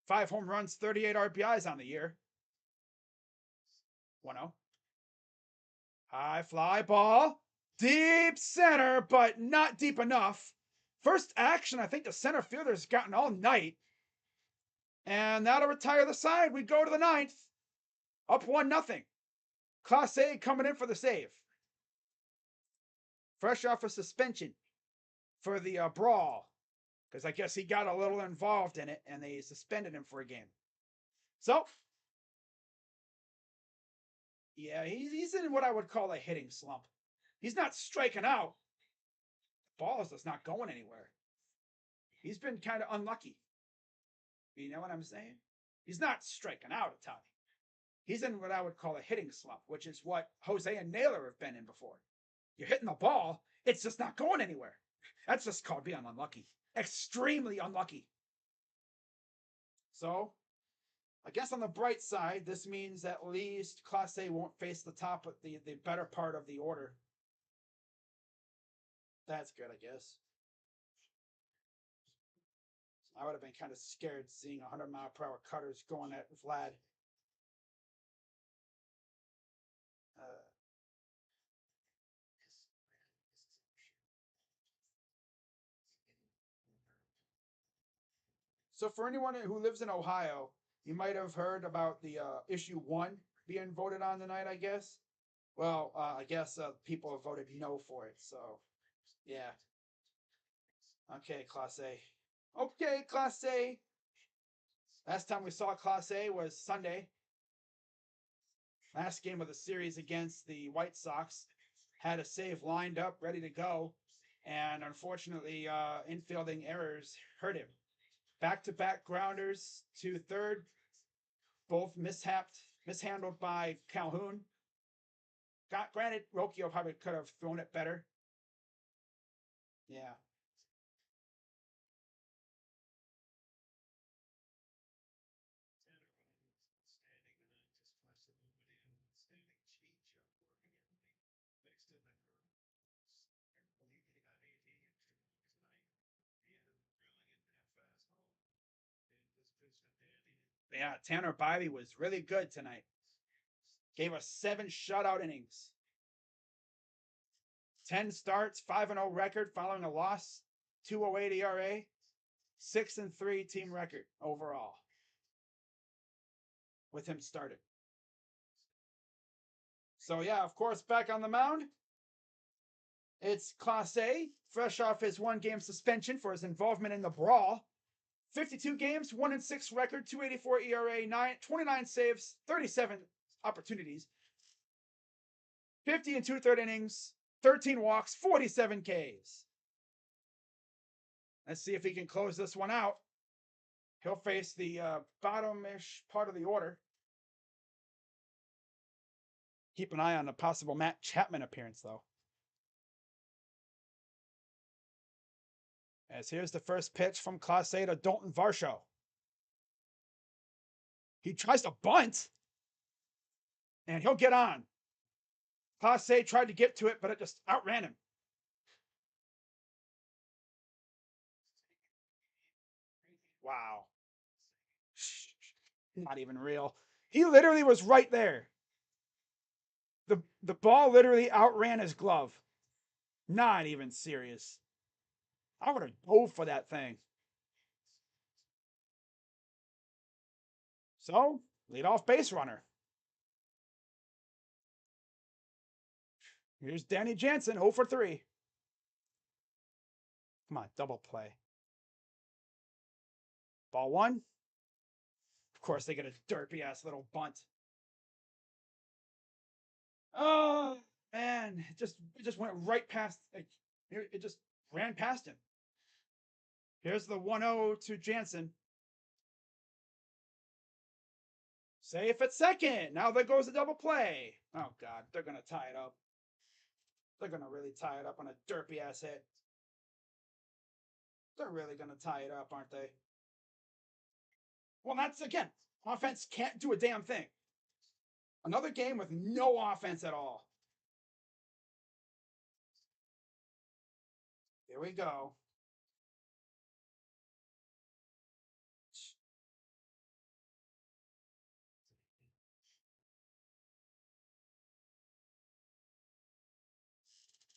5 home runs, 38 RBIs on the year. 1-0. High fly ball. Deep center, but not deep enough. First action, I think the center fielder's gotten all night. And that'll retire the side. We go to the 9th. Up 1-0. Class A coming in for the save. Fresh off a suspension for the brawl. Because I guess he got a little involved in it and they suspended him for a game. So, yeah, he's in what I would call a hitting slump. He's not striking out. The ball is just not going anywhere. He's been kind of unlucky. You know what I'm saying? He's not striking out a ton. He's in what I would call a hitting slump, which is what Jose and Naylor have been in before. You're hitting the ball, it's just not going anywhere. That's just called being unlucky. Extremely unlucky. So, I guess on the bright side, this means at least Clase won't face the top of the better part of the order. That's good, I guess. I would have been kind of scared seeing 100-mile-per-hour cutters going at Vlad. So for anyone who lives in Ohio, you might have heard about the issue 1 being voted on tonight, I guess. Well, I guess people have voted no for it, so yeah. Okay, Class A. Okay, Class A. Last time we saw Class A was Sunday. Last game of the series against the White Sox. Had a save lined up, ready to go. And unfortunately, infielding errors hurt him. Back-to-back grounders to third. Both mishandled by Calhoun. Granted, Rocchio probably could have thrown it better. Yeah. Yeah, Tanner Bibee was really good tonight. Gave us 7 shutout innings. 10 starts, 5-0 record following a loss, 2.08 ERA, 6-3 team record overall with him started. So yeah, of course, back on the mound, it's Class A, fresh off his 1-game suspension for his involvement in the brawl. 52 games, 1-6 record, 2.84 ERA, 29 saves, 37 opportunities, 50 and 2/3 innings, 13 walks, 47 Ks. Let's see if he can close this one out. He'll face the bottom-ish part of the order. Keep an eye on a possible Matt Chapman appearance, though. As here's the first pitch from Class A to Dalton Varsho. He tries to bunt, and he'll get on. Class A tried to get to it, but it just outran him. Wow. Not even real. He literally was right there. The ball literally outran his glove. Not even serious. I would have dove for that thing. So, leadoff base runner. Here's Danny Jansen, 0 for 3. Come on, double play. Ball 1. Of course, they get a derpy-ass little bunt. Oh, man. It just went right past. It just ran past him. Here's the 1-0 to Jansen. Safe at second. Now there goes a double play. Oh, God. They're going to tie it up. They're going to really tie it up on a derpy-ass hit. They're really going to tie it up, aren't they? Well, that's, again, offense can't do a damn thing. Another game with no offense at all. Here we go.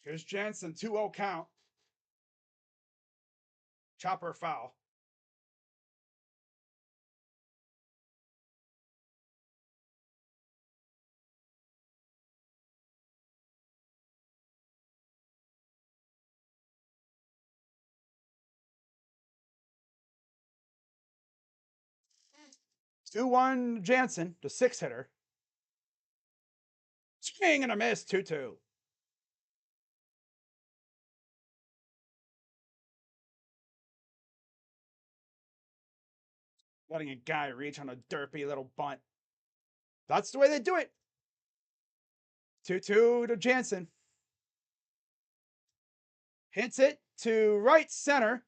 Here's Jansen, 2-0 count. Chopper foul. Two 2-1 Jansen, the 6-hitter. Swing and a miss, 2-2. letting a guy reach on a derpy little bunt. That's the way they do it. 2-2 to Jansen. Hits it to right center.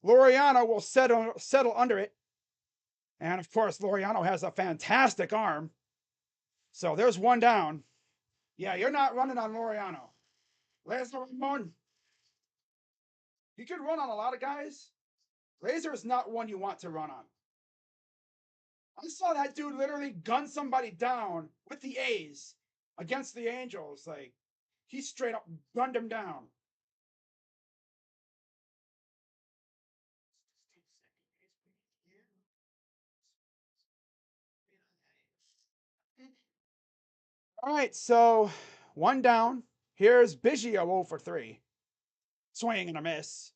Laureano will settle under it. And of course, Laureano has a fantastic arm. So there's one down. Yeah, you're not running on Laureano. Laser Ramon. He could run on a lot of guys. Laser is not one you want to run on. I saw that dude literally gun somebody down with the A's against the Angels. Like, he straight up gunned him down. All right, so one down. Here's Biggio 0 for 3. Swing and a miss.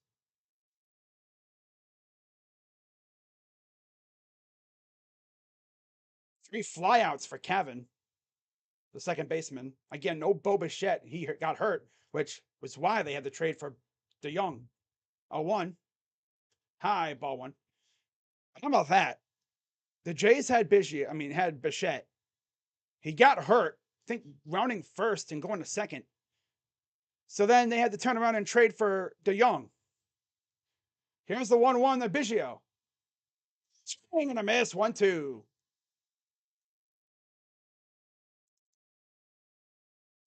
Three flyouts for Kevin, the second baseman. Again, no Bo Bichette. He got hurt, which was why they had to trade for DeYoung. 0-1. High, ball one. How about that? The Jays had Bichette. He got hurt, I think rounding first and going to second. So then they had to turn around and trade for DeYoung. Here's the 1-1, the Biggio. Swing and a miss, 1-2.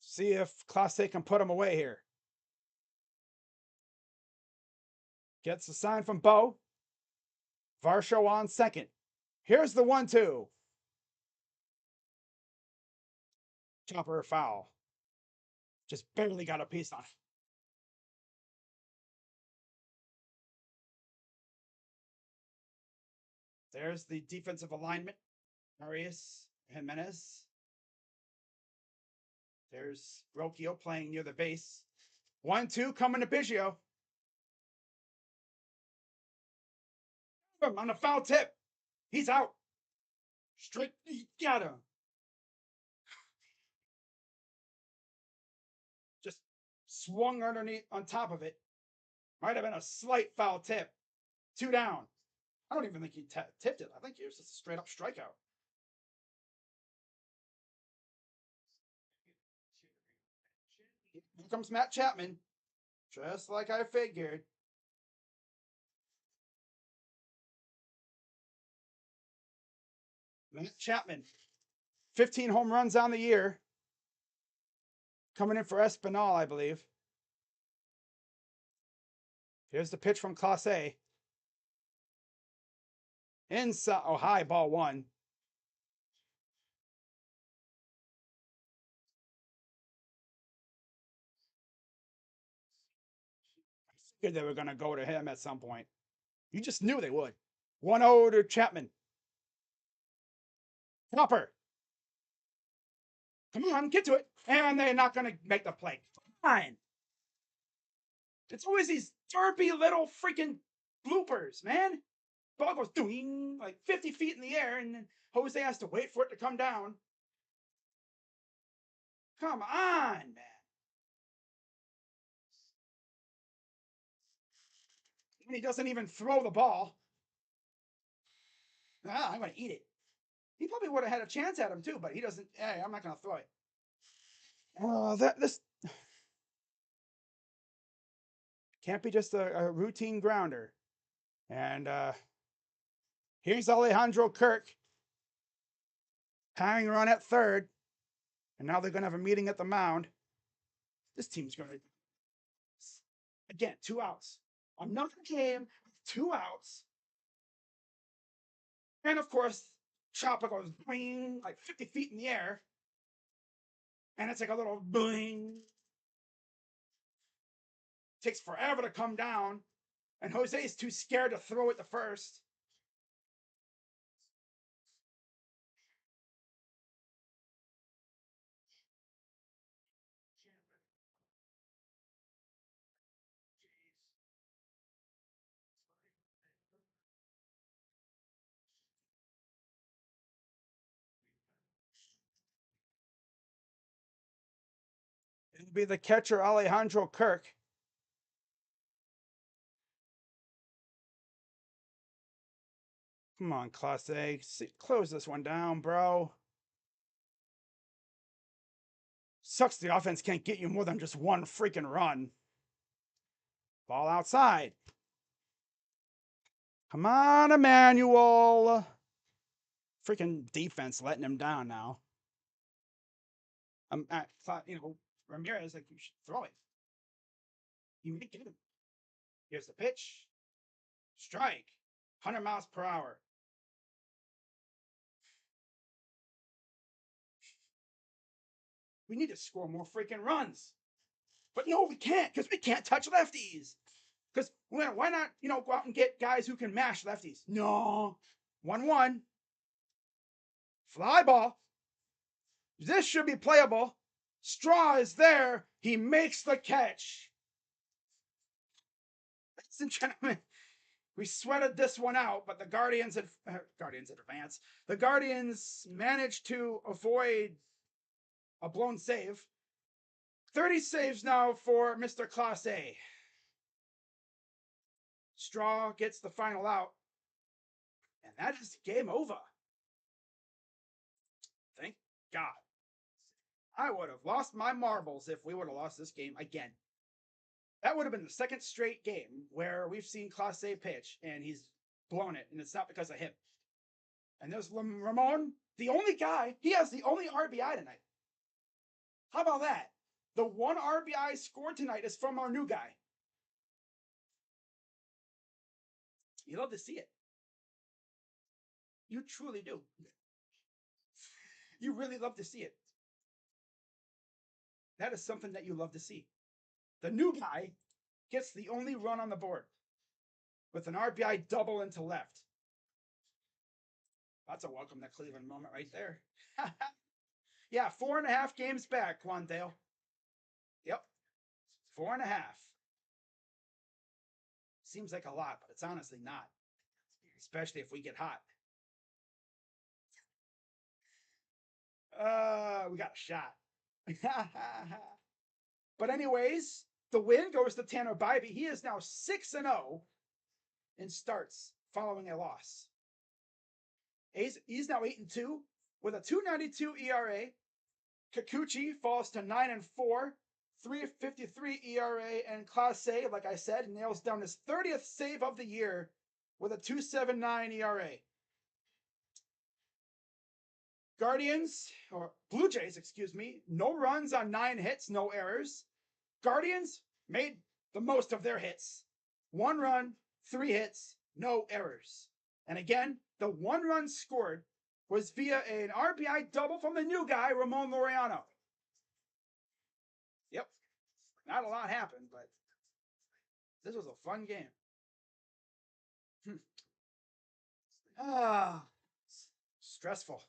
See if Clase can put him away here. Gets a sign from Bo. Varsho on second. Here's the 1-2. Chopper foul. Just barely got a piece on it. There's the defensive alignment. Arias Jimenez. There's Rocchio playing near the base. 1-2 coming to Biggio. On a foul tip. He's out. Straight. He got him. Just swung underneath on top of it. Might have been a slight foul tip. 2 down. I don't even think he tipped it. I think it was just a straight up strikeout. Here comes Matt Chapman. Just like I figured. Matt Chapman. 15 home runs on the year. Coming in for Espinal, I believe. Here's the pitch from Clase. Inside. Oh, high, ball one. I figured they were going to go to him at some point. You just knew they would. 1-0 to Chapman. Hopper. Come on, get to it. And they're not going to make the play. Fine. It's always these derpy little freaking bloopers, man. Ball goes doing like 50 feet in the air, and then Jose has to wait for it to come down. Come on, man. And he doesn't even throw the ball. I'm going to eat it. He probably would have had a chance at him too, but he doesn't. Hey, I'm not going to throw it. This can't be just a routine grounder. And here's Alejandro Kirk. Tying run at third. And now they're going to have a meeting at the mound. This team's going to. Again, 2 outs. Another game, 2 outs. And of course, Chopper goes boing, like 50 feet in the air. And it's like a little boing. Takes forever to come down. And Jose is too scared to throw it to first. It'll be the catcher, Alejandro Kirk. Come on, Class A. Close this one down, bro. Sucks the offense can't get you more than just one freaking run. Ball outside. Come on, Emmanuel. Freaking defense letting him down now. I thought, Ramirez, like, you should throw it. You may get him. Here's the pitch. Strike. 100 miles per hour. We need to score more freaking runs. But no, we can't, because we can't touch lefties. Because why not, go out and get guys who can mash lefties? No. 1-1. Fly ball. This should be playable. Straw is there. He makes the catch. Ladies and gentlemen, we sweated this one out, but the Guardians advance. The Guardians managed to avoid a blown save. 30 saves now for Mr. Class A. Straw gets the final out. And that is game over. Thank God. I would have lost my marbles if we would have lost this game again. That would have been the second straight game where we've seen Class A pitch and he's blown it, and it's not because of him. And there's Ramon, the only guy, he has the only RBI tonight. How about that? The one RBI scored tonight is from our new guy. You love to see it. You truly do. You really love to see it. That is something that you love to see. The new guy gets the only run on the board with an RBI double into left. That's a welcome to Cleveland moment right there. Yeah, 4.5 games back, Quandale. Yep, 4.5. Seems like a lot, but it's honestly not. Especially if we get hot. We got a shot. But anyways, the win goes to Tanner Bibee. He is now 6-0 in starts following a loss. He's now 8-2 with a 2.92 ERA. Kikuchi falls to 9-4, 3.53 ERA, and Class A, like I said, nails down his 30th save of the year with a 2.79 ERA. Blue Jays, no runs on 9 hits, no errors. Guardians made the most of their hits. 1 run, 3 hits, no errors. And again, the 1 run scored was via an RBI double from the new guy, Ramon Laureano. Yep. Not a lot happened, but this was a fun game. Stressful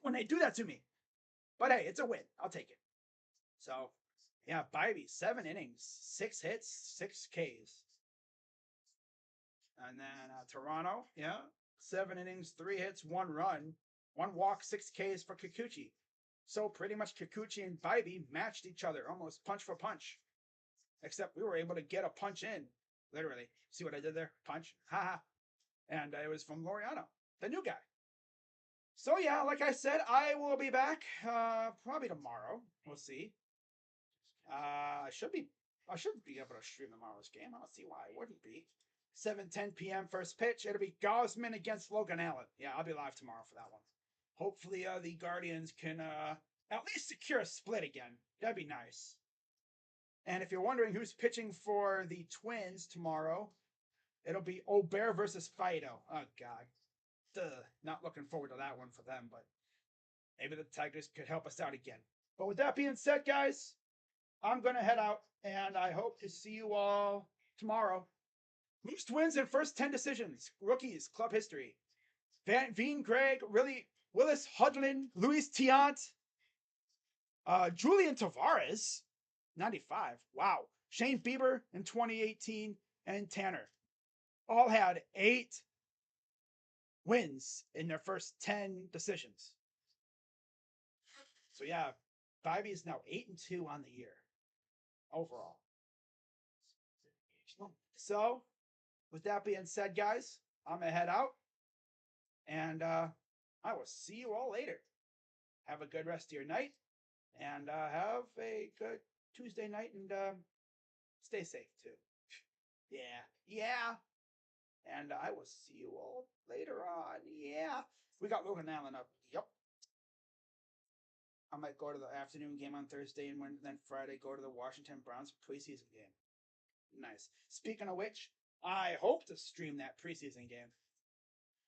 when they do that to me. But hey, it's a win. I'll take it. So, yeah, Bibee, 7 innings, 6 hits, 6 Ks. And then Toronto, 7 innings, 3 hits, 1 run, 1 walk, 6 Ks for Kikuchi. So pretty much Kikuchi and Bibee matched each other, almost punch for punch. Except we were able to get a punch in, literally. See what I did there? Punch. Haha. And it was from Laureano, the new guy. So yeah, like I said, I will be back probably tomorrow. We'll see. I should be able to stream tomorrow's game. I don't see why I wouldn't be. 7:10 p.m. first pitch. It'll be Gosman against Logan Allen. Yeah, I'll be live tomorrow for that one. Hopefully the Guardians can at least secure a split again. That'd be nice. And if you're wondering who's pitching for the Twins tomorrow, it'll be Obear versus Fido. Oh, God. Not looking forward to that one for them, but maybe the Tigers could help us out again. But with that being said, guys, I'm going to head out, and I hope to see you all tomorrow. Most wins in first 10 decisions. Rookies, club history. Veen Gregg, Willis Hudlin, Luis Tiant, Julian Tavares, 95. Wow. Shane Bieber in 2018, and Tanner. All had 8 wins in their first 10 decisions. So yeah, Bibee is now 8-2 on the year overall. So with that being said, guys, I'm gonna head out. And I will see you all later. Have a good rest of your night, and have a good Tuesday night, and stay safe too. Yeah, yeah. And I will see you all later on. Yeah. We got Logan Allen up. Yep. I might go to the afternoon game on Thursday, and then Friday go to the Washington Browns preseason game. Nice. Speaking of which, I hope to stream that preseason game.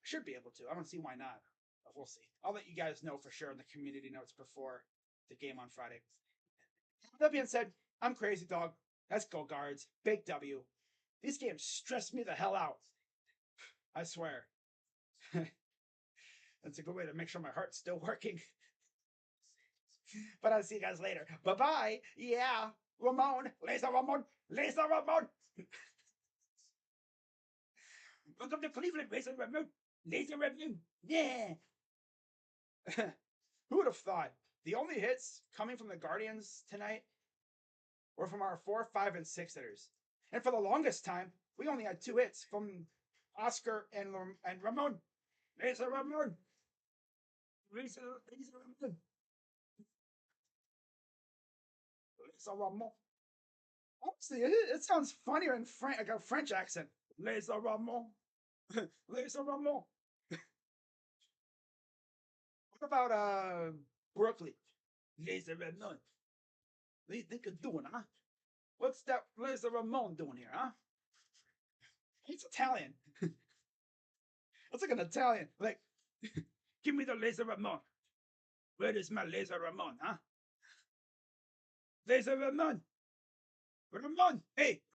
Should be able to. I don't see why not. But we'll see. I'll let you guys know for sure in the community notes before the game on Friday. That being said, I'm Crazy Dog. Let's go, Guards. Big W. These games stress me the hell out. I swear. That's a good way to make sure my heart's still working. But I'll see you guys later. Bye bye. Yeah. Ramon. Laser Ramon. Laser Ramon. Welcome to Cleveland, Laser Ramon. Laser Ramon. Yeah. Who would have thought? The only hits coming from the Guardians tonight were from our 4, 5, and 6 hitters. And for the longest time, we only had 2 hits from Oscar and Ramon. Laser Ramon. Laser Ramon. Laser Ramon. Honestly, it sounds funnier in like a French accent. Les Ramon. Les Ramon. What about Brooklyn? Les Ramon. What do you think of doing, huh? What's that Les Ramon doing here, huh? He's Italian. That's like an Italian. Like, give me the laser Ramon. Where is my laser Ramon, huh? Laser Ramon. Ramon. Hey,